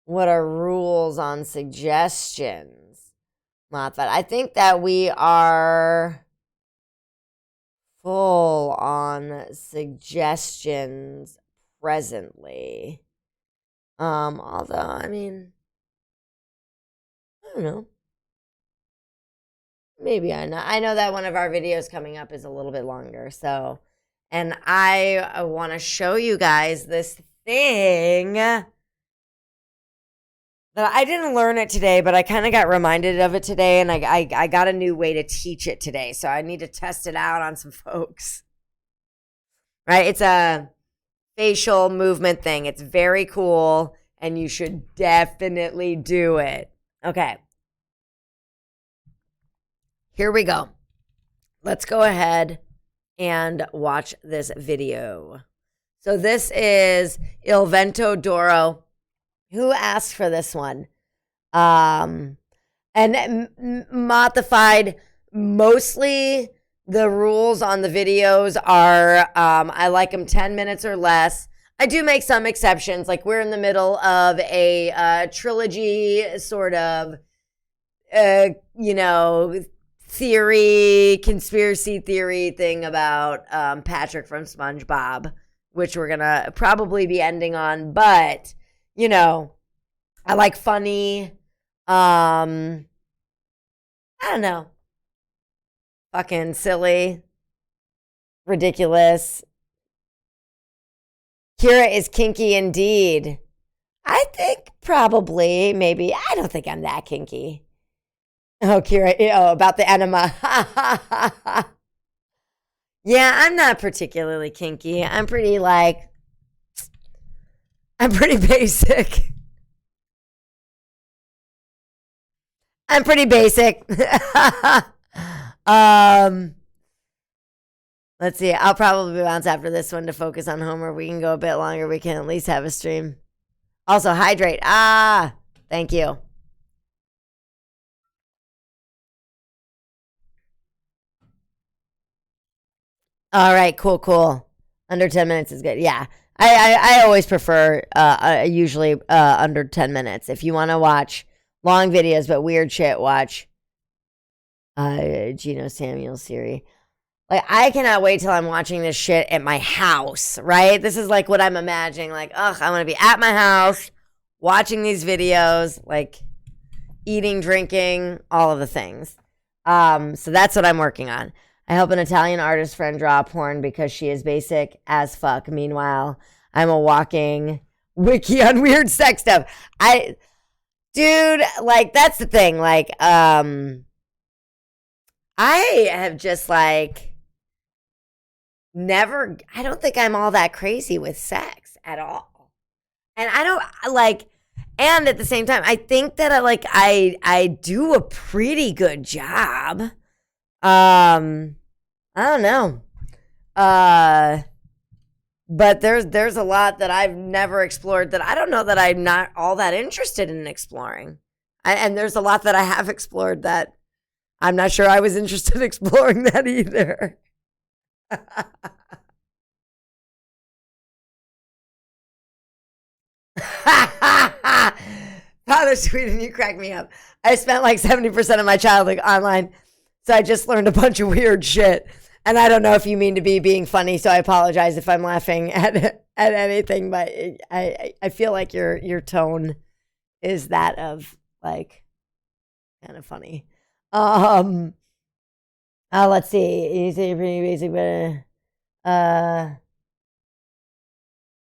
What are rules on suggestions? Not that I think that we are full on suggestions presently. Although, I mean, I don't know. Maybe I know that one of our videos coming up is a little bit longer. So, and I want to show you guys this thing that I didn't learn it today, but I kind of got reminded of it today, and I got a new way to teach it today. So I need to test it out on some folks. Right? It's a facial movement thing. It's very cool, and you should definitely do it. Okay. Here we go. Let's go ahead and watch this video. So this is Il Vento Doro. Who asked for this one? And modified, mostly the rules on the videos are, I like them 10 minutes or less. I do make some exceptions, like we're in the middle of a trilogy sort of, conspiracy theory thing about Patrick from SpongeBob, which we're gonna probably be ending on, but I like funny, I don't know, fucking silly, ridiculous. Kira is kinky indeed. I think probably, maybe. I don't think I'm that kinky. Oh, Kira, about the enema. Yeah, I'm not particularly kinky. I'm pretty basic. I'm pretty basic. Let's see. I'll probably bounce after this one to focus on Homer. We can go a bit longer. We can at least have a stream. Also, hydrate. Thank you. All right, cool. Under 10 minutes is good. Yeah. I always prefer usually under 10 minutes. If you want to watch long videos but weird shit, watch Geno Samuel series. Like, I cannot wait till I'm watching this shit at my house, right? This is like what I'm imagining. Like, I want to be at my house watching these videos, like eating, drinking, all of the things. So that's what I'm working on. I help an Italian artist friend draw porn because she is basic as fuck. Meanwhile, I'm a walking wiki on weird sex stuff. Dude, like, that's the thing. Like, I have just, like, I don't think I'm all that crazy with sex at all. And I don't, like, and at the same time, I think that I do a pretty good job. I don't know. But there's a lot that I've never explored that I don't know that I'm not all that interested in exploring. And there's a lot that I have explored that I'm not sure I was interested in exploring that either. Father Sweden, you crack me up. I spent like 70% of my childhood online, so I just learned a bunch of weird shit. And I don't know if you mean to be being funny, so I apologize if I'm laughing at anything, but I feel like your tone is that of like kind of funny. Let's see. You say you're pretty basic, but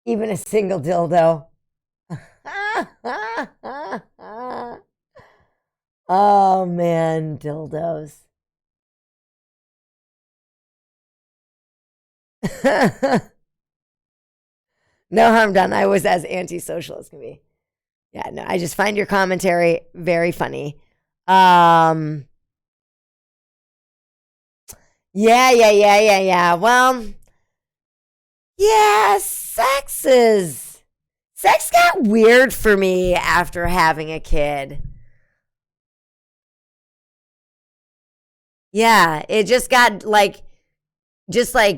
even a single dildo. Oh man, dildos. No harm done. I was as antisocial as can be. Yeah, no, I just find your commentary very funny. Yeah. Well, yeah, sex got weird for me after having a kid. Yeah, it just got like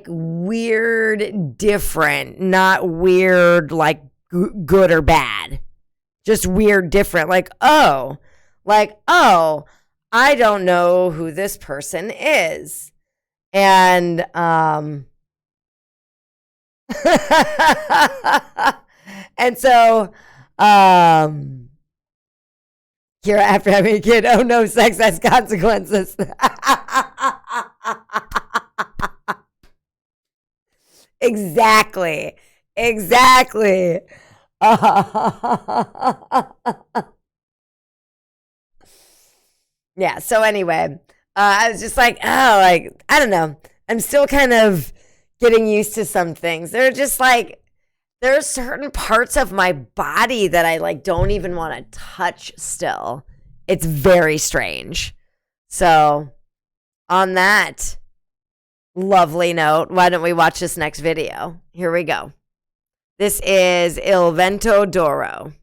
weird, different, not weird, like good or bad. Just weird, different. Like, oh, I don't know who this person is. And, and so, here after having a kid, oh no, sex has consequences. Exactly. Yeah, so anyway, I was just like, oh, like, I don't know. I'm still kind of getting used to some things. They're just like, there are certain parts of my body that I like don't even want to touch still. It's very strange. So, on that lovely note, why don't we watch this next video? Here we go. This is Il Vento d'Oro.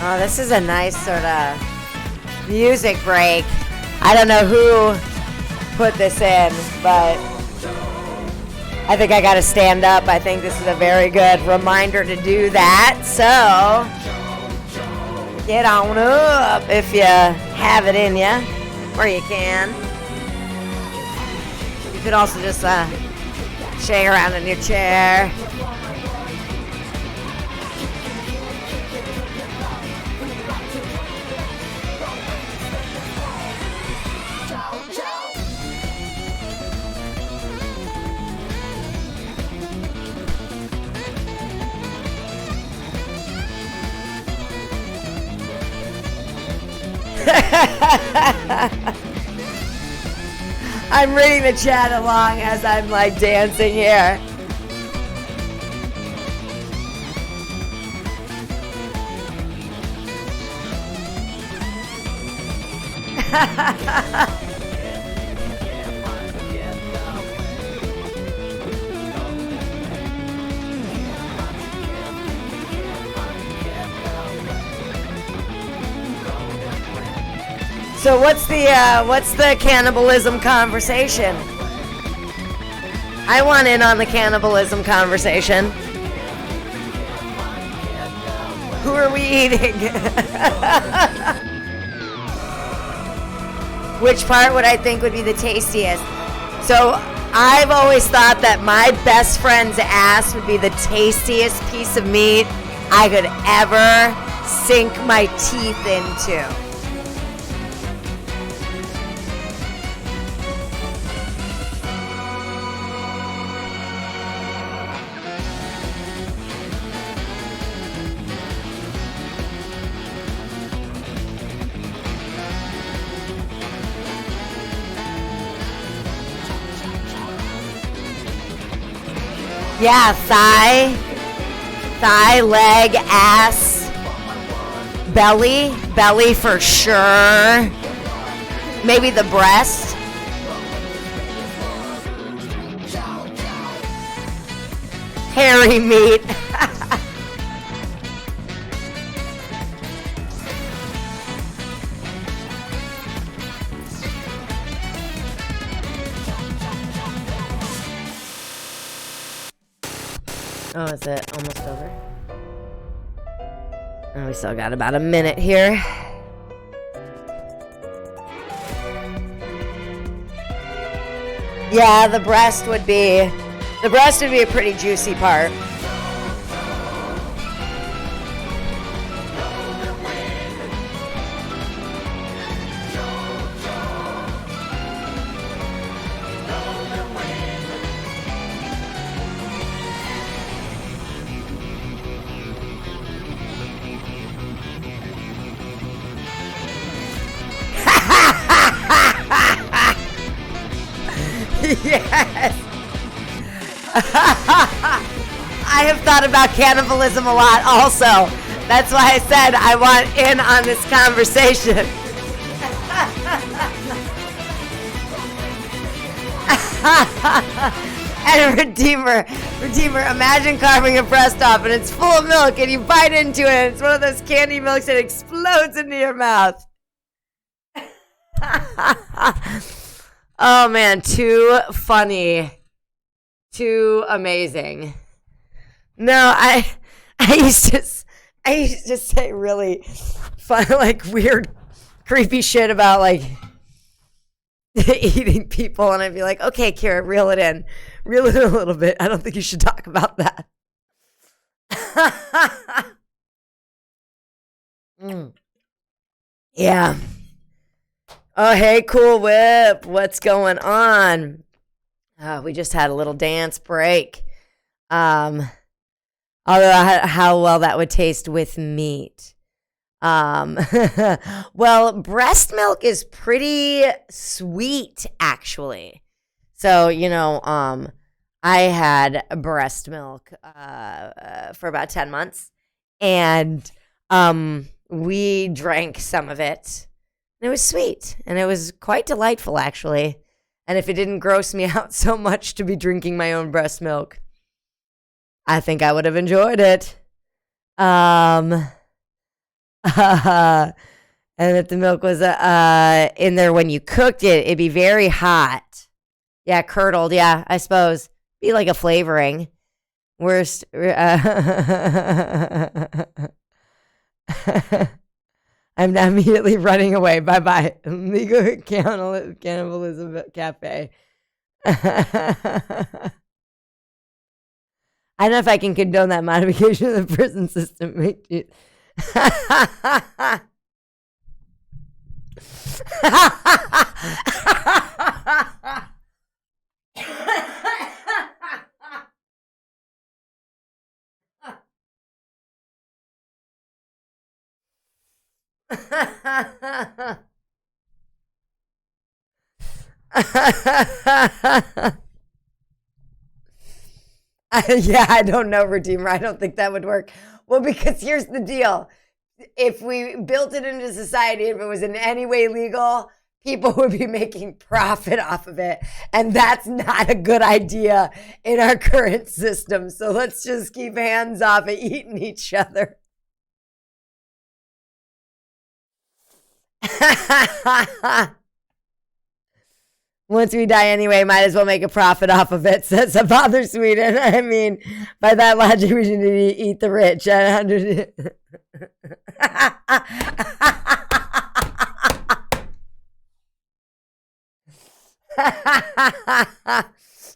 Oh, this is a nice sort of music break. I don't know who put this in, but I think I got to stand up. I think this is a very good reminder to do that. So get on up if you have it in you, or you can. You could also just shake around in your chair. I'm reading the chat along as I'm like dancing here. So what's the cannibalism conversation? I want in on the cannibalism conversation. Who are we eating? Which part would I think would be the tastiest? So I've always thought that my best friend's ass would be the tastiest piece of meat I could ever sink my teeth into. Yeah, thigh, leg, ass, belly for sure. Maybe the breast. Hairy meat. Oh, is it almost over? Oh, we still got about a minute here. Yeah, the breast would be a pretty juicy part. Yes. I have thought about cannibalism a lot also. That's why I said I want in on this conversation. And Redeemer, imagine carving a breast off and it's full of milk and you bite into it and it's one of those candy milks that explodes into your mouth. Oh man, too funny. Too amazing. No, I used to say really fun, like weird, creepy shit about like eating people, and I'd be like, okay, Kira, reel it in a little bit. I don't think you should talk about that. Yeah. Oh, hey, Cool Whip. What's going on? We just had a little dance break. Although how well that would taste with meat. Well, breast milk is pretty sweet, actually. So, I had breast milk for about 10 months. And we drank some of it. And it was sweet. And it was quite delightful, actually. And if it didn't gross me out so much to be drinking my own breast milk, I think I would have enjoyed it. And if the milk was in there when you cooked it, it'd be very hot. Yeah, curdled. Yeah, I suppose. Be like a flavoring. Worst. I'm not immediately running away. Bye-bye. Legal Cannibalism Cafe. I don't know if I can condone that modification of the prison system. Yeah, I don't know, Redeemer. I don't think that would work. Well, because here's the deal. If we built it into society, if it was in any way legal, people would be making profit off of it. And that's not a good idea in our current system. So let's just keep hands off of eating each other. Once we die anyway, might as well make a profit off of it, says the Father Sweden. I mean, by that logic, we should eat the rich.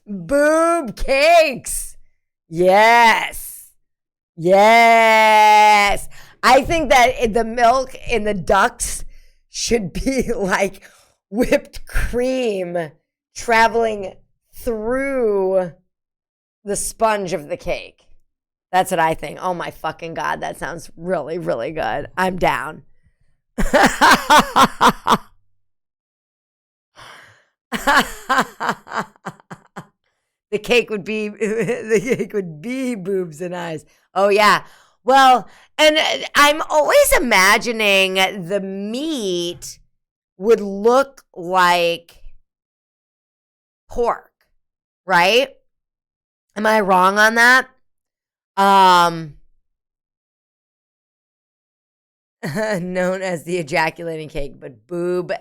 Boob cakes. Yes. Yes. I think that the milk in the ducks should be like whipped cream traveling through the sponge of the cake. That's what I think. Oh my fucking God. That sounds really, really good. I'm down. The cake would be boobs and eyes. Oh yeah. Well, and I'm always imagining the meat would look like pork, right? Am I wrong on that? Known as the ejaculating cake, but boob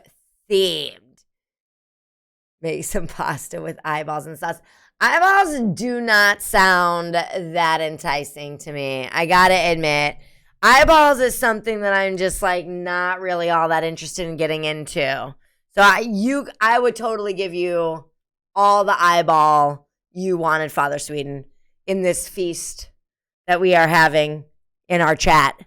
themed. Make some pasta with eyeballs and sauce. Eyeballs do not sound that enticing to me. I gotta admit, eyeballs is something that I'm just like not really all that interested in getting into. So I would totally give you all the eyeball you wanted, Father Sweden, in this feast that we are having in our chat.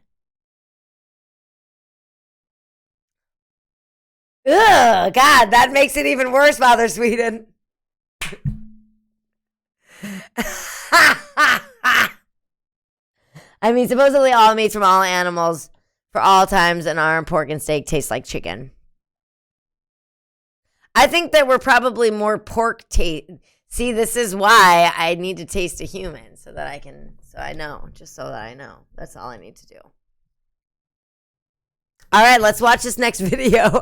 Ugh, God, that makes it even worse, Father Sweden. I mean, supposedly all meats from all animals for all times and our pork and steak taste like chicken. I think that we're probably more pork taste. See, this is why I need to taste a human so that I know, just so that I know. That's all I need to do. All right, let's watch this next video.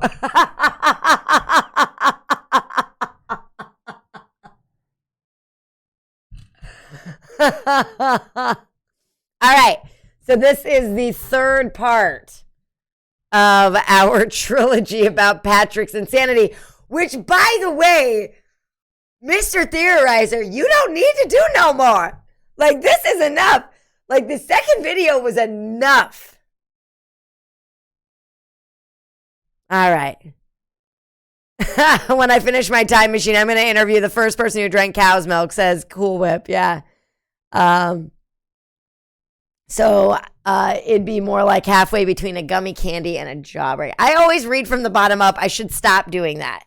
All right, so this is the third part of our trilogy about Patrick's insanity, which, by the way, Mr. Theorizer, you don't need to do no more. Like, this is enough. Like, the second video was enough. All right. When I finish my time machine, I'm going to interview the first person who drank cow's milk, says Cool Whip. Yeah. So it'd be more like halfway between a gummy candy and a jawbreaker. I always read from the bottom up. I should stop doing that.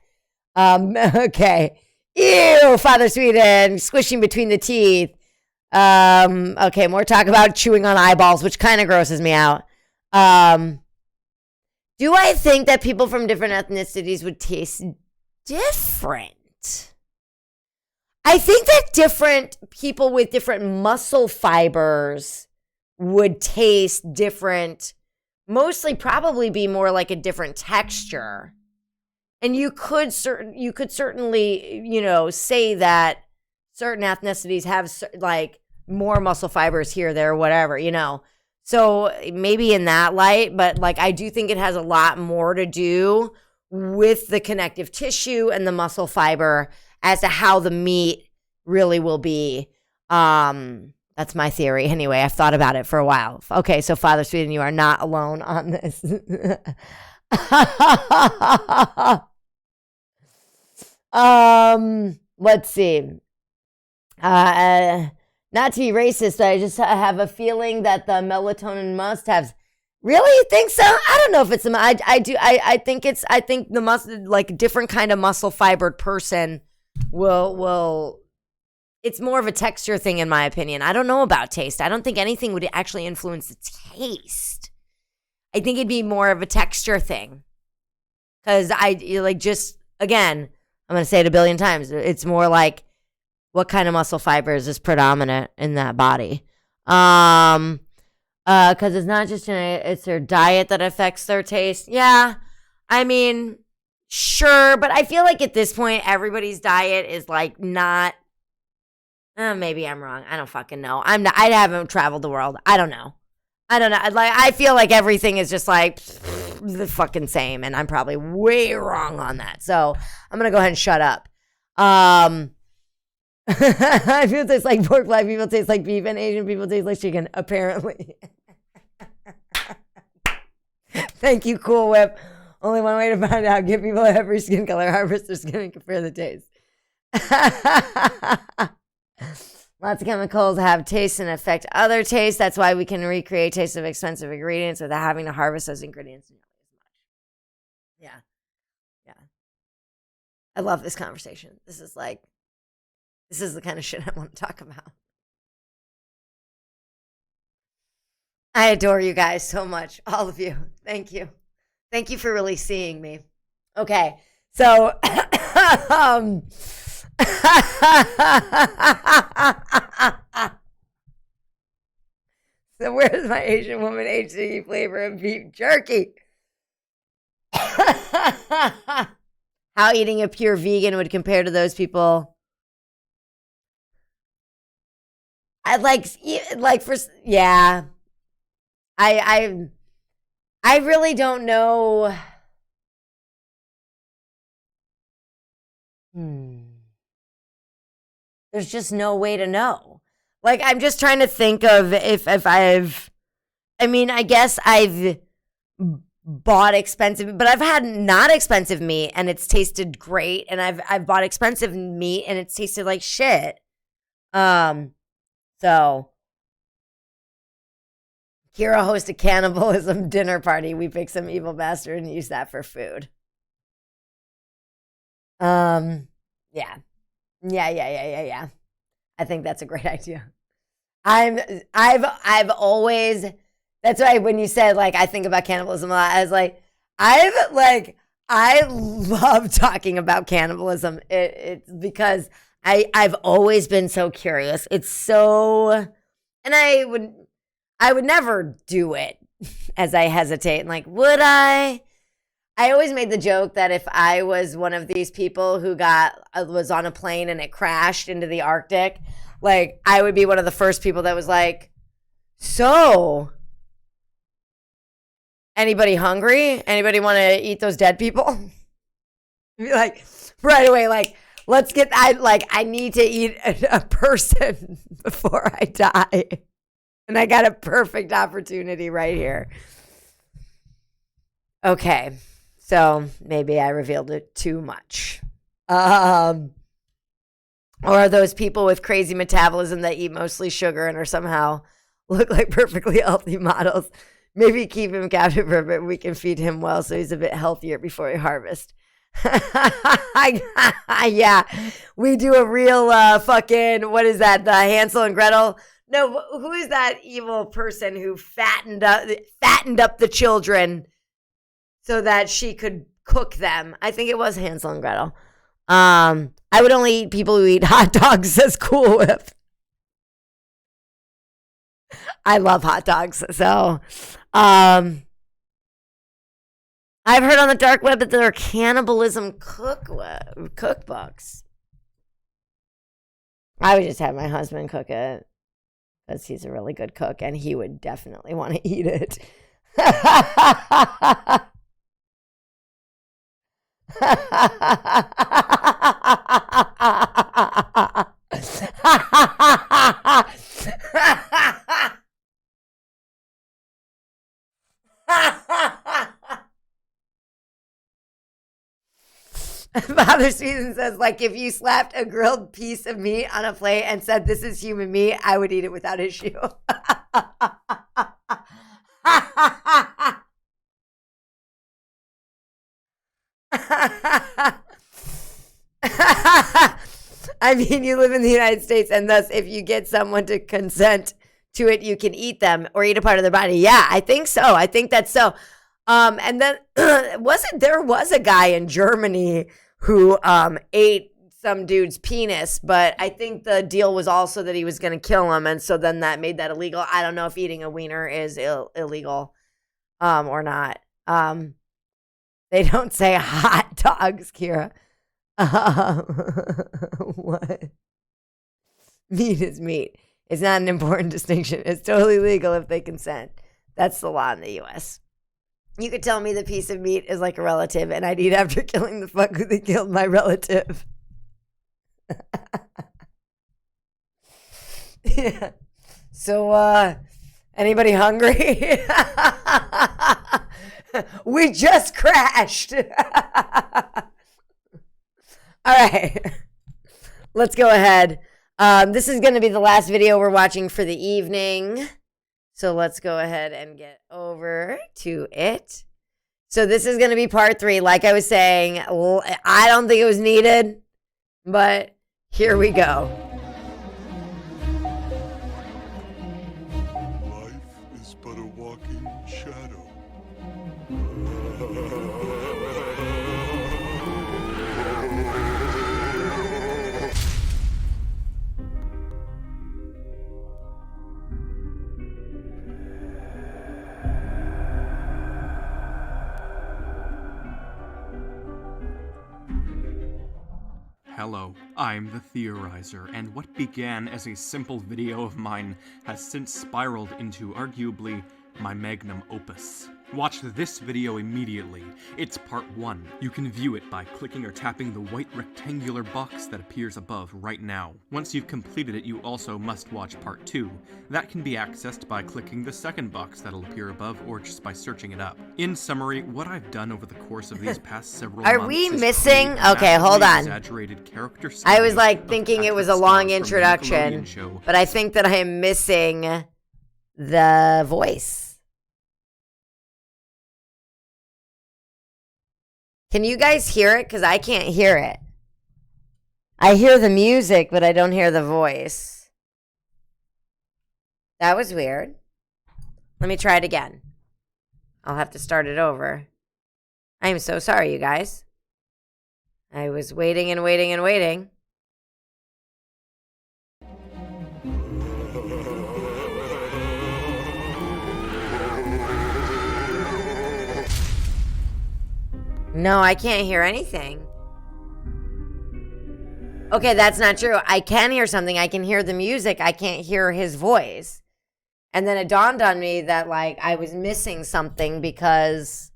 Okay. Ew, Father Sweden, squishing between the teeth. Okay, more talk about chewing on eyeballs, which kind of grosses me out. Do I think that people from different ethnicities would taste different? I think that different people with different muscle fibers would taste different, mostly probably be more like a different texture. And you could certainly, say that certain ethnicities have like more muscle fibers here, there, whatever, So maybe in that light, but like I do think it has a lot more to do with the connective tissue and the muscle fiber as to how the meat really will be. That's my theory. Anyway, I've thought about it for a while. Okay, so Father Sweden, you are not alone on this. Let's see. Not to be racist, I just have a feeling that the melatonin must have. Really, you think so? I don't know if it's I think the muscle, like different kind of muscle fibered person will. It's more of a texture thing, in my opinion. I don't know about taste. I don't think anything would actually influence the taste. I think it'd be more of a texture thing. Because again, I'm going to say it a billion times. It's more like what kind of muscle fibers is predominant in that body. Because it's not just it's their diet that affects their taste. Yeah, I mean, sure. But I feel like at this point, everybody's diet is like not. Maybe I'm wrong. I don't fucking know. I haven't traveled the world. I don't know. Like, I feel like everything is just like the fucking same, and I'm probably way wrong on that. So I'm gonna go ahead and shut up. People taste like pork, black people taste like beef, and Asian people taste like chicken, apparently. Thank you, Cool Whip. Only one way to find out. Give people every skin color, harvest their skin, and compare the taste. Lots of chemicals have taste and affect other tastes. That's why we can recreate tastes of expensive ingredients without having to harvest those ingredients. Yeah. Yeah. I love this conversation. This is the kind of shit I want to talk about. I adore you guys so much. All of you. Thank you. Thank you for really seeing me. Okay. So, so where's my Asian woman HCE flavor of beef jerky? How eating a pure vegan would compare to those people. I really don't know. There's just no way to know. Like, I'm just trying to think of if I guess I've bought expensive, but I've had not expensive meat and it's tasted great, and I've bought expensive meat and it's tasted like shit. So Kira hosts a cannibalism dinner party. We pick some evil bastard and use that for food. Yeah. I think that's a great idea. I've always, that's why when you said, like, I think about cannibalism a lot, I was like, I love talking about cannibalism. It's because I've always been so curious. It's so, and I would never do it as I hesitate. And like, would I? I always made the joke that if I was one of these people who was on a plane and it crashed into the Arctic, like, I would be one of the first people that was like, so, anybody hungry? Anybody want to eat those dead people? Be like, right away, like, I need to eat a person before I die. And I got a perfect opportunity right here. Okay. So maybe I revealed it too much. Or are those people with crazy metabolism that eat mostly sugar and are somehow look like perfectly healthy models? Maybe keep him captive for a bit. We can feed him well so he's a bit healthier before we harvest. Yeah, we do a real fucking, what is that? The Hansel and Gretel? No, who is that evil person who fattened up the children so that she could cook them? I think it was Hansel and Gretel. I would only eat people who eat hot dogs, says Cool Whip. I love hot dogs. So, I've heard on the dark web that there are cannibalism cookbooks. I would just have my husband cook it because he's a really good cook and he would definitely want to eat it. Father Susan says, like, if you slapped a grilled piece of meat on a plate and said, this is human meat, I would eat it without issue. I mean, you live in the United States, and thus, if you get someone to consent to it, you can eat them or eat a part of their body. Yeah, I think so. I think that's so. And then there was a guy in Germany who ate some dude's penis, but I think the deal was also that he was going to kill him, and so then that made that illegal. I don't know if eating a wiener is illegal or not. They don't say hot dogs, Kira. What? Meat is meat. It's not an important distinction. It's totally legal if they consent. That's the law in the U.S. You could tell me the piece of meat is like a relative, and I'd eat after killing the fuck who they killed my relative. Yeah. So, anybody hungry? We just crashed. All right. Let's go ahead. This is going to be the last video we're watching for the evening. So let's go ahead and get over to it. So this is going to be part 3. Like I was saying, I don't think it was needed, but here we go. Life is but a walking shadow. Hello, I'm the Theorizer, and what began as a simple video of mine has since spiraled into arguably my magnum opus. Watch this video immediately. It's part 1. You can view it by clicking or tapping the white rectangular box that appears above right now. Once you've completed it, you also must watch part 2. That can be accessed by clicking the second box that'll appear above or just by searching it up. In summary, what I've done over the course of these past several months Are we is missing? create a Okay, hold massively on. Exaggerated character I was study like of thinking it was a Patrick long Star from the introduction, Nickelodeon show. but I think that I am missing the voice. Can you guys hear it? Because I can't hear it. I hear the music, but I don't hear the voice. That was weird. Let me try it again. I'll have to start it over. I'm so sorry, you guys. I was waiting and waiting and waiting. No, I can't hear anything. Okay, that's not true. I can hear something. I can hear the music. I can't hear his voice. And then it dawned on me that, like, I was missing something because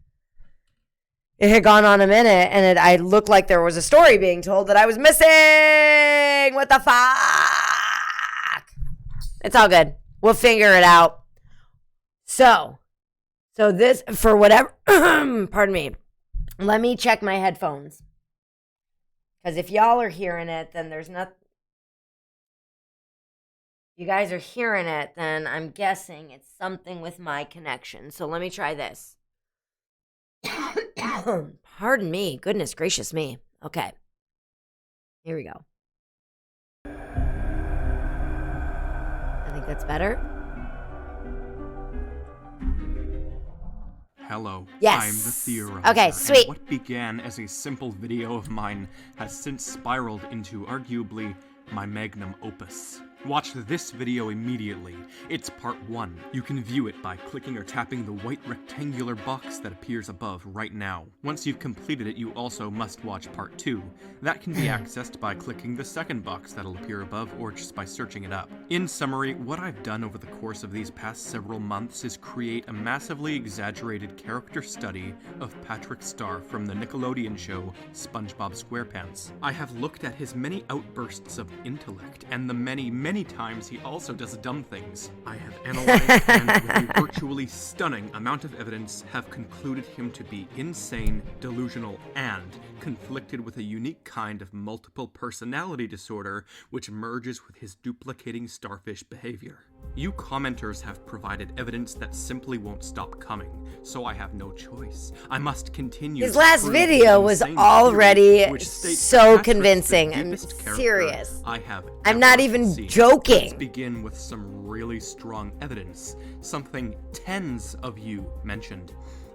it had gone on a minute and I looked like there was a story being told that I was missing. What the fuck? It's all good. We'll figure it out. So this, for whatever, pardon me. Let me check my headphones. Because if y'all are hearing it, then there's not. You guys are hearing it, then I'm guessing it's something with my connection. So let me try this. Pardon me. Goodness gracious me. Okay. Here we go. I think that's better. Hello, yes. I'm the Theorizer. Okay, sweet. And what began as a simple video of mine has since spiraled into arguably my magnum opus. Watch this video immediately. It's part 1. You can view it by clicking or tapping the white rectangular box that appears above right now. Once you've completed it, you also must watch part 2. That can be accessed by clicking the second box that'll appear above or just by searching it up. In summary, what I've done over the course of these past several months is create a massively exaggerated character study of Patrick Star from the Nickelodeon show SpongeBob SquarePants. I have looked at his many outbursts of intellect and the many times he also does dumb things. I have analyzed and with a virtually stunning amount of evidence have concluded him to be insane, delusional, and conflicted with a unique kind of multiple personality disorder which merges with his duplicating starfish behavior. You commenters have provided evidence that simply won't stop coming, so I have no choice. I must continue. His last video was already so convincing. I'm serious. I'm not even joking. Let's begin with some really strong evidence, something tens of you mentioned.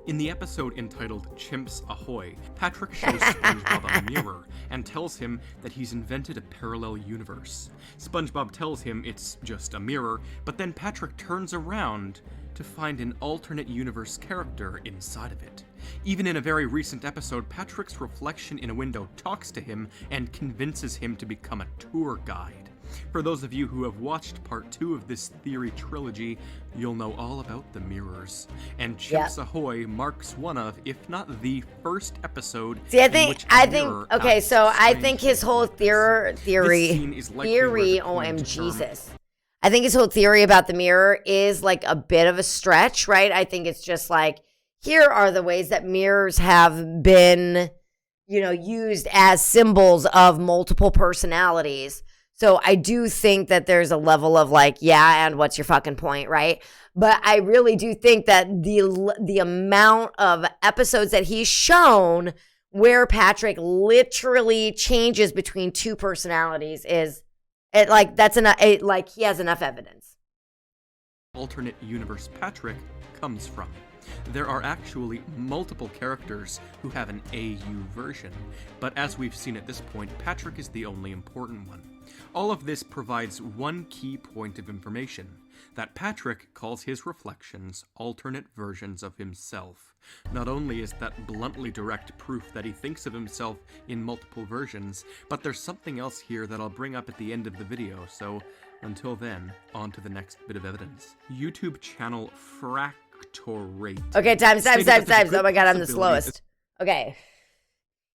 In the episode entitled Chimps Ahoy, Patrick shows SpongeBob a mirror and tells him that he's invented a parallel universe. SpongeBob tells him it's just a mirror, but then Patrick turns around to find an alternate universe character inside of it. Even in a very recent episode, Patrick's reflection in a window talks to him and convinces him to become a tour guide. For those of you who have watched part 2 of this theory trilogy, you'll know all about the mirrors. And Chips Ahoy marks one of, if not the first episode. See, I think, okay, so I think his whole theory, OM Jesus. I think his whole theory about the mirror is like a bit of a stretch, right? I think it's just like, here are the ways that mirrors have been, used as symbols of multiple personalities. So I do think that there's a level of like, yeah, and what's your fucking point, right? But I really do think that the amount of episodes that he's shown where Patrick literally changes between two personalities is it like that's enough. Like he has enough evidence. Alternate universe Patrick comes from. There are actually multiple characters who have an AU version, but as we've seen at this point, Patrick is the only important one. All of this provides one key point of information, that Patrick calls his reflections alternate versions of himself. Not only is that bluntly direct proof that he thinks of himself in multiple versions, but there's something else here that I'll bring up at the end of the video, so until then, on to the next bit of evidence. YouTube channel Fractorate. Okay, times. Oh my god, I'm the slowest. Okay.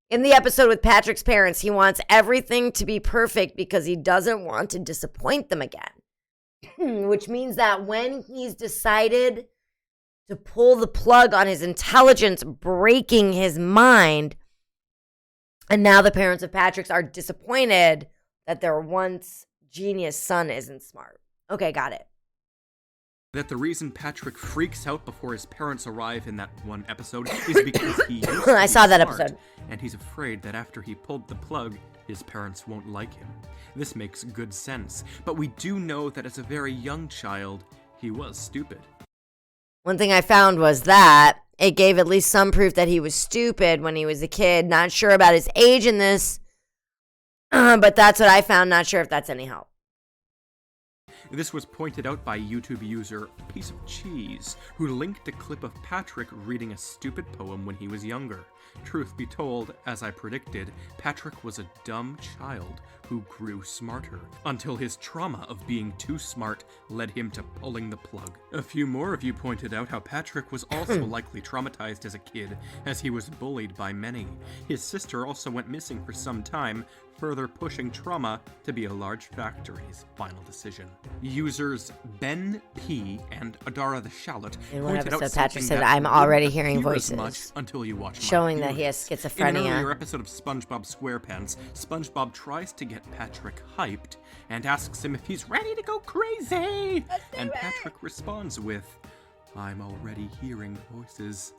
In the episode with Patrick's parents, he wants everything to be perfect because he doesn't want to disappoint them again. Which means that when he's decided to pull the plug on his intelligence, breaking his mind, and now the parents of Patrick's are disappointed that their once genius son isn't smart. Okay, got it. That the reason Patrick freaks out before his parents arrive in that one episode is because he used to I saw that smart, episode. and he's afraid that after he pulled the plug, his parents won't like him. This makes good sense, but we do know that as a very young child, he was stupid. One thing I found was that it gave at least some proof that he was stupid when he was a kid. Not sure about his age in this, but that's what I found. Not sure if that's any help. This was pointed out by YouTube user Piece of Cheese, who linked a clip of Patrick reading a stupid poem when he was younger. Truth be told, as I predicted, Patrick was a dumb child who grew smarter, until his trauma of being too smart led him to pulling the plug. A few more of you pointed out how Patrick was also likely traumatized as a kid, as he was bullied by many. His sister also went missing for some time, further pushing trauma to be a large factor in his final decision. Users Ben P and Adara the Shallot In one pointed out episode, Patrick something said, that "I'm already wouldn't hearing appear as voices," much until you watch my showing that he has theories. schizophrenia. In an earlier episode of SpongeBob SquarePants, SpongeBob tries to get Patrick hyped and asks him if he's ready to go crazy. And Patrick responds with, "I'm already hearing voices."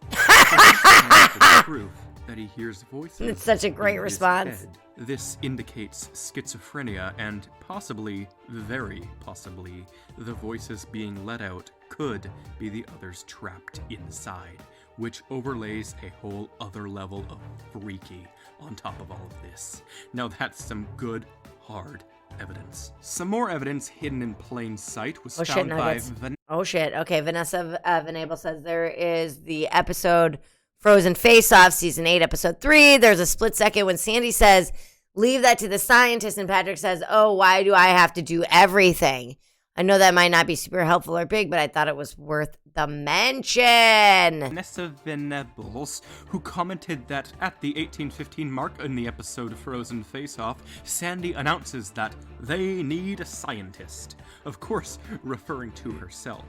Proof that he hears voices. It's such a great in his response. head. This indicates schizophrenia and possibly, very possibly, the voices being let out could be the others trapped inside, which overlays a whole other level of freaky on top of all of this. Now that's some good, hard evidence. Some more evidence hidden in plain sight was found by Oh shit. Okay, Vanessa Venable says there is the episode Frozen Face Off, Season 8, Episode 3. There's a split second when Sandy says, "Leave that to the scientist," and Patrick says, "Oh, why do I have to do everything?" I know that might not be super helpful or big, but I thought it was worth the mention. Vanessa Venables, who commented that at the 1815 mark in the episode Frozen Face Off, Sandy announces that they need a scientist. Of course, referring to herself.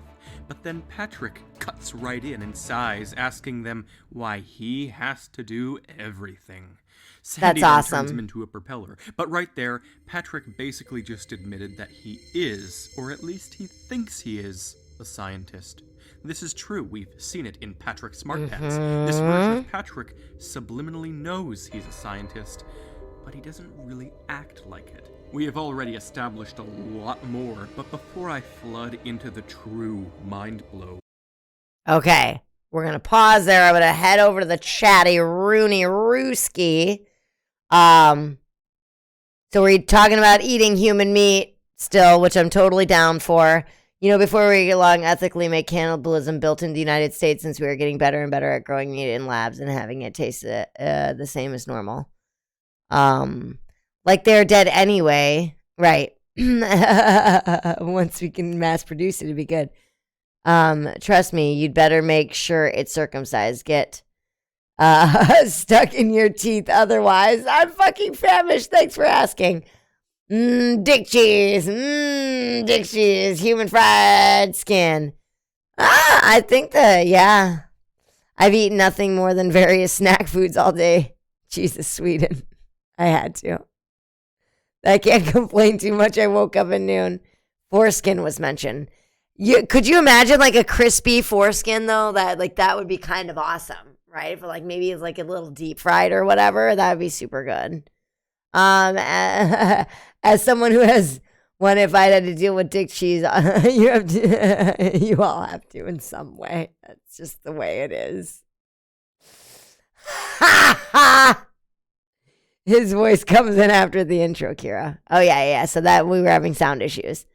But then Patrick cuts right in and sighs, asking them why he has to do everything. Sandy That's then turns awesome. him into a propeller. But right there, Patrick basically just admitted that he is, or at least he thinks he is, a scientist. This is true. We've seen it in Patrick Smart Pants. This version of Patrick subliminally knows he's a scientist, but he doesn't really act like it. We have already established a lot more, but before I flood into the true mind blow. Okay, we're going to pause there. I'm going to head over to the chatty Rooney Rooski. So we're talking about eating human meat still, which I'm totally down for. You know, before we get along, ethically make cannibalism built in the United States, since we are getting better and better at growing meat in labs and having it taste the same as normal. Like they're dead anyway. Right. Once we can mass produce it, it'd be good. Trust me, you'd better make sure it's circumcised. Get stuck in your teeth. Otherwise, I'm fucking famished. Thanks for asking. Dick cheese. Dick cheese. Human fried skin. I think yeah. I've eaten nothing more than various snack foods all day. Jesus, Sweden. I had to. I can't complain too much. I woke up at noon. Foreskin was mentioned. Could you imagine like a crispy foreskin though? That would be kind of awesome, right? For like maybe it's like a little deep fried or whatever. That would be super good. As someone who has one, if I had to deal with dick cheese, you all have to in some way. That's just the way it is. Ha ha! His voice comes in after the intro, Kira. Oh, yeah. So that we were having sound issues.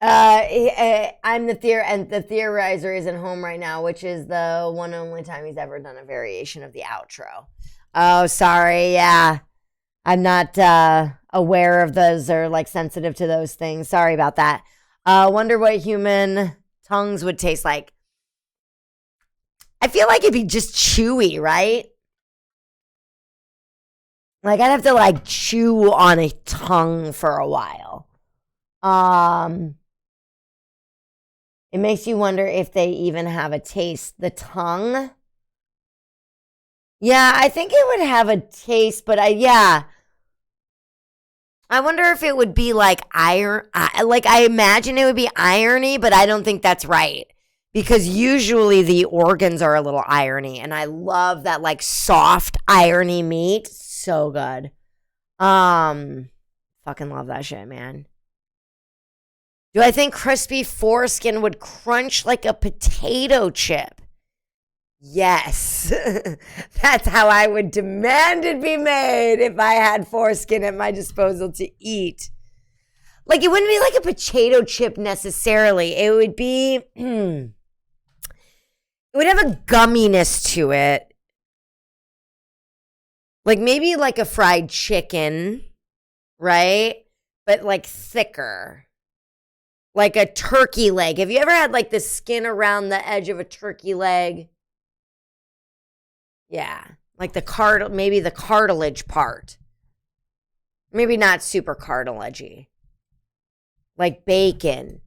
I'm the theorizer isn't home right now, which is the one and only time he's ever done a variation of the outro. Oh, sorry. Yeah. I'm not aware of those or like sensitive to those things. Sorry about that. Wonder what human tongues would taste like. I feel like it'd be just chewy, right? Like I'd have to like chew on a tongue for a while. It makes you wonder if they even have a taste. The tongue? Yeah, I think it would have a taste, but I wonder if it would be like iron. Like I imagine it would be irony, but I don't think that's right. Because usually the organs are a little irony, and I love that like soft irony meat. So good. Fucking love that shit, man. Do I think crispy foreskin would crunch like a potato chip? Yes. That's how I would demand it be made if I had foreskin at my disposal to eat. Like it wouldn't be like a potato chip necessarily. It would be... It would have a gumminess to it. Like maybe like a fried chicken, right? But like thicker. Like a turkey leg. Have you ever had like the skin around the edge of a turkey leg? Yeah. Like maybe the cartilage part. Maybe not super cartilagey. Like bacon.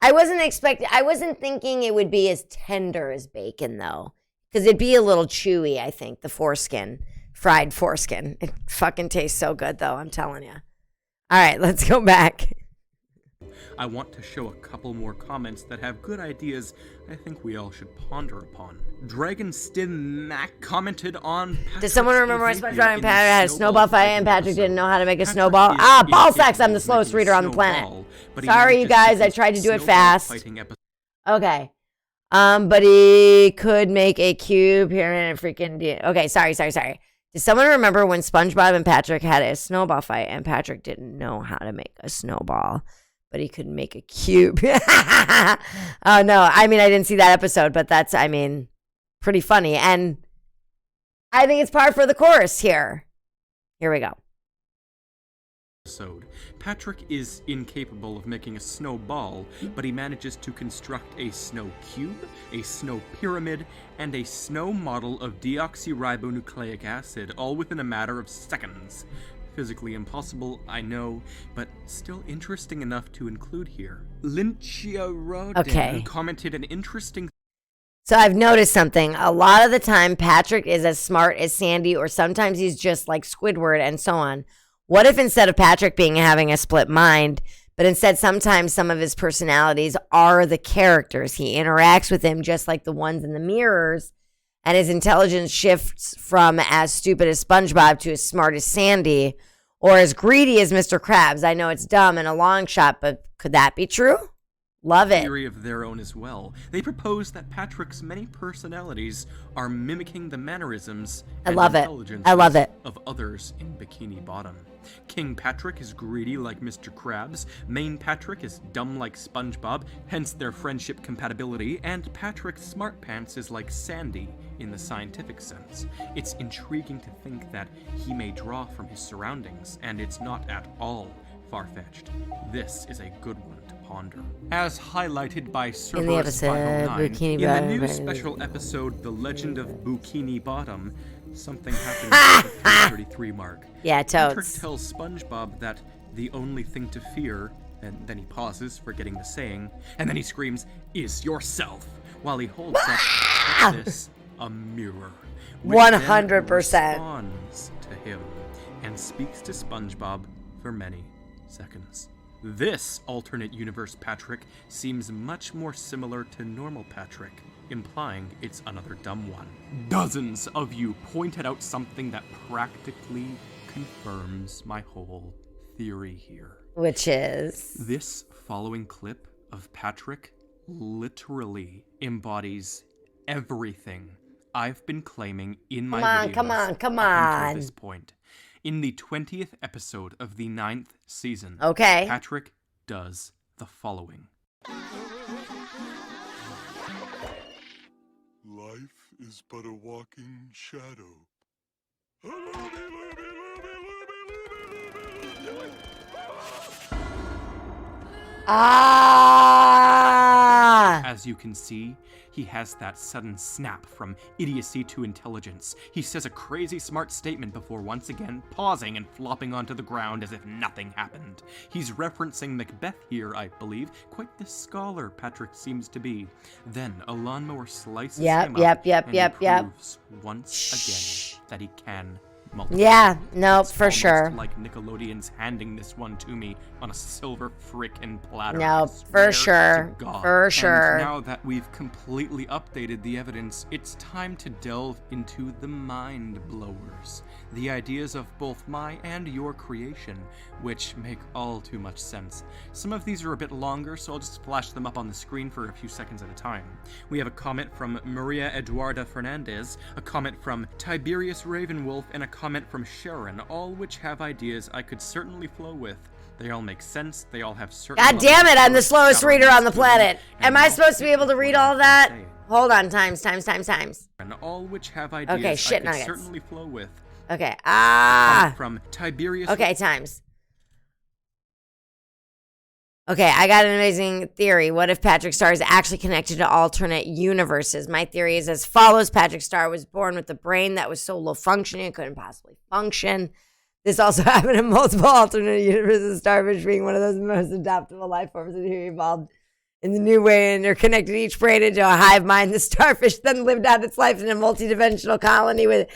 I wasn't thinking it would be as tender as bacon, though. Because it'd be a little chewy, I think, the foreskin. Fried foreskin. It fucking tastes so good, though, I'm telling you. All right, let's go back. I want to show a couple more comments that have good ideas I think we all should ponder upon. Dragon Stim Mac commented on... Does someone remember when SpongeBob and Patrick had a snowball fight and Patrick didn't know how to make a snowball? Ball sacks, I'm the slowest reader on the planet. Sorry, you guys, I tried to do it fast. Okay. But he could make a cube here and freaking... Okay, sorry. Does someone remember when SpongeBob and Patrick had a snowball fight and Patrick didn't know how to make a snowball? But he could make a cube. Oh, no. I mean, I didn't see that episode, but that's, pretty funny. And I think it's par for the course here. Here we go. Patrick is incapable of making a snowball, but he manages to construct a snow cube, a snow pyramid, and a snow model of deoxyribonucleic acid, all within a matter of seconds. Physically impossible, I know, but still interesting enough to include here. Lynchia Rodin commented an interesting... So I've noticed something. A lot of the time, Patrick is as smart as Sandy, or sometimes he's just like Squidward and so on. What if instead of Patrick having a split mind, but instead sometimes some of his personalities are the characters? He interacts with them just like the ones in the mirrors, and his intelligence shifts from as stupid as SpongeBob to as smart as Sandy, or as greedy as Mr. Krabs. I know it's dumb and a long shot, but could that be true? Love it. Theory of their own as well. They propose that Patrick's many personalities are mimicking the mannerisms and intelligences of others in Bikini Bottom. King Patrick is greedy like Mr. Krabs, Main Patrick is dumb like SpongeBob, hence their friendship compatibility, and Patrick Smartpants is like Sandy in the scientific sense. It's intriguing to think that he may draw from his surroundings, and it's not at all far-fetched. This is a good one to ponder. As highlighted by Cerberus 509, in the new special episode The Legend of Bikini Bottom, something happens at the 333 mark. Yeah, Patrick totes. tells SpongeBob that the only thing to fear, and then he pauses, forgetting the saying, and then he screams, is yourself, while he holds up, what's this? A mirror. 100%. Responds to him and speaks to SpongeBob for many seconds. This alternate universe Patrick seems much more similar to normal Patrick, implying it's another dumb one. Dozens of you pointed out something that practically confirms my whole theory here. Which is? This following clip of Patrick literally embodies everything I've been claiming in my videos Come on. up until this point. In the 20th episode of the 9th season, Patrick does the following. Life is but a walking shadow. As you can see, he has that sudden snap from idiocy to intelligence. He says a crazy smart statement before once again pausing and flopping onto the ground as if nothing happened. He's referencing Macbeth here, I believe. Quite the scholar Patrick seems to be. Then a lawnmower slices him up and proves once again that he can multiply. Yeah, no, it's for sure. Like Nickelodeon's handing this one to me on a silver frickin' platter. No, for sure. For sure. And now that we've completely updated the evidence, it's time to delve into the mind blowers. The ideas of both my and your creation, which make all too much sense. Some of these are a bit longer, so I'll just flash them up on the screen for a few seconds at a time. We have a comment from Maria Eduarda Fernandez, a comment from Tiberius Ravenwolf, and a comment from Sharon, all which have ideas I could certainly flow with. They all make sense, they all have certain... God damn it, I'm the slowest reader on the planet. Am I supposed to be able to read all of that? Hold on, times. And all which have ideas okay, shit I could nuggets. certainly flow with. Okay, From Tiberius... Okay, times. Okay, I got an amazing theory. What if Patrick Star is actually connected to alternate universes? My theory is as follows. Patrick Star was born with a brain that was so low functioning it couldn't possibly function. This also happened in multiple alternate universes, Starfish being one of those most adaptable life forms that evolved in the new way and interconnected each brain into a hive mind. The starfish then lived out its life in a multidimensional colony with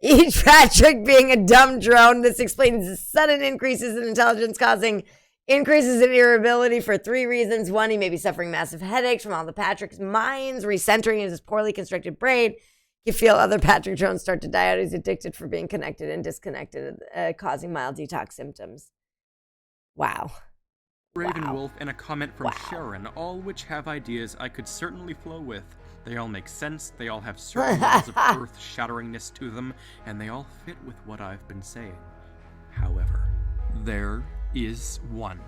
each Patrick being a dumb drone. This explains the sudden increases in intelligence causing increases in irritability for 3 reasons. 1, he may be suffering massive headaches from all the Patrick's minds, recentering in his poorly constructed brain. You feel other Patrick drones start to die out. He's addicted for being connected and disconnected, causing mild detox symptoms. Wow. Ravenwolf and a comment from Sharon, all which have ideas I could certainly flow with. They all make sense, they all have certain levels of earth-shatteringness to them, and they all fit with what I've been saying. However, there is one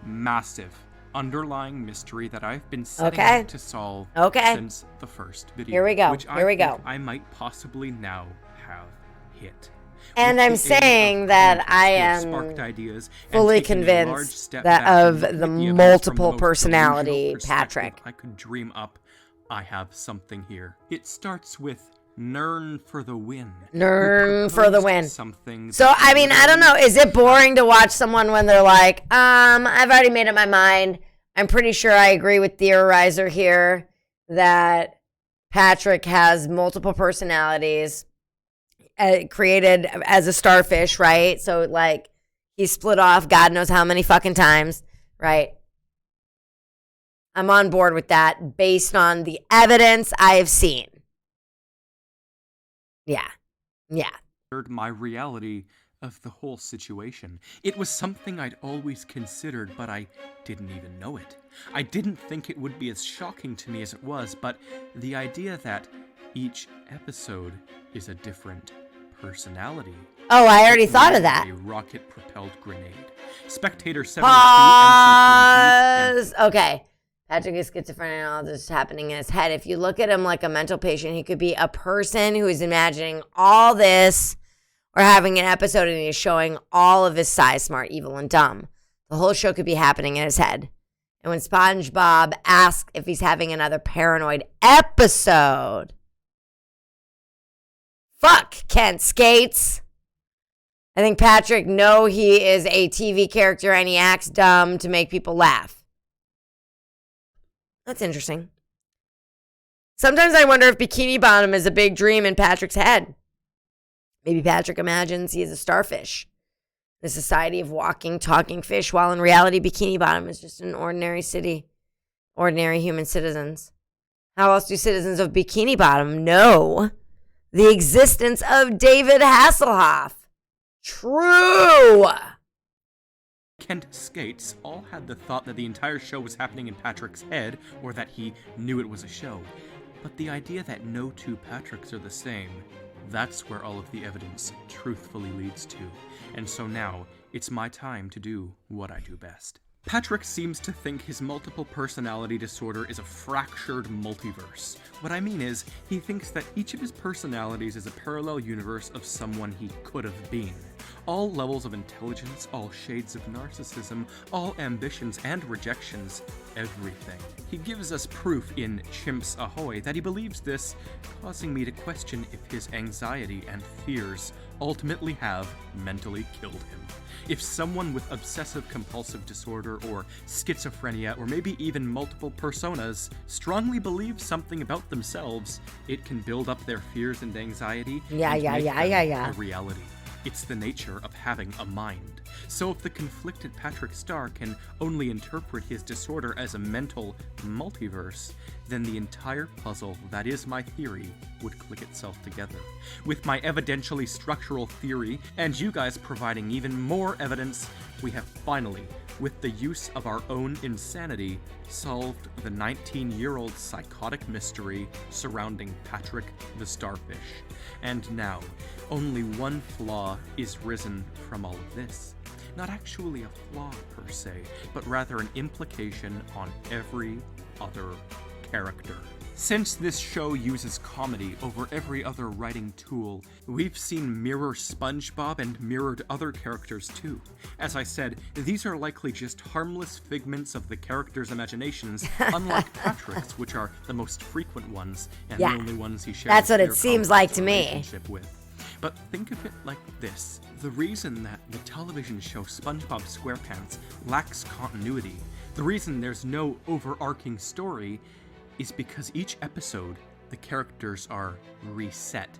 massive underlying mystery that I've been setting out to solve since the first video. Here we go. Which Here we go. think I might possibly now have hit. And I'm saying that I am fully convinced that of the multiple personality Patrick. I could dream up. I have something here. It starts with Nern for the win. Nern for the win. Something. So, I mean, I don't know. Is it boring to watch someone when they're like, I've already made up my mind. I'm pretty sure I agree with Theorizer here that Patrick has multiple personalities created as a starfish, right? So, like, he's split off God knows how many fucking times, right? I'm on board with that based on the evidence I have seen. Yeah. My reality of the whole situation. It was something I'd always considered, but I didn't even know it. I didn't think it would be as shocking to me as it was, but the idea that each episode is a different personality. Oh, I already thought of that. A rocket-propelled grenade. Spectator 72, Pause. Okay. Patrick is schizophrenic and all this is happening in his head. If you look at him like a mental patient, he could be a person who is imagining all this or having an episode and he's showing all of his size, smart, evil, and dumb. The whole show could be happening in his head. And when SpongeBob asks if he's having another paranoid episode, fuck Kent Skates. I think Patrick know he is a TV character and he acts dumb to make people laugh. That's interesting. Sometimes I wonder if Bikini Bottom is a big dream in Patrick's head. Maybe Patrick imagines he is a starfish, the society of walking, talking fish, while in reality, Bikini Bottom is just an ordinary city, ordinary human citizens. How else do citizens of Bikini Bottom know the existence of David Hasselhoff? True! Kent Skates all had the thought that the entire show was happening in Patrick's head, or that he knew it was a show. But the idea that no two Patricks are the same, that's where all of the evidence truthfully leads to. And so now, it's my time to do what I do best. Patrick seems to think his multiple personality disorder is a fractured multiverse. What I mean is, he thinks that each of his personalities is a parallel universe of someone he could have been. All levels of intelligence, all shades of narcissism, all ambitions and rejections, everything. He gives us proof in Chimps Ahoy that he believes this, causing me to question if his anxiety and fears ultimately have mentally killed him. If someone with obsessive-compulsive disorder or schizophrenia or maybe even multiple personas strongly believes something about themselves, it can build up their fears and anxiety and make them a reality. It's the nature of having a mind. So if the conflicted Patrick Star can only interpret his disorder as a mental multiverse, then the entire puzzle that is my theory would click itself together. With my evidentially structural theory, and you guys providing even more evidence, we have finally, with the use of our own insanity, solved the 19-year-old psychotic mystery surrounding Patrick the Starfish. And now, only one flaw is risen from all of this. Not actually a flaw per se, but rather an implication on every other character. Since this show uses comedy over every other writing tool, we've seen mirror SpongeBob and mirrored other characters too. As I said, these are likely just harmless figments of the characters' imaginations, unlike Patrick's, which are the most frequent ones, and the only ones he shares that's what their it seems like to me. relationship with. But think of it like this. The reason that the television show SpongeBob SquarePants lacks continuity, the reason there's no overarching story, is because each episode, the characters are reset.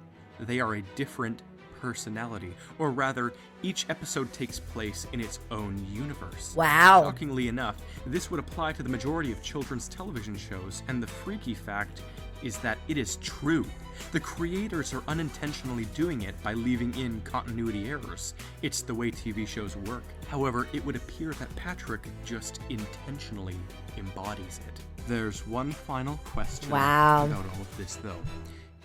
They are a different personality, or rather, each episode takes place in its own universe. Wow. Shockingly enough, this would apply to the majority of children's television shows, and the freaky fact is that it is true. The creators are unintentionally doing it by leaving in continuity errors. It's the way TV shows work. However, it would appear that Patrick just intentionally embodies it. There's one final question about all of this, though.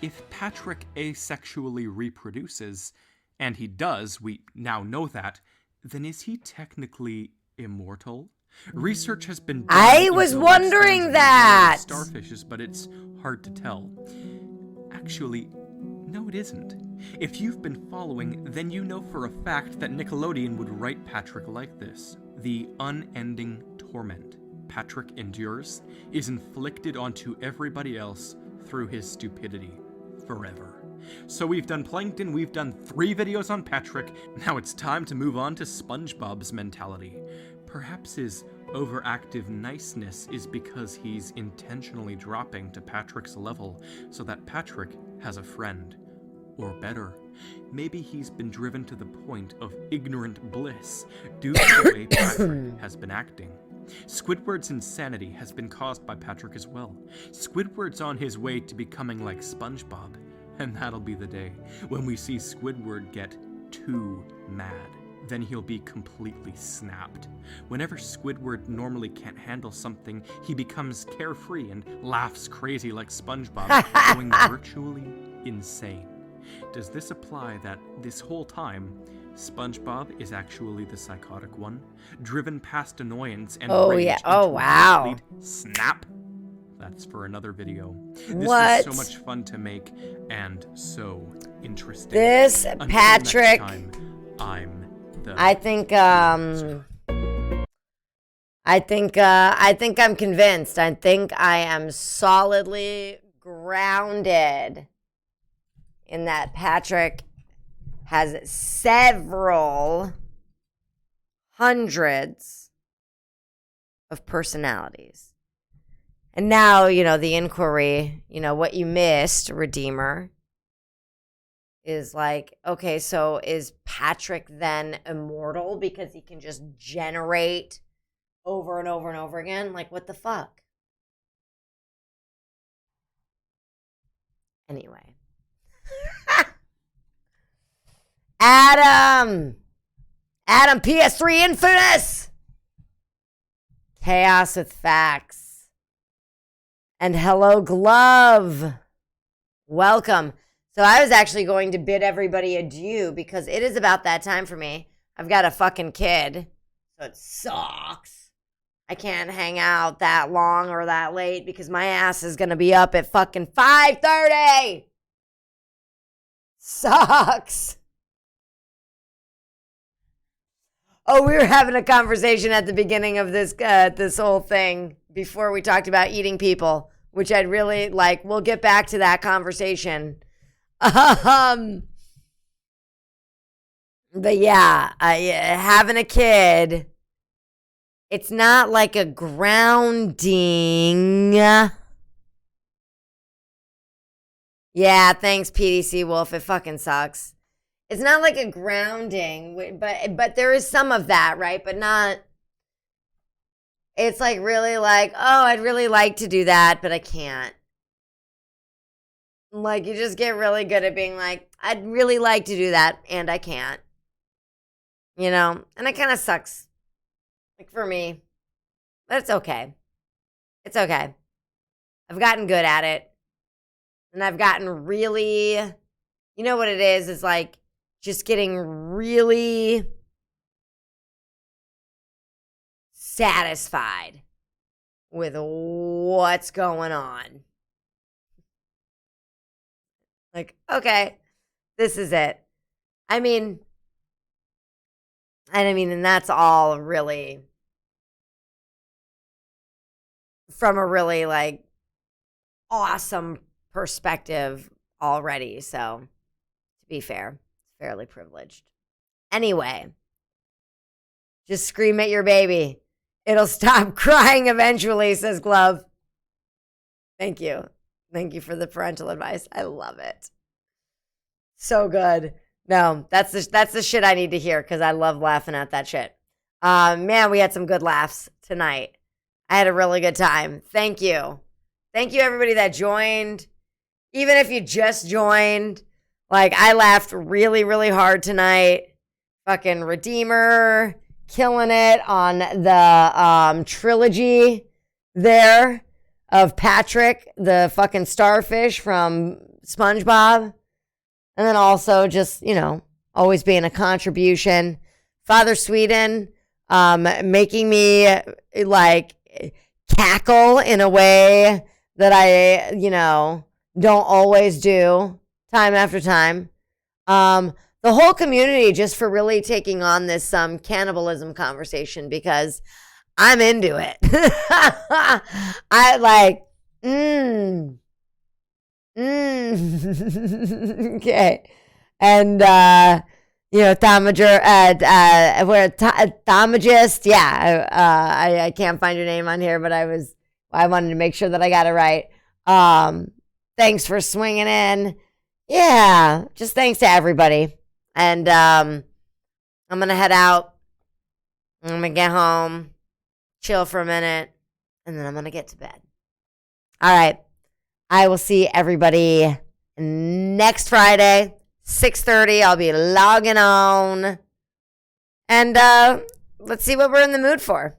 If Patrick asexually reproduces, and he does, we now know that, then is he technically immortal? Research has been done. I was wondering that. Starfishes, but it's hard to tell. Actually, no, it isn't. If you've been following, then you know for a fact that Nickelodeon would write Patrick like this. The unending torment Patrick endures is inflicted onto everybody else through his stupidity forever. So we've done Plankton, we've done 3 videos on Patrick, now it's time to move on to SpongeBob's mentality. Perhaps his overactive niceness is because he's intentionally dropping to Patrick's level so that Patrick has a friend. Or better, maybe he's been driven to the point of ignorant bliss due to the way Patrick has been acting. Squidward's insanity has been caused by Patrick as well. Squidward's on his way to becoming like SpongeBob, and that'll be the day when we see Squidward get too mad. Then he'll be completely snapped. Whenever Squidward normally can't handle something, he becomes carefree and laughs crazy like SpongeBob, going virtually insane. Does this apply that this whole time, SpongeBob is actually the psychotic one, driven past annoyance and rage into a complete snap? That's for another video. This was so much fun to make and so interesting. This Until Patrick, next time, I'm the I think I'm convinced. I think I am solidly grounded in that Patrick has several hundreds of personalities. And now, the inquiry, what you missed, Redeemer, is like, okay, so is Patrick then immortal because he can just generate over and over and over again? Like, what the fuck? Anyway. Adam, PS3 Infamous! Chaos with Facts. And hello, Glove. Welcome. So I was actually going to bid everybody adieu because it is about that time for me. I've got a fucking kid, so it sucks. I can't hang out that long or that late because my ass is going to be up at fucking 5:30. Sucks. Oh, we were having a conversation at the beginning of this whole thing before we talked about eating people, which I'd really like. We'll get back to that conversation. But yeah, having a kid, it's not like a grounding. Yeah, thanks, PDC Wolf. It fucking sucks. It's not like a grounding, but there is some of that, right? But not. It's like really like, oh, I'd really like to do that, but I can't. Like, you just get really good at being like, I'd really like to do that, and I can't. And it kind of sucks. Like, for me. But it's okay. It's okay. I've gotten good at it. And I've gotten really, you know what it is? It's like just getting really satisfied with what's going on. Like, okay, this is it. And that's all really from a really like awesome perspective already. So to be fair, it's fairly privileged. Anyway, just scream at your baby. It'll stop crying eventually, says Glove. Thank you. Thank you for the parental advice. I love it. So good. No, that's the shit I need to hear because I love laughing at that shit. Man, we had some good laughs tonight. I had a really good time. Thank you. Thank you, everybody that joined. Even if you just joined, like, I laughed really, really hard tonight. Fucking Redeemer, killing it on the trilogy there of Patrick, the fucking starfish from SpongeBob. And then also just, always being a contribution. Father Sweden, making me, like, cackle in a way that I, don't always do time after time. The whole community just for really taking on this cannibalism conversation because I'm into it. I like, okay. And, Thaumaturgist, yeah, I can't find your name on here, but I wanted to make sure that I got it right. Thanks for swinging in. Yeah, just thanks to everybody. And, I'm going to head out. I'm going to get home, chill for a minute, and then I'm going to get to bed. All right. I will see everybody next Friday, 6:30, I'll be logging on. And let's see what we're in the mood for.